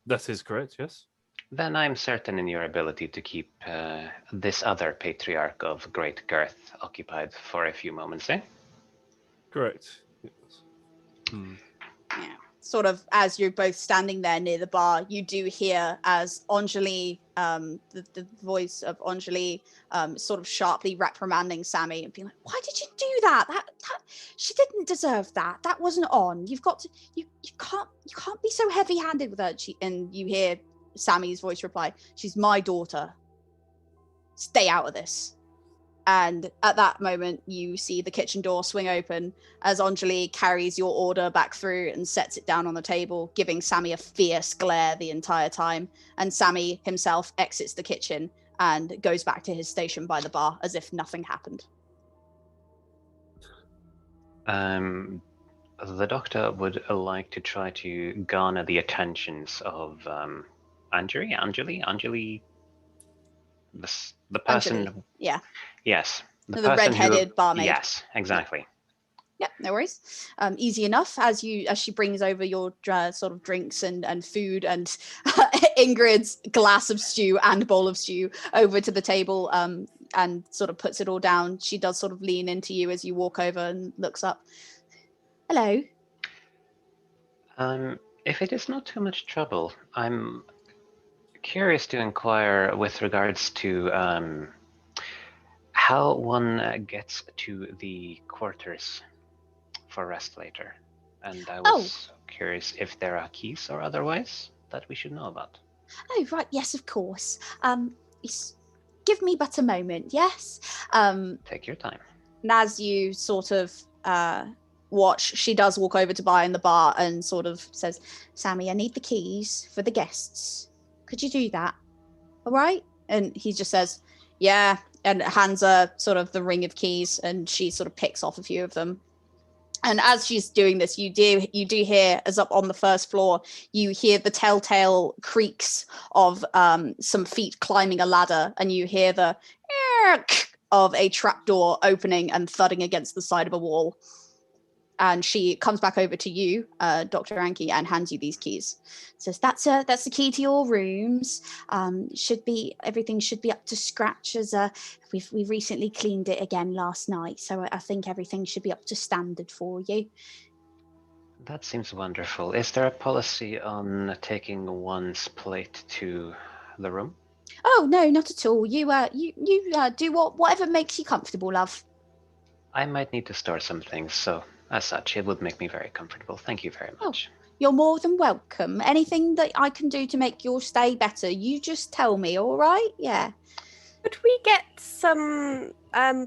That is correct, yes. Then I'm certain in your ability to keep this other patriarch of great girth occupied for a few moments, eh? Correct. Yes. Yeah. Sort of as you're both standing there near the bar, you do hear as Anjali, the voice of Anjali, sort of sharply reprimanding Sammy and being like, "Why did you do that? That she didn't deserve that. That wasn't on. You've got to, you can't be so heavy-handed with her." And you hear Sammy's voice reply, "She's my daughter. Stay out of this." And at that moment, you see the kitchen door swing open as Anjali carries your order back through and sets it down on the table, giving Sammy a fierce glare the entire time. And Sammy himself exits the kitchen and goes back to his station by the bar as if nothing happened. The doctor would like to try to garner the attentions of Anjali, the person. Anjali, yeah. Yes. The red-headed barmaid. Yes, exactly. Yeah, no worries. Easy enough as she brings over your sort of drinks and food and Ingrid's glass of stew and bowl of stew over to the table and sort of puts it all down. She does sort of lean into you as you walk over and looks up. Hello. If it is not too much trouble, I'm curious to inquire with regards to how one gets to the quarters for rest later. And I was curious if there are keys or otherwise that we should know about. Oh, right. Yes, of course. Give me but a moment, yes? Take your time. And as you sort of watch, she does walk over to behind the bar and sort of says, "Sammy, I need the keys for the guests. Could you do that? All right?" And he just says, "Yeah," and hands her sort of the ring of keys, and she sort of picks off a few of them. And as she's doing this, you do hear, as up on the first floor, you hear the telltale creaks of some feet climbing a ladder, and you hear the of a trapdoor opening and thudding against the side of a wall. And she comes back over to you, Dr. Anki, and hands you these keys. Says, that's the key to your rooms. Everything should be up to scratch, as we recently cleaned it again last night. So I think everything should be up to standard for you. That seems wonderful. Is there a policy on taking one's plate to the room? Oh no, not at all. You do whatever makes you comfortable, love. I might need to store some things, so as such, it would make me very comfortable. Thank you very much. Oh, you're more than welcome. Anything that I can do to make your stay better, you just tell me, all right? Yeah. Could we get some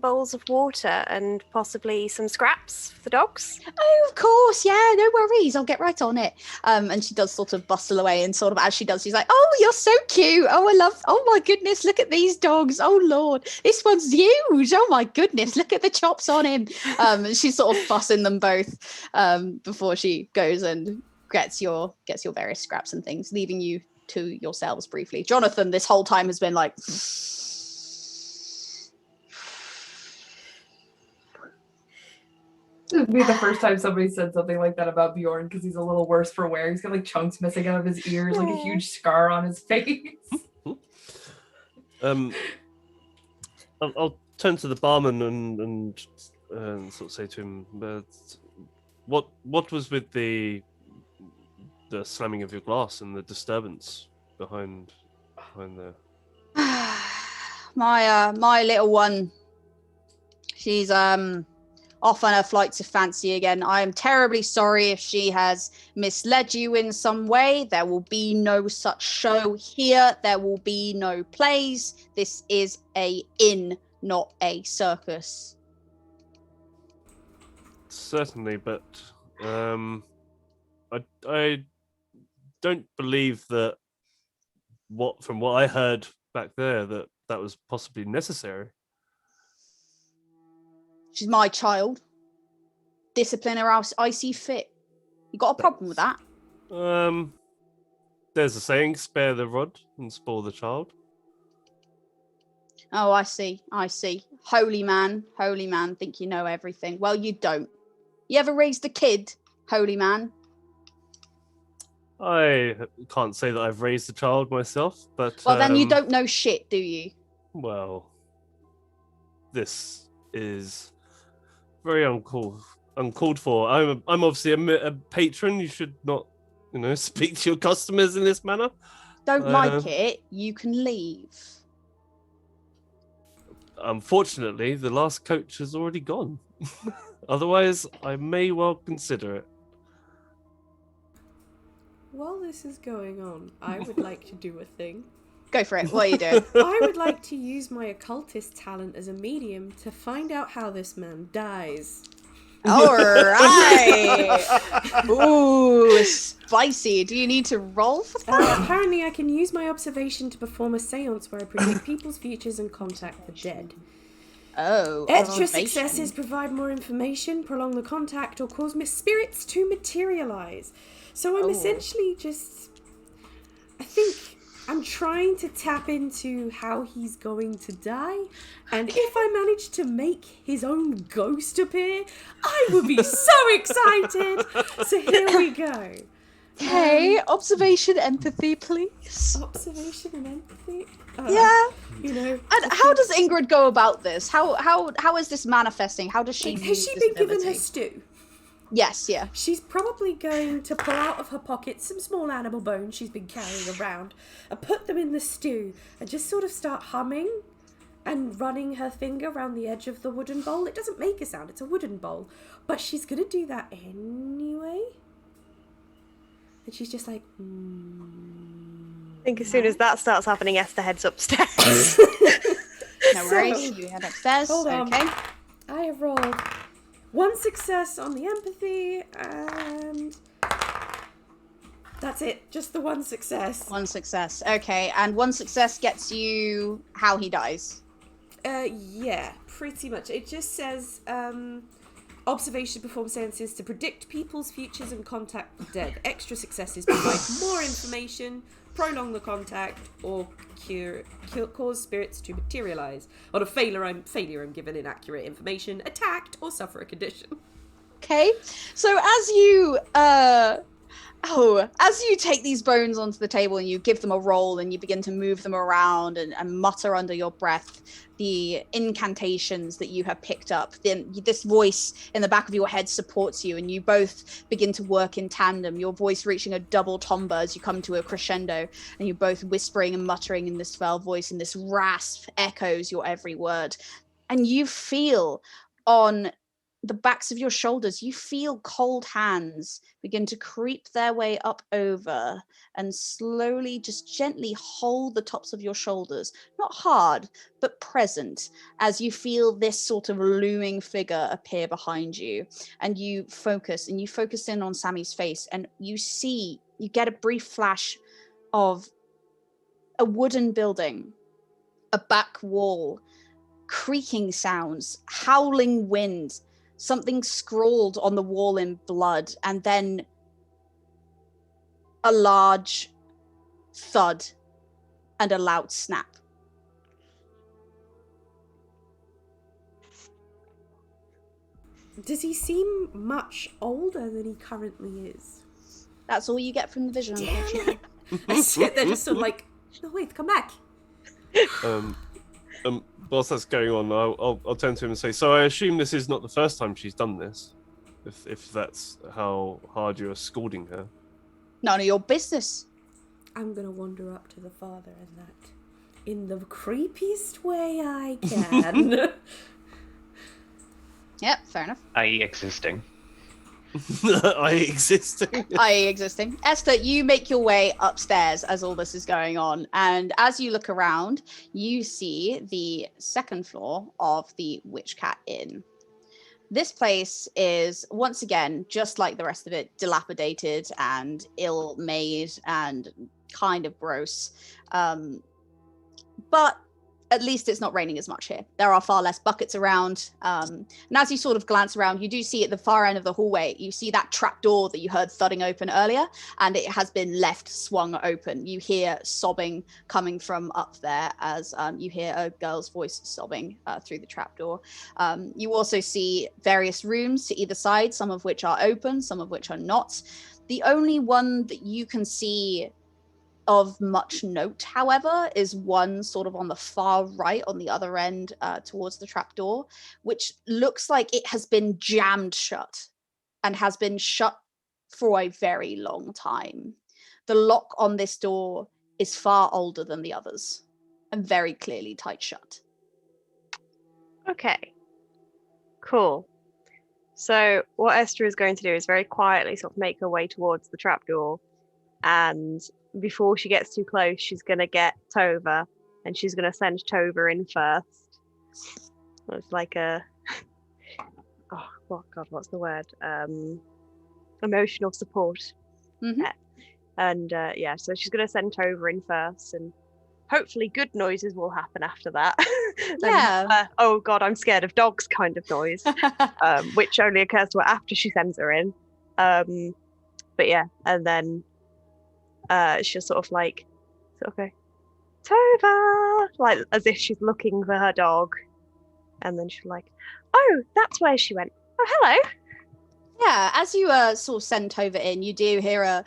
bowls of water and possibly some scraps for the dogs? Oh, of course, yeah, no worries. I'll get right on it. And she does sort of bustle away, and sort of as she does, she's like, "Oh, you're so cute. Oh my goodness, look at these dogs. Oh Lord, this one's huge. Oh my goodness, look at the chops on him." And she's sort of fussing them both before she goes and gets your various scraps and things, leaving you to yourselves briefly. Jonathan, this whole time has been like. This would be the first time somebody said something like that about Bjorn, because he's a little worse for wear. He's got like chunks missing out of his ears, like a huge scar on his face. I'll turn to the barman and sort of say to him, what was with the slamming of your glass and the disturbance behind there? My little one, she's off on her flights of fancy again. I am terribly sorry if she has misled you in some way. There will be no such show here. There will be no plays. This is a inn, not a circus. Certainly, but I don't believe that from what I heard back there that was possibly necessary. She's my child. Discipline her as I see fit. You got a problem with that? There's a saying, spare the rod and spoil the child. Oh, I see. Holy man, think you know everything. Well, you don't. You ever raised a kid, holy man? I can't say that I've raised a child myself, but... Well, then you don't know shit, do you? Well, this is very uncalled for. I'm obviously a patron. You should not, speak to your customers in this manner. Don't like it, you can leave. Unfortunately, the last coach has already gone. Otherwise, I may well consider it. While this is going on, I would like to do a thing. Go for it. What are you doing? I would like to use my occultist talent as a medium to find out how this man dies. All right. Ooh, spicy. Do you need to roll for that? Apparently, I can use my observation to perform a seance where I predict people's futures and contact the dead. Oh, extra successes provide more information, prolong the contact, or cause spirits to materialize. So I'm essentially I think I'm trying to tap into how he's going to die. And if I manage to make his own ghost appear, I would be so excited. So here we go. Okay, observation, empathy, please. Observation and empathy? Yeah. And how does Ingrid go about this? How is this manifesting? How does she Has she been given her stew? Yes, yeah. She's probably going to pull out of her pocket some small animal bones she's been carrying around and put them in the stew and just sort of start humming and running her finger around the edge of the wooden bowl. It doesn't make a sound, it's a wooden bowl, but she's going to do that anyway. And she's just like, I think as soon as that starts happening, Esther heads upstairs. No worries, you head upstairs. Hold on. Okay. I have rolled 1 success on the empathy, and that's it. Just the 1 success. 1 success. Okay, and 1 success gets you how he dies. Yeah, pretty much. It just says, observation perform seances to predict people's futures and contact the dead. Extra successes provide more information, prolong the contact, or cause spirits to materialize. On a failure, I'm given inaccurate information, attacked, or suffer a condition. Okay, so as you take these bones onto the table and you give them a roll and you begin to move them around and mutter under your breath the incantations that you have picked up, then this voice in the back of your head supports you and you both begin to work in tandem, your voice reaching a double timbre as you come to a crescendo, and you're both whispering and muttering in this foul voice, and this rasp echoes your every word. And you feel on the backs of your shoulders, you feel cold hands begin to creep their way up over and slowly, just gently hold the tops of your shoulders. Not hard, but present, as you feel this sort of looming figure appear behind you. And you focus in on Sammy's face, and you get a brief flash of a wooden building, a back wall, creaking sounds, howling wind, something scrawled on the wall in blood, and then a large thud and a loud snap. Does he seem much older than he currently is? That's all you get from the vision, unfortunately. I sit there just sort of like, no, wait, come back. Whilst that's going on, I'll turn to him and say, so I assume this is not the first time she's done this, if that's how hard you're scalding her. None of your business. I'm going to wander up to the father and that in the creepiest way I can. Yep, fair enough. I.e. existing. I existing. Esther, you make your way upstairs as all this is going on, and as you look around, you see the second floor of the Witchcat Inn. This place is, once again, just like the rest of it, dilapidated and ill-made and kind of gross. But at least it's not raining as much here. There are far less buckets around. And as you sort of glance around, you do see at the far end of the hallway, you see that trap door that you heard thudding open earlier, and it has been left swung open. You hear sobbing coming from up there as you hear a girl's voice sobbing through the trap door. You also see various rooms to either side, some of which are open, some of which are not. The only one that you can see of much note, however, is one sort of on the far right, on the other end, towards the trapdoor, which looks like it has been jammed shut and has been shut for a very long time. The lock on this door is far older than the others and very clearly tight shut. Okay. Cool. So what Esther is going to do is very quietly sort of make her way towards the trapdoor, and before she gets too close, she's going to get Tova, and she's going to send Tova in first. It's like a... what's the word? Emotional support. Mm-hmm. And so she's going to send Tova in first, and hopefully good noises will happen after that. Yeah. Oh God, I'm scared of dogs kind of noise, which only occurs to her after she sends her in. But yeah, and then she'll sort of go, Tova, like as if she's looking for her dog, and then she'll like, oh, that's where she went. Oh, hello. Yeah, as you sort of send Tova in, you do hear a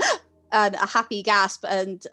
happy gasp and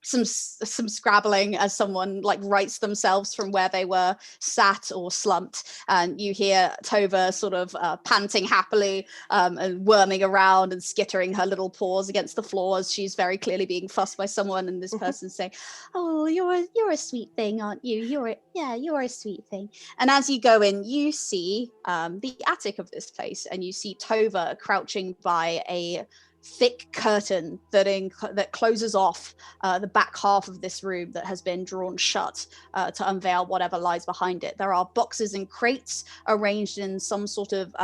some scrabbling as someone like rights themselves from where they were sat or slumped, and you hear Tova sort of panting happily and worming around and skittering her little paws against the floor as she's very clearly being fussed by someone, and this person saying, oh, you're a sweet thing, aren't you? You're a sweet thing. And as you go in, you see the attic of this place, and you see Tova crouching by a thick curtain that closes off the back half of this room that has been drawn shut to unveil whatever lies behind it. There are boxes and crates arranged in some sort of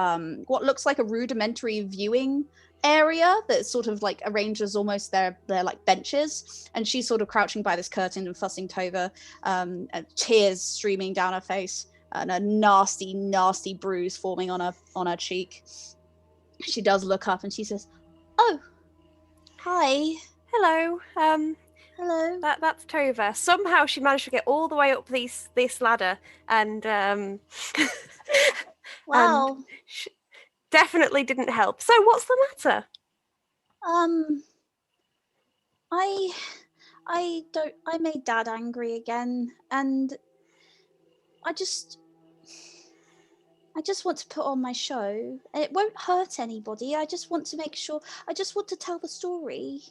what looks like a rudimentary viewing area that sort of like arranges almost their like benches, and she's sort of crouching by this curtain and fussing Tova, and tears streaming down her face and a nasty bruise forming on her cheek. She does look up and she says, oh, hi. Hello. Hello. That's Tova. Somehow she managed to get all the way up this ladder, and Wow. and definitely didn't help. So what's the matter? I made Dad angry again, and I just want to put on my show, and it won't hurt anybody. I just want to make sure. I just want to tell the story.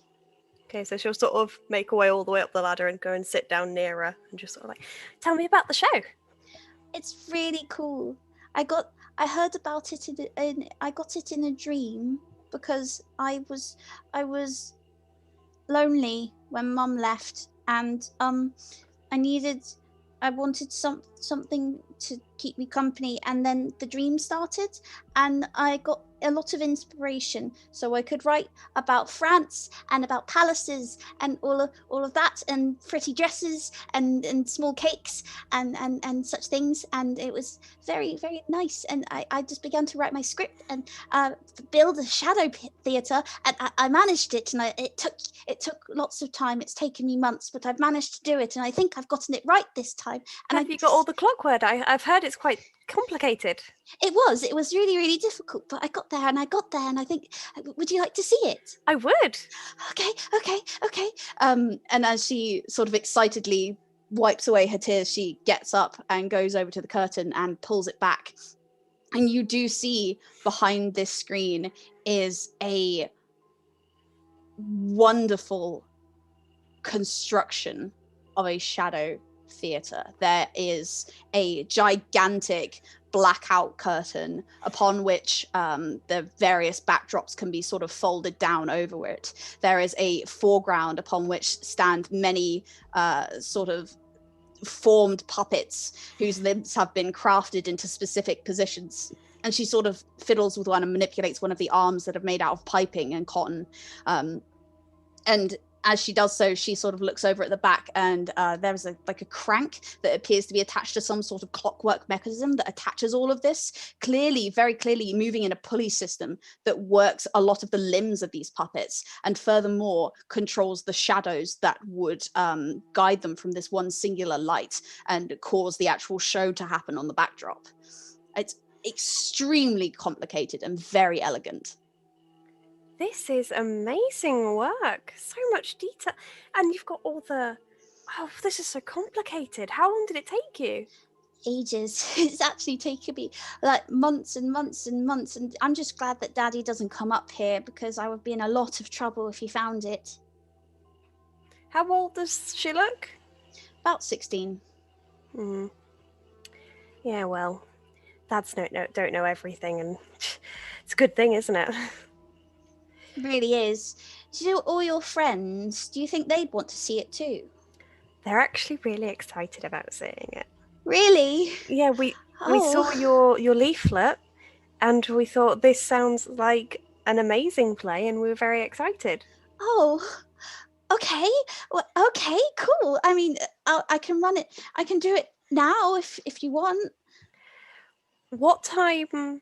Okay, so she'll sort of make her way all the way up the ladder and go and sit down near her and just sort of like, tell me about the show. It's really cool. I got I heard about it I got it in a dream because I was lonely when Mum left, and I wanted something to keep me company, and then the dream started, and I got a lot of inspiration, so I could write about France and about palaces and all of that, and pretty dresses and small cakes and such things, and it was very, very nice. And I just began to write my script and build a shadow theatre, and I managed it, and it took lots of time. It's taken me months, but I've managed to do it, and I think I've gotten it right this time. And Have you got all the clockwork? I've heard it's quite complicated. It was really, really difficult, but I got there, and I think, would you like to see it? I would. Okay. And as she sort of excitedly wipes away her tears, she gets up and goes over to the curtain and pulls it back. And you do see behind this screen is a wonderful construction of a shadow theatre. There is a gigantic blackout curtain upon which the various backdrops can be sort of folded down over it. There is a foreground upon which stand many sort of formed puppets whose limbs have been crafted into specific positions. And she sort of fiddles with one and manipulates one of the arms that are made out of piping and cotton. And as she does so, she sort of looks over at the back, and there's a crank that appears to be attached to some sort of clockwork mechanism that attaches all of this, very clearly moving in a pulley system that works a lot of the limbs of these puppets, and furthermore controls the shadows that would guide them from this one singular light and cause the actual show to happen on the backdrop. It's extremely complicated and very elegant. This is amazing work. So much detail. And you've got all the... Oh, this is so complicated. How long did it take you? Ages. It's actually taken me like months and months and months. And I'm just glad that Daddy doesn't come up here, because I would be in a lot of trouble if he found it. How old does she look? About 16. Yeah, well, dads don't know everything, and it's a good thing, isn't it? It really is. So all your friends, do you think they'd want to see it too? They're actually really excited about seeing it. Really? Yeah, we saw your leaflet, and we thought this sounds like an amazing play, and we were very excited. Oh, okay. Well, okay, cool. I mean, I can run it. I can do it now if you want. What time?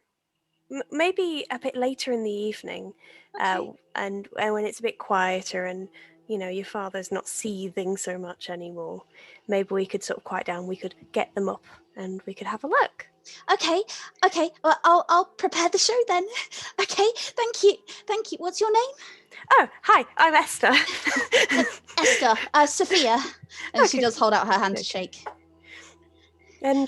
Maybe a bit later in the evening. Okay. And when it's a bit quieter, and your father's not seething so much anymore, maybe we could sort of quiet down. We could get them up, and we could have a look. Okay. Well, I'll prepare the show then. Okay. Thank you. What's your name? Oh, hi. I'm Esther. Esther. Sophia. And she does hold out her hand to shake. And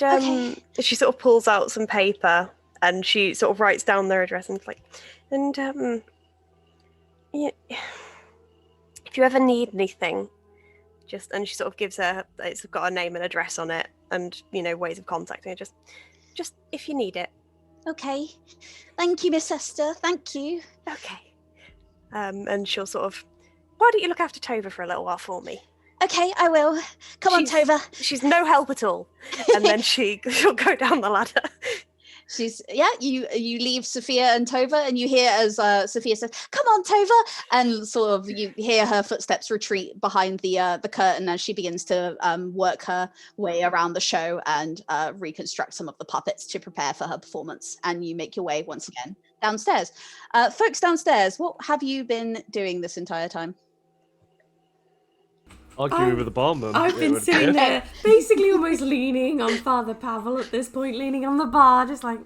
she sort of pulls out some paper, and she sort of writes down their address, and yeah, if you ever need anything, and she sort of gives her, it's got a name and address on it, and ways of contacting her, just if you need it. Okay. Thank you, Miss Esther. Thank you. Okay. And she'll sort of, why don't you look after Tova for a little while for me? Okay, I will. Come on, Tova. She's no help at all. And then she'll go down the ladder. You leave Sophia and Tova, and you hear as Sophia says, "Come on, Tova," and sort of you hear her footsteps retreat behind the curtain as she begins to work her way around the show and reconstruct some of the puppets to prepare for her performance. And you make your way once again downstairs. Folks downstairs, what have you been doing this entire time? Arguing with the barman. I've been sitting there, basically almost leaning on Father Pavel at this point, leaning on the bar, just like...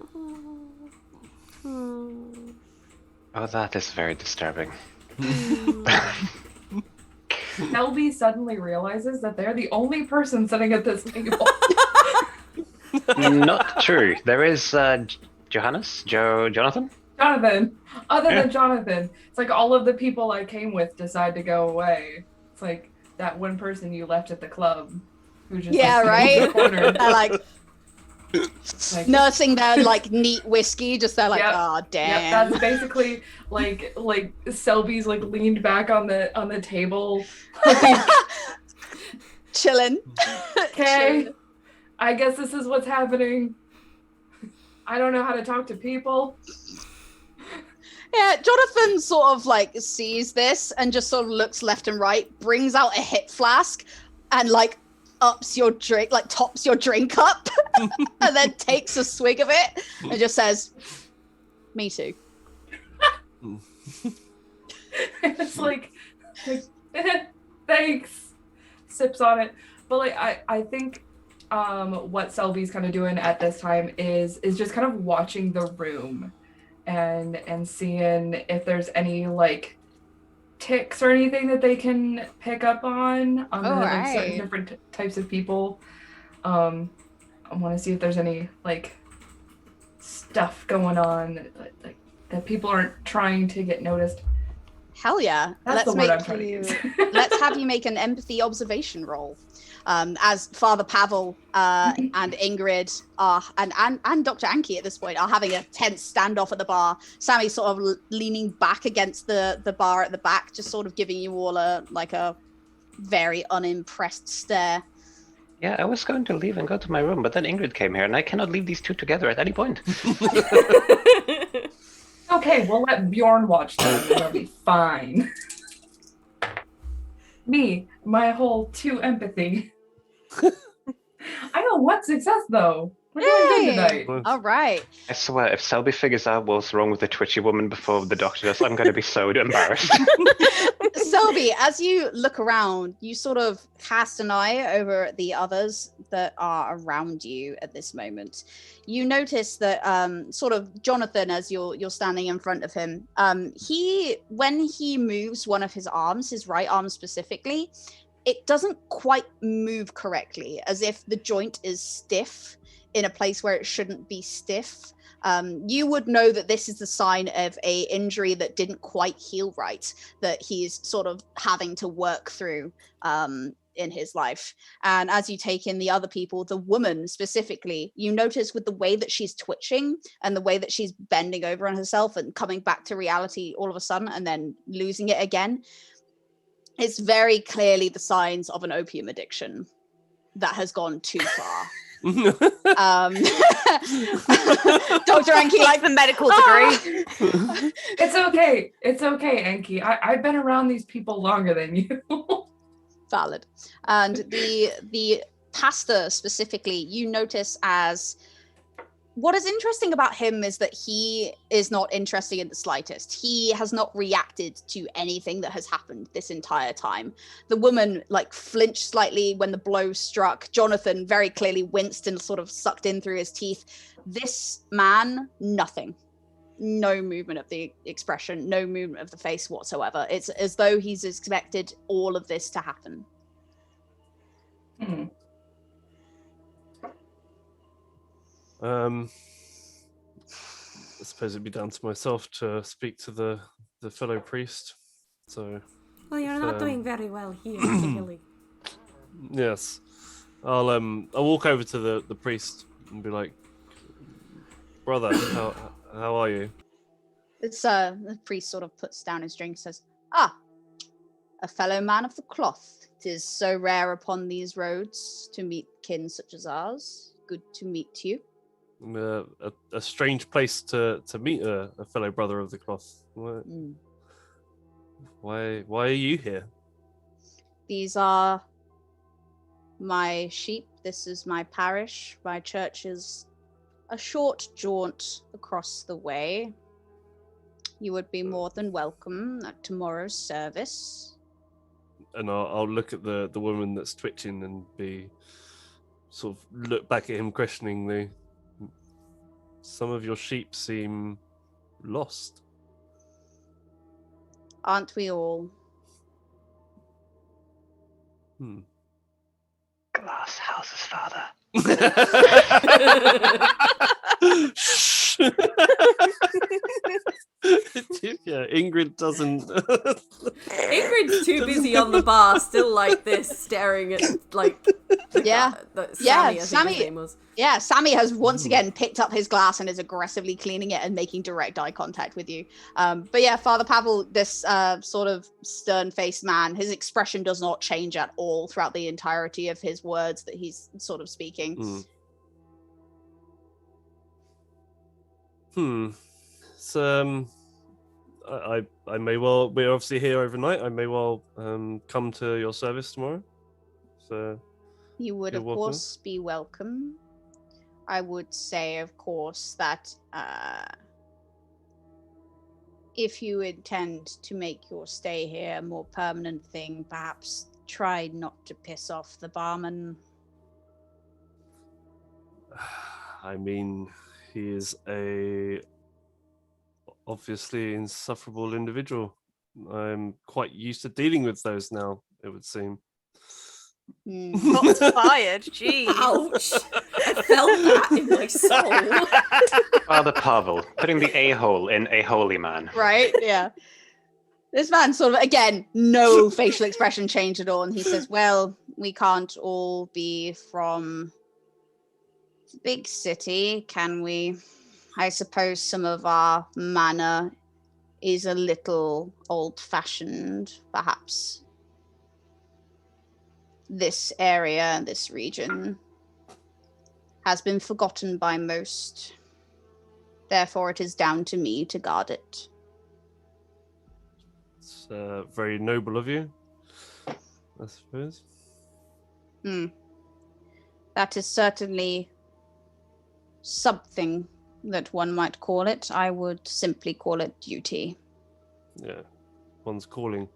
Oh, that is very disturbing. Helby suddenly realizes that they're the only person sitting at this table. Not true. There is Jonathan? Jonathan. Other than Jonathan. It's like all of the people I came with decide to go away. It's like that one person you left at the club who just right? in the corner. They're like, Like, Nursing their like neat whiskey, just they're like, Yep. oh damn. Yep, that's basically like Selby's like leaned back on the table. Like, Chilling. okay, I guess this is what's happening. I don't know how to talk to people. Yeah, Jonathan sort of like sees this and just sort of looks left and right, brings out a hip flask and like ups your drink, like tops your drink up and then takes a swig of it and just says, me too. It's like thanks. Sips on it. But like I think what Selby's kind of doing at this time is just kind of watching the room and seeing if there's any like ticks or anything that they can pick up on like, certain different types of people. I want to see if there's any like stuff going on that people aren't trying to get noticed. Hell yeah. That's the word I'm trying to use. Let's have you make an empathy observation roll. As Father Pavel and Ingrid are, and Dr. Anki at this point are having a tense standoff at the bar. Sammy's sort of leaning back against the bar at the back, just sort of giving you all a very unimpressed stare. Yeah, I was going to leave and go to my room, but then Ingrid came here, and I cannot leave these two together at any point. Okay, we'll let Bjorn watch them. It'll be fine. Me, my whole 2 empathy. I got 1 success though. We're doing good tonight. All right. I swear, if Selby figures out what's wrong with the twitchy woman before the doctor does, I'm going to be so embarrassed. Selby, as you look around, you sort of cast an eye over at the others that are around you at this moment. You notice that sort of Jonathan, as you're standing in front of him, when he moves one of his arms, his right arm specifically, it doesn't quite move correctly, as if the joint is stiff in a place where it shouldn't be stiff. You would know that this is the sign of a injury that didn't quite heal right, that he's sort of having to work through in his life. And as you take in the other people, the woman specifically, you notice with the way that she's twitching and the way that she's bending over on herself and coming back to reality all of a sudden and then losing it again, it's very clearly the signs of an opium addiction that has gone too far. Dr. Enki, like the medical degree. It's okay, Enki. I've been around these people longer than you. Valid. And the pastor specifically, you notice as what is interesting about him is that he is not interested in the slightest. He has not reacted to anything that has happened this entire time. The woman like flinched slightly when the blow struck. Jonathan very clearly winced and sort of sucked in through his teeth. This man, nothing. No movement of the expression, no movement of the face whatsoever. It's as though he's expected all of this to happen. I suppose it'd be down to myself to speak to the fellow priest. So. Well, you're not doing very well here, particularly. Yes, I'll walk over to the priest and be like, brother, how are you? It's the priest sort of puts down his drink and says, "Ah, a fellow man of the cloth. It is so rare upon these roads to meet kin such as ours. Good to meet you." A strange place to meet a fellow brother of the cloth. Why are you here? These are my sheep. This is my parish. My church is a short jaunt across the way. You would be more than welcome at tomorrow's service. And I'll look at the woman that's twitching and be sort of look back at him questioningly. Some of your sheep seem lost. Aren't we all? Glass houses, father. Yeah, Ingrid doesn't. Ingrid Ingrid's too busy on the bar, still like this, staring at like. Yeah. Sammy, I think his name was. Yeah, Sammy has once again picked up his glass and is aggressively cleaning it and making direct eye contact with you. But yeah, Father Pavel, this sort of stern-faced man, his expression does not change at all throughout the entirety of his words that he's sort of speaking. So, I may well. We're obviously here overnight. I may well come to your service tomorrow. So You would, of course, be welcome. I would say, of course, that if you intend to make your stay here a more permanent thing, perhaps try not to piss off the barman. I mean, he is a obviously insufferable individual. I'm quite used to dealing with those now, it would seem. Shots fired, jeez. Ouch! I felt that in my soul. Father Pavel, putting the a-hole in a holy man. Right, yeah. This man sort of, again, no facial expression change at all. And he says, well, we can't all be from the big city, can we? I suppose some of our manner is a little old-fashioned, perhaps. This area, this region, has been forgotten by most. Therefore, it is down to me to guard it. It's very noble of you, I suppose. That is certainly something that one might call it. I would simply call it duty. Yeah, one's calling.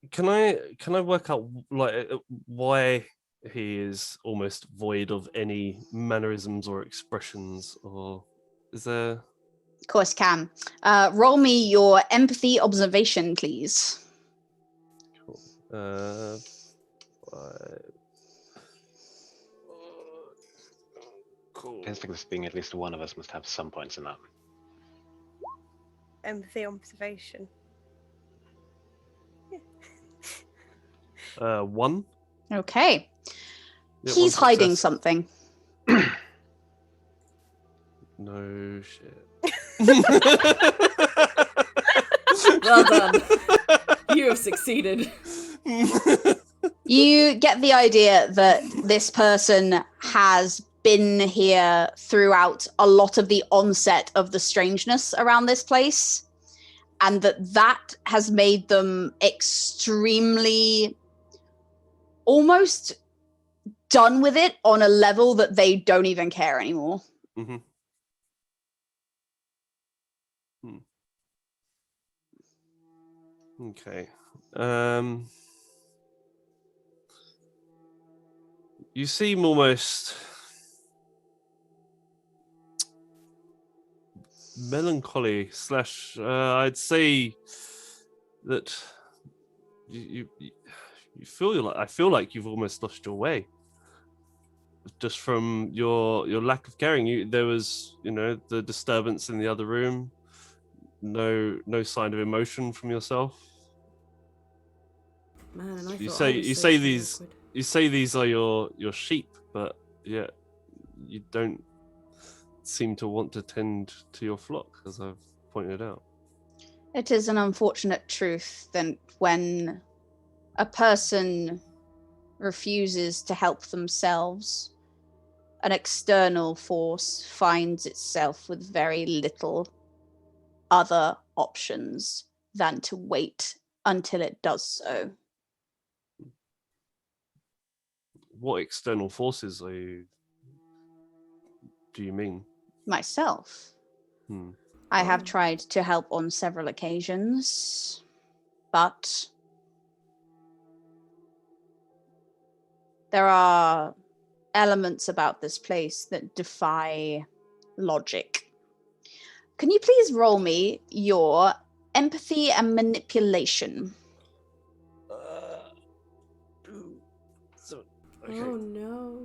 Can I work out like why he is almost void of any mannerisms or expressions, or is there? Of course, can. Roll me your empathy observation, please. Cool. 5. Cool. I think this being at least one of us must have some points in that. Empathy observation. 1. Okay. Yeah, He's one hiding success. something. No shit. Well done. You have succeeded. You get the idea that this person has been here throughout a lot of the onset of the strangeness around this place, and that has made them extremely almost done with it on a level that they don't even care anymore. Okay. You seem almost melancholy / I'd say that you feel like, I feel like you've almost lost your way just from your lack of caring. There was, the disturbance in the other room. No sign of emotion from yourself. Man, and I You thought say these are your sheep, but yeah, you don't seem to want to tend to your flock, as I've pointed out. It is an unfortunate truth that when a person refuses to help themselves, an external force finds itself with very little other options than to wait until it does so. What external forces do you mean? Myself. I have tried to help on several occasions, but there are elements about this place that defy logic. Can you please roll me your empathy and manipulation? Okay. Oh no.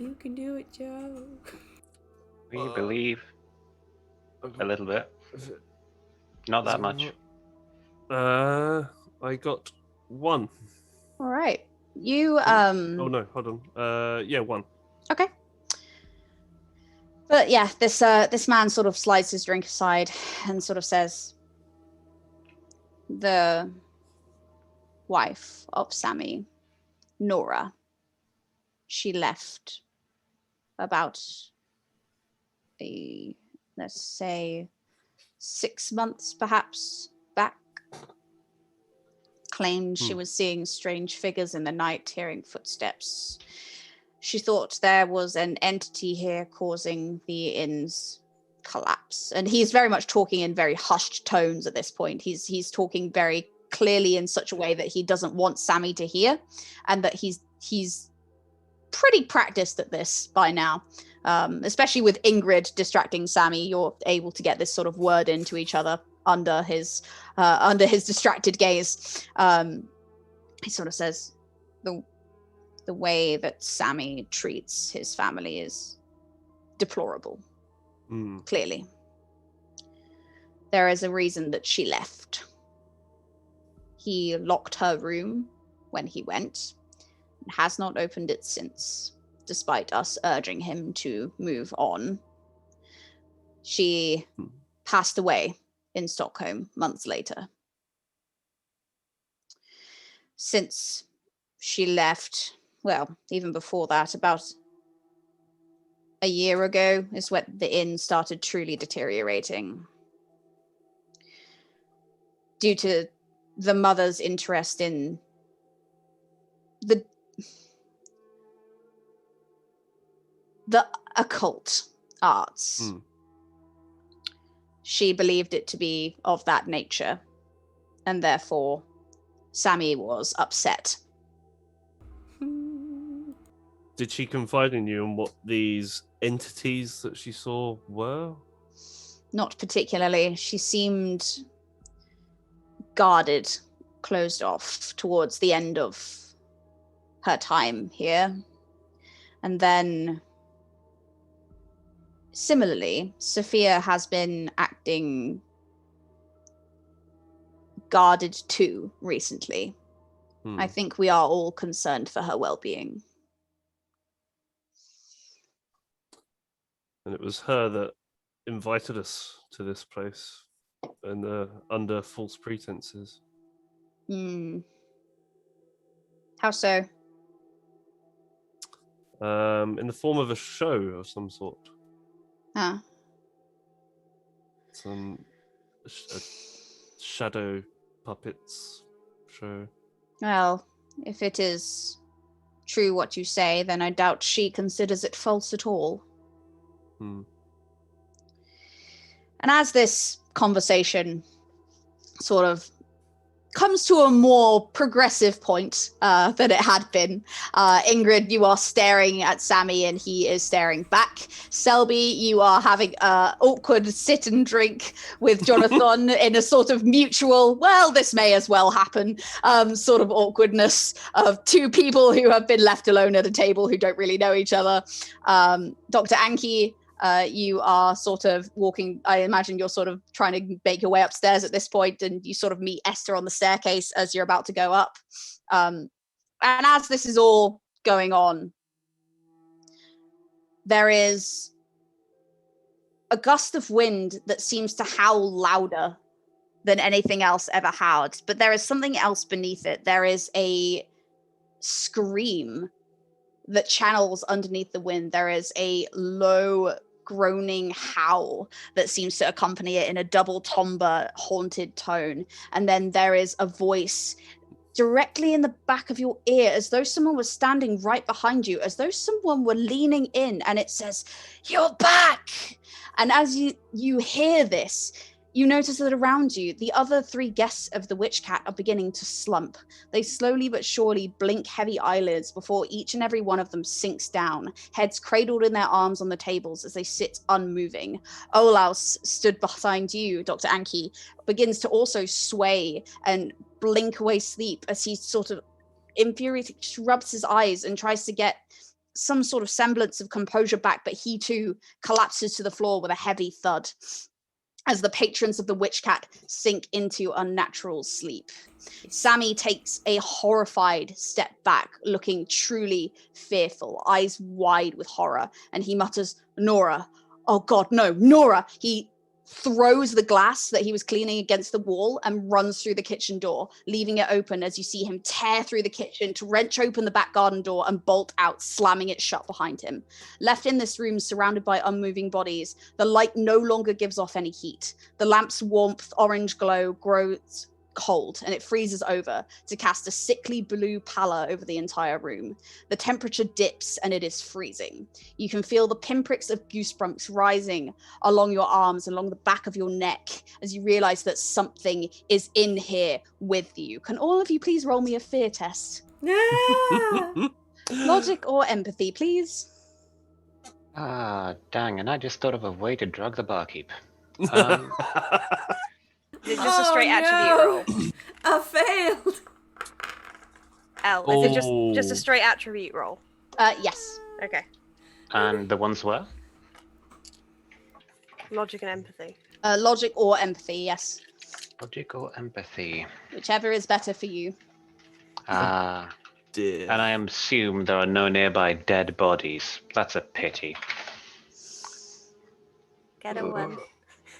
You can do it, Joe. We believe a little bit. Not that much. I got 1. All right. You Oh no, hold on. Yeah, 1. Okay. But yeah, this man sort of slides his drink aside and sort of says, the wife of Sammy, Nora, she left about let's say 6 months perhaps back. Claimed she was seeing strange figures in the night, hearing footsteps. She thought there was an entity here causing the inn's collapse. And he's very much talking in very hushed tones at this point. He's talking very clearly in such a way that he doesn't want Sammy to hear, and that he's pretty practiced at this by now. Especially with Ingrid distracting Sammy, you're able to get this sort of word into each other under his distracted gaze. He sort of says, the way that Sammy treats his family is deplorable. Clearly. There is a reason that she left. He locked her room when he went and has not opened it since, despite us urging him to move on. She passed away in Stockholm months later. Since she left, well, even before that, about a year ago is when the inn started truly deteriorating. Due to the mother's interest in the occult arts. She believed it to be of that nature, and therefore Sammy was upset. Did she confide in you on what these entities that she saw were? Not particularly. She seemed guarded, closed off towards the end of her time here. And then, similarly, Sophia has been acting guarded too recently. I think we are all concerned for her well-being. And it was her that invited us to this place, and under false pretenses. How so? In the form of a show of some sort. Some shadow puppets show. Well, if it is true what you say, then I doubt she considers it false at all. And as this conversation sort of comes to a more progressive point than it had been, Ingrid, you are staring at Sammy and he is staring back. Selby, you are having an awkward sit and drink with Jonathan in a sort of mutual, well, this may as well happen, sort of awkwardness of two people who have been left alone at a table who don't really know each other. Dr. Anki, you are sort of walking, I imagine you're sort of trying to make your way upstairs at this point, and you sort of meet Esther on the staircase as you're about to go up. And as this is all going on, there is a gust of wind that seems to howl louder than anything else ever howled, but there is something else beneath it. There is a scream that channels underneath the wind. There is a low groaning howl that seems to accompany it in a double timbre haunted tone. And then there is a voice directly in the back of your ear, as though someone was standing right behind you, as though someone were leaning in, and it says, "You're back!" And as you hear this, you notice that around you, the other three guests of the Witchcat are beginning to slump. They slowly but surely blink heavy eyelids before each and every one of them sinks down, heads cradled in their arms on the tables as they sit unmoving. Olaus stood behind you, Dr. Anki, begins to also sway and blink away sleep as he sort of infuriated, rubs his eyes and tries to get some sort of semblance of composure back, but he too collapses to the floor with a heavy thud as the patrons of the Witchcat sink into unnatural sleep. Sammy takes a horrified step back, looking truly fearful, eyes wide with horror, and he mutters, "Nora, oh God, no, Nora!" He throws the glass that he was cleaning against the wall and runs through the kitchen door, leaving it open as you see him tear through the kitchen to wrench open the back garden door and bolt out, slamming it shut behind him. Left in this room, surrounded by unmoving bodies, the light no longer gives off any heat. The lamp's warmth, orange glow grows cold, and it freezes over to cast a sickly blue pallor over the entire room. The temperature dips and it is freezing. You can feel the pinpricks of goosebumps rising along your arms, along the back of your neck, as you realize that something is in here with you. Can all of you please roll me a fear test? Logic or empathy, please? Ah, dang, and I just thought of a way to drug the barkeep. Is it just a straight attribute roll? I failed. Is it just a straight attribute roll? Yes. Okay. And the ones were? Logic and empathy. Logic or empathy, yes. Logic or empathy? Whichever is better for you. Ah. And I assume there are no nearby dead bodies. That's a pity. Get a one.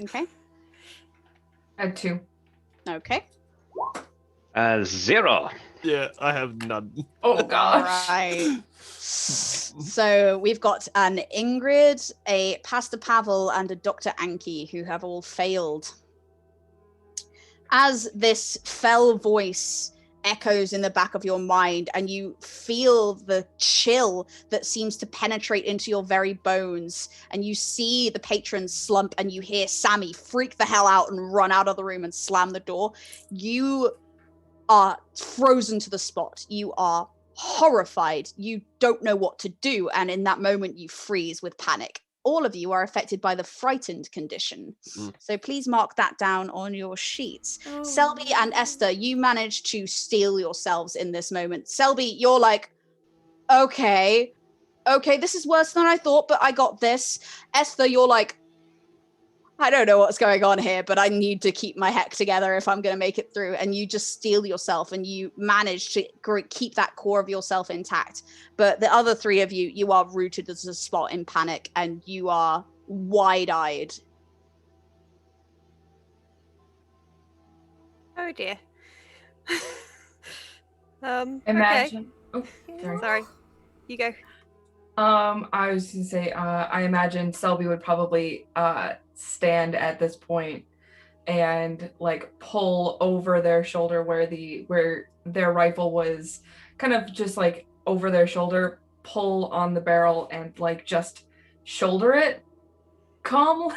Okay. I had 2. Okay. 0. Yeah, I have none. Oh gosh. All right. So we've got an Ingrid, a Pastor Pavel, and a Dr. Anki who have all failed. As this fell voice echoes in the back of your mind and you feel the chill that seems to penetrate into your very bones, and you see the patrons slump and you hear Sammy freak the hell out and run out of the room and slam the door, you are frozen to the spot. You are horrified. You don't know what to do, and in that moment you freeze with panic. All of you are affected by the frightened condition. So please mark that down on your sheets. Selby and Esther, you managed to steel yourselves in this moment. Selby, you're like, okay, this is worse than I thought, but I got this. Esther, you're like, I don't know what's going on here, but I need to keep my heck together if I'm going to make it through. And you just steel yourself and you manage to keep that core of yourself intact. But the other 3 of you, you are rooted as a spot in panic and you are wide-eyed. Oh dear. Imagine. Okay. Oh, sorry. You go. I was gonna say, I imagine Selby would probably stand at this point and like pull over their shoulder where their rifle was, kind of just like over their shoulder, pull on the barrel and like just shoulder it calmly.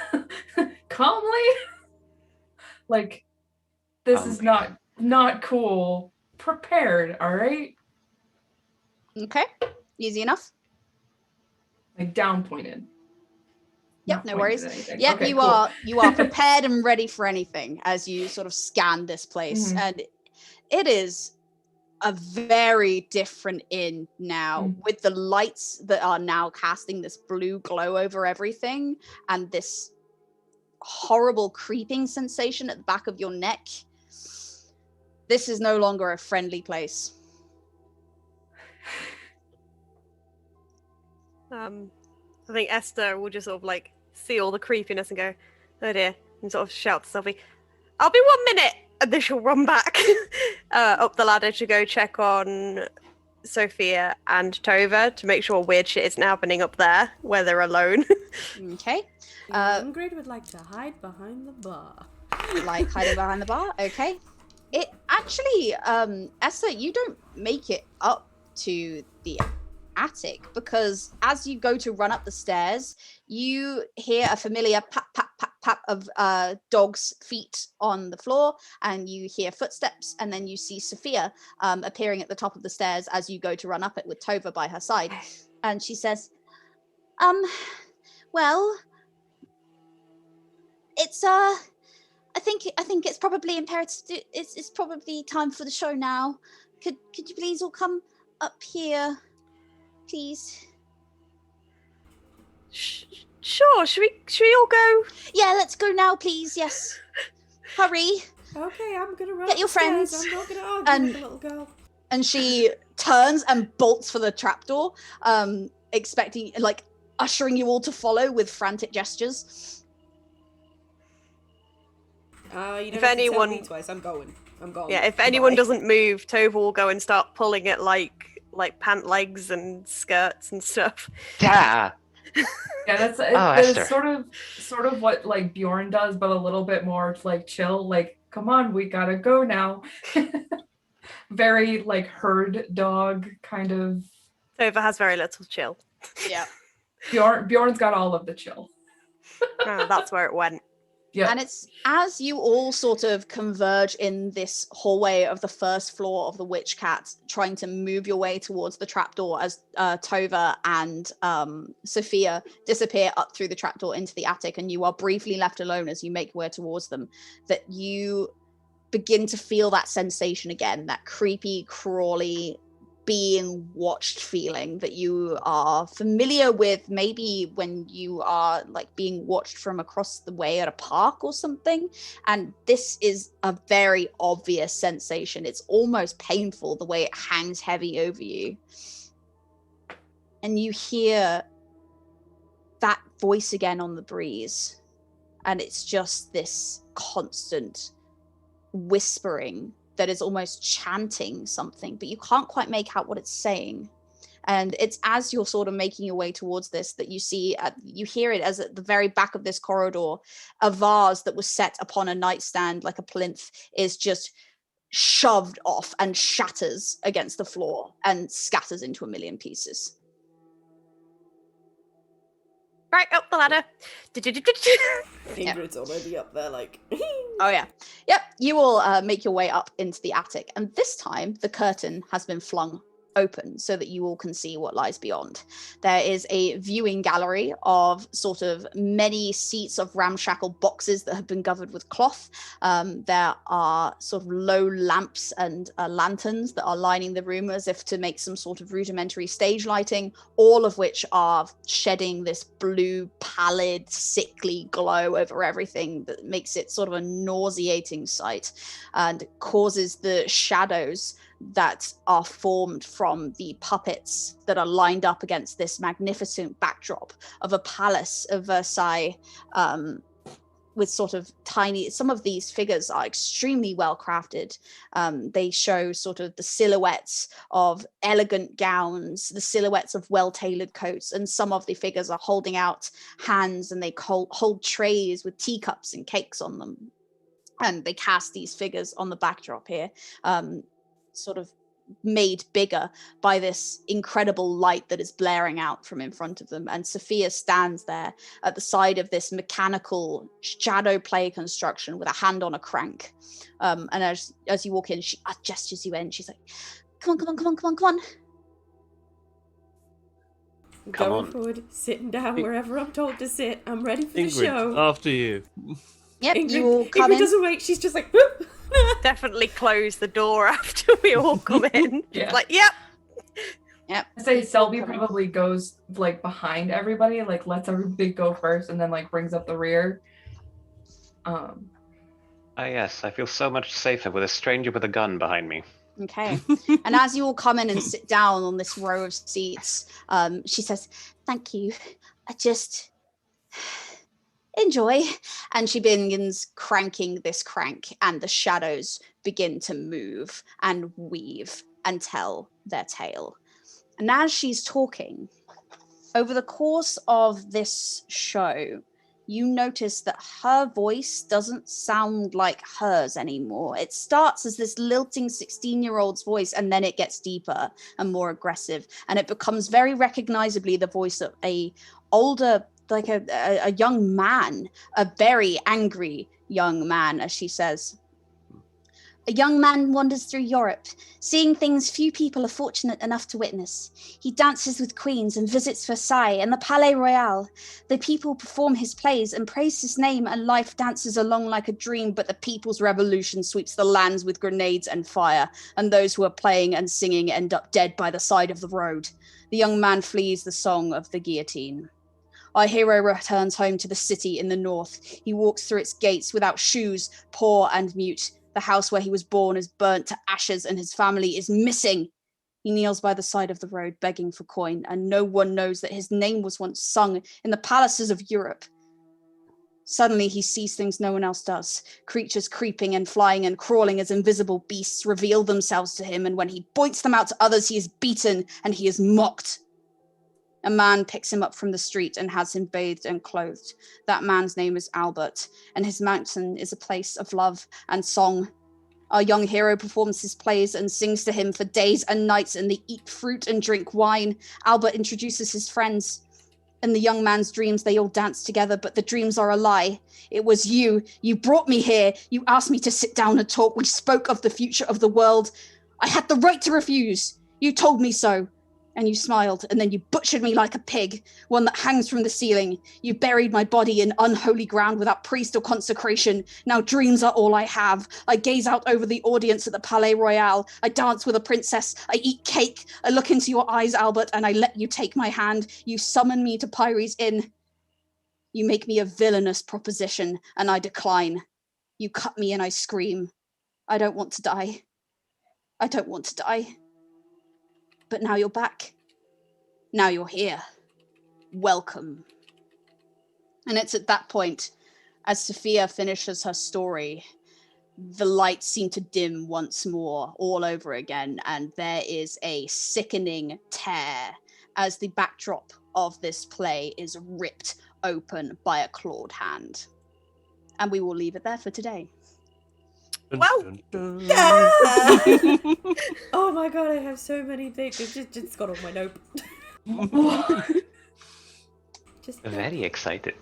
Like, this is not cool. Prepared, all right? Okay, easy enough. Like down pointed. Yep, no worries. Yep, okay, you cool. are prepared and ready for anything as you sort of scan this place. And it is a very different inn now, with the lights that are now casting this blue glow over everything and this horrible creeping sensation at the back of your neck. This is no longer a friendly place. I think Esther will just sort of like see all the creepiness and go, oh dear, and sort of shout to Sophie, I'll be 1 minute, and then she'll run back up the ladder to go check on Sophia and Tova to make sure weird shit isn't happening up there where they're alone. Okay. Ingrid would like to hide behind the bar. Like hiding behind the bar? Okay. It actually, Esther, you don't make it up to the attic because as you go to run up the stairs, you hear a familiar pat, pat, pat, pat of dog's feet on the floor, and you hear footsteps, and then you see Sophia appearing at the top of the stairs as you go to run up it with Tova by her side. And she says, well, it's I think it's probably imperative. It's probably time for the show now. Could you please all come up here, please? Sure. Should we all go? Yeah, let's go now, please. Yes. Hurry. Okay, I'm gonna run Get your upstairs. friends. I'm not gonna argue with the little girl. And she turns and bolts for the trapdoor, expecting, like, ushering you all to follow with frantic gestures. You don't If have anyone- to tell me twice. I'm going. Yeah, if anyone doesn't move, Tova will go and start pulling at like pant legs and skirts and stuff. Yeah. Yeah, that's Esther. sort of what like Bjorn does, but a little bit more like chill. Like, come on, we gotta go now. Very like herd dog kind of. Tova has very little chill. Yeah. Bjorn's got all of the chill. Oh, that's where it went. Yeah. And it's as you all sort of converge in this hallway of the first floor of the Witchcat, trying to move your way towards the trapdoor as Tova and Sophia disappear up through the trapdoor into the attic, and you are briefly left alone as you make your way towards them, that you begin to feel that sensation again, that creepy, crawly, being watched feeling that you are familiar with, maybe when you are like being watched from across the way at a park or something. And this is a very obvious sensation. It's almost painful the way it hangs heavy over you. And you hear that voice again on the breeze. And it's just this constant whispering that is almost chanting something, but you can't quite make out what it's saying. And it's as you're sort of making your way towards this that you see, you hear it as at the very back of this corridor, a vase that was set upon a nightstand like a plinth is just shoved off and shatters against the floor and scatters into a million pieces. Right, up the ladder. Ingrid's already up there, like. Oh yeah. Yep, you all make your way up into the attic, and this time the curtain has been flung open so that you all can see what lies beyond. There is a viewing gallery of sort of many seats of ramshackle boxes that have been covered with cloth. There are sort of low lamps and lanterns that are lining the room as if to make some sort of rudimentary stage lighting, all of which are shedding this blue, pallid, sickly glow over everything that makes it sort of a nauseating sight and causes the shadows that are formed from the puppets that are lined up against this magnificent backdrop of a palace of Versailles, with sort of tiny, some of these figures are extremely well crafted. They show sort of the silhouettes of elegant gowns, the silhouettes of well-tailored coats, and some of the figures are holding out hands and they hold trays with teacups and cakes on them. And they cast these figures on the backdrop here, sort of made bigger by this incredible light that is blaring out from in front of them. And Sophia stands there at the side of this mechanical Shadowplay construction with a hand on a crank. And as you walk in, she gestures you in. She's like, come on. Going forward, sitting down wherever I'm told to sit. I'm ready for the Ingrid, show. after you. Yep, Ingrid, you all come in. doesn't wait. She's just like, whoop. Definitely close the door after we all come in. Yeah. Like, yep. Yep. I say Selby probably goes like behind everybody, like lets everybody go first, and then like brings up the rear. Yes, I feel so much safer with a stranger with a gun behind me. Okay. And as you all come in and sit down on this row of seats, she says, thank you. I just enjoy. And she begins cranking this crank, and the shadows begin to move and weave and tell their tale. And as she's talking, over the course of this show, you notice that her voice doesn't sound like hers anymore. It starts as this lilting 16-year-old's voice, and then it gets deeper and more aggressive, and it becomes very recognizably the voice of a older, like a young man, a very angry young man, as she says. A young man wanders through Europe, seeing things few people are fortunate enough to witness. He dances with queens and visits Versailles and the Palais Royal. The people perform his plays and praise his name, and life dances along like a dream, but the people's revolution sweeps the lands with grenades and fire, and those who are playing and singing end up dead by the side of the road. The young man flees the song of the guillotine. Our hero returns home to the city in the north. He walks through its gates without shoes, poor and mute. The house where he was born is burnt to ashes and his family is missing. He kneels by the side of the road begging for coin, and no one knows that his name was once sung in the palaces of Europe. Suddenly he sees things no one else does. Creatures creeping and flying and crawling as invisible beasts reveal themselves to him, and when he points them out to others, he is beaten and he is mocked. A man picks him up from the street and has him bathed and clothed. That man's name is Albert, and his mountain is a place of love and song. Our young hero performs his plays and sings to him for days and nights, and they eat fruit and drink wine. Albert introduces his friends. In the young man's dreams, they all dance together, but the dreams are a lie. It was you. You brought me here. You asked me to sit down and talk. We spoke of the future of the world. I had the right to refuse. You told me so. And you smiled, and then you butchered me like a pig, one that hangs from the ceiling. You buried my body in unholy ground without priest or consecration. Now dreams are all I have. I gaze out over the audience at the Palais Royal. I dance with a princess. I eat cake. I look into your eyes, Albert, and I let you take my hand. You summon me to Pyre's Inn. You make me a villainous proposition, and I decline. You cut me and I scream. I don't want to die. I don't want to die. But now you're back. Now you're here. Welcome. And it's at that point, as Sophia finishes her story, the lights seem to dim once more, all over again, and there is a sickening tear as the backdrop of this play is ripped open by a clawed hand. And we will leave it there for today. Wow. Yeah! Oh my god, I have so many things. It's just got on my note. Just Very excited.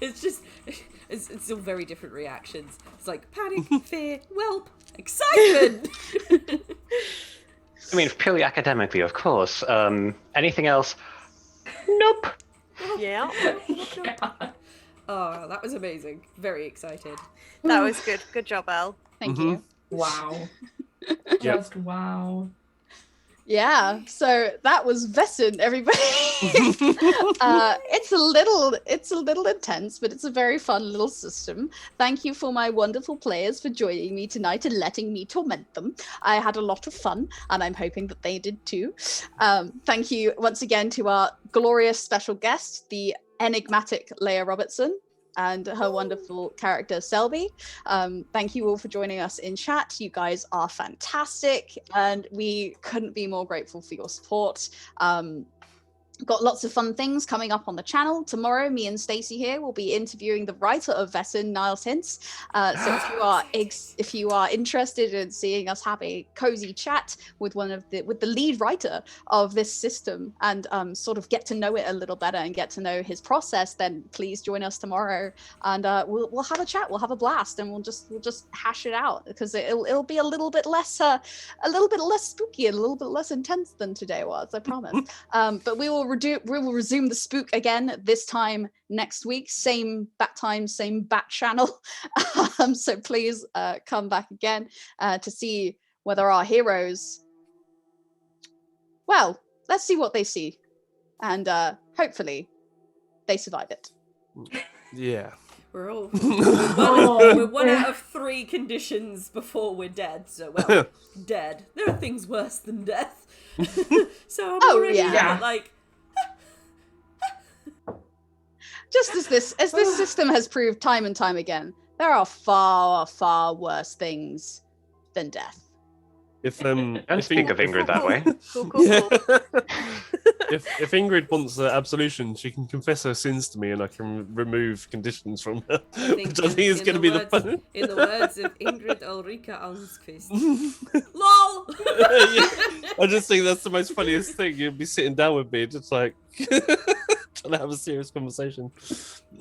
it's all very different reactions. It's like panic, fear, whelp, excitement. I mean, purely academically, of course. Anything else? Nope. Yeah. Oh, that was amazing. Very excited. That was good. Good job, Elle. Thank you. Wow. Just wow. Yeah, so that was VAESEN, everybody. It's a little intense, but it's a very fun little system. Thank you for my wonderful players for joining me tonight and letting me torment them. I had a lot of fun, and I'm hoping that they did too. Thank you once again to our glorious special guest, the enigmatic LEIA Robertson, and her wonderful character Selby. Thank you all for joining us in chat. You guys are fantastic, and we couldn't be more grateful for your support. Got lots of fun things coming up on the channel. Tomorrow, me and Stacey here will be interviewing the writer of VAESEN, Niles Hintz. So if you are interested in seeing us have a cozy chat with the lead writer of this system and sort of get to know it a little better and get to know his process, then please join us tomorrow, and we'll have a chat. We'll have a blast, and we'll just hash it out, because it'll be a little bit less spooky and a little bit less intense than today was, I promise. But we will resume the spook again, this time next week, same bat time, same bat channel. So please come back again to see whether our heroes, well, let's see what they see, and hopefully they survive it. Yeah. We're all we're one out of 3 conditions before we're dead. So, well, dead. There are things worse than death. So I'm already like. Just as this system has proved time and time again, there are far, far worse things than death. Don't speak of Ingrid that way. Cool. If Ingrid wants absolution, she can confess her sins to me, and I can remove conditions from her. Which I think is going to be the fun. In the words of Ingrid Ulrika Almqvist. LOL! I just think that's the most funniest thing. You'd be sitting down with me, just like trying to have a serious conversation.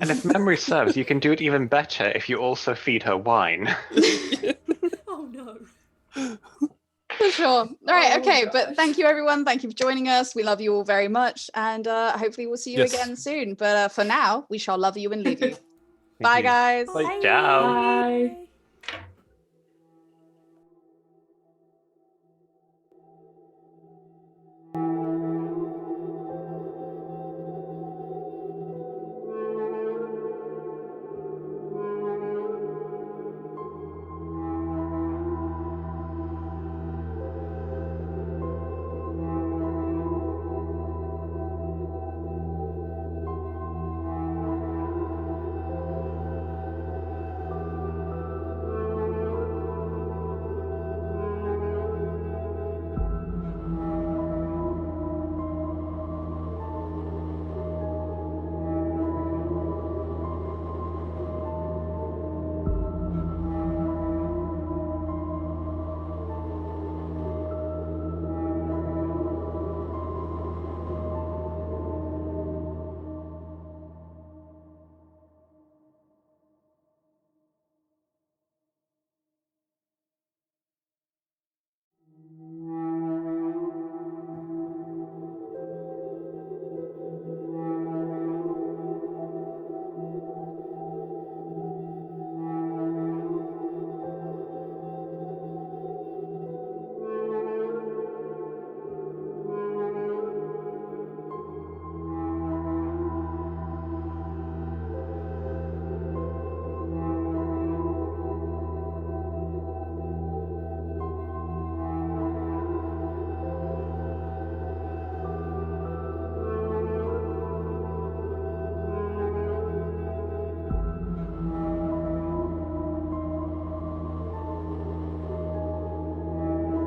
And if memory serves, you can do it even better if you also feed her wine. Oh no. For sure. All right, okay, but thank you everyone. Thank you for joining us. We love you all very much, and hopefully we'll see you again soon. But for now, we shall love you and leave you. Bye, guys. Bye. Ciao. Bye.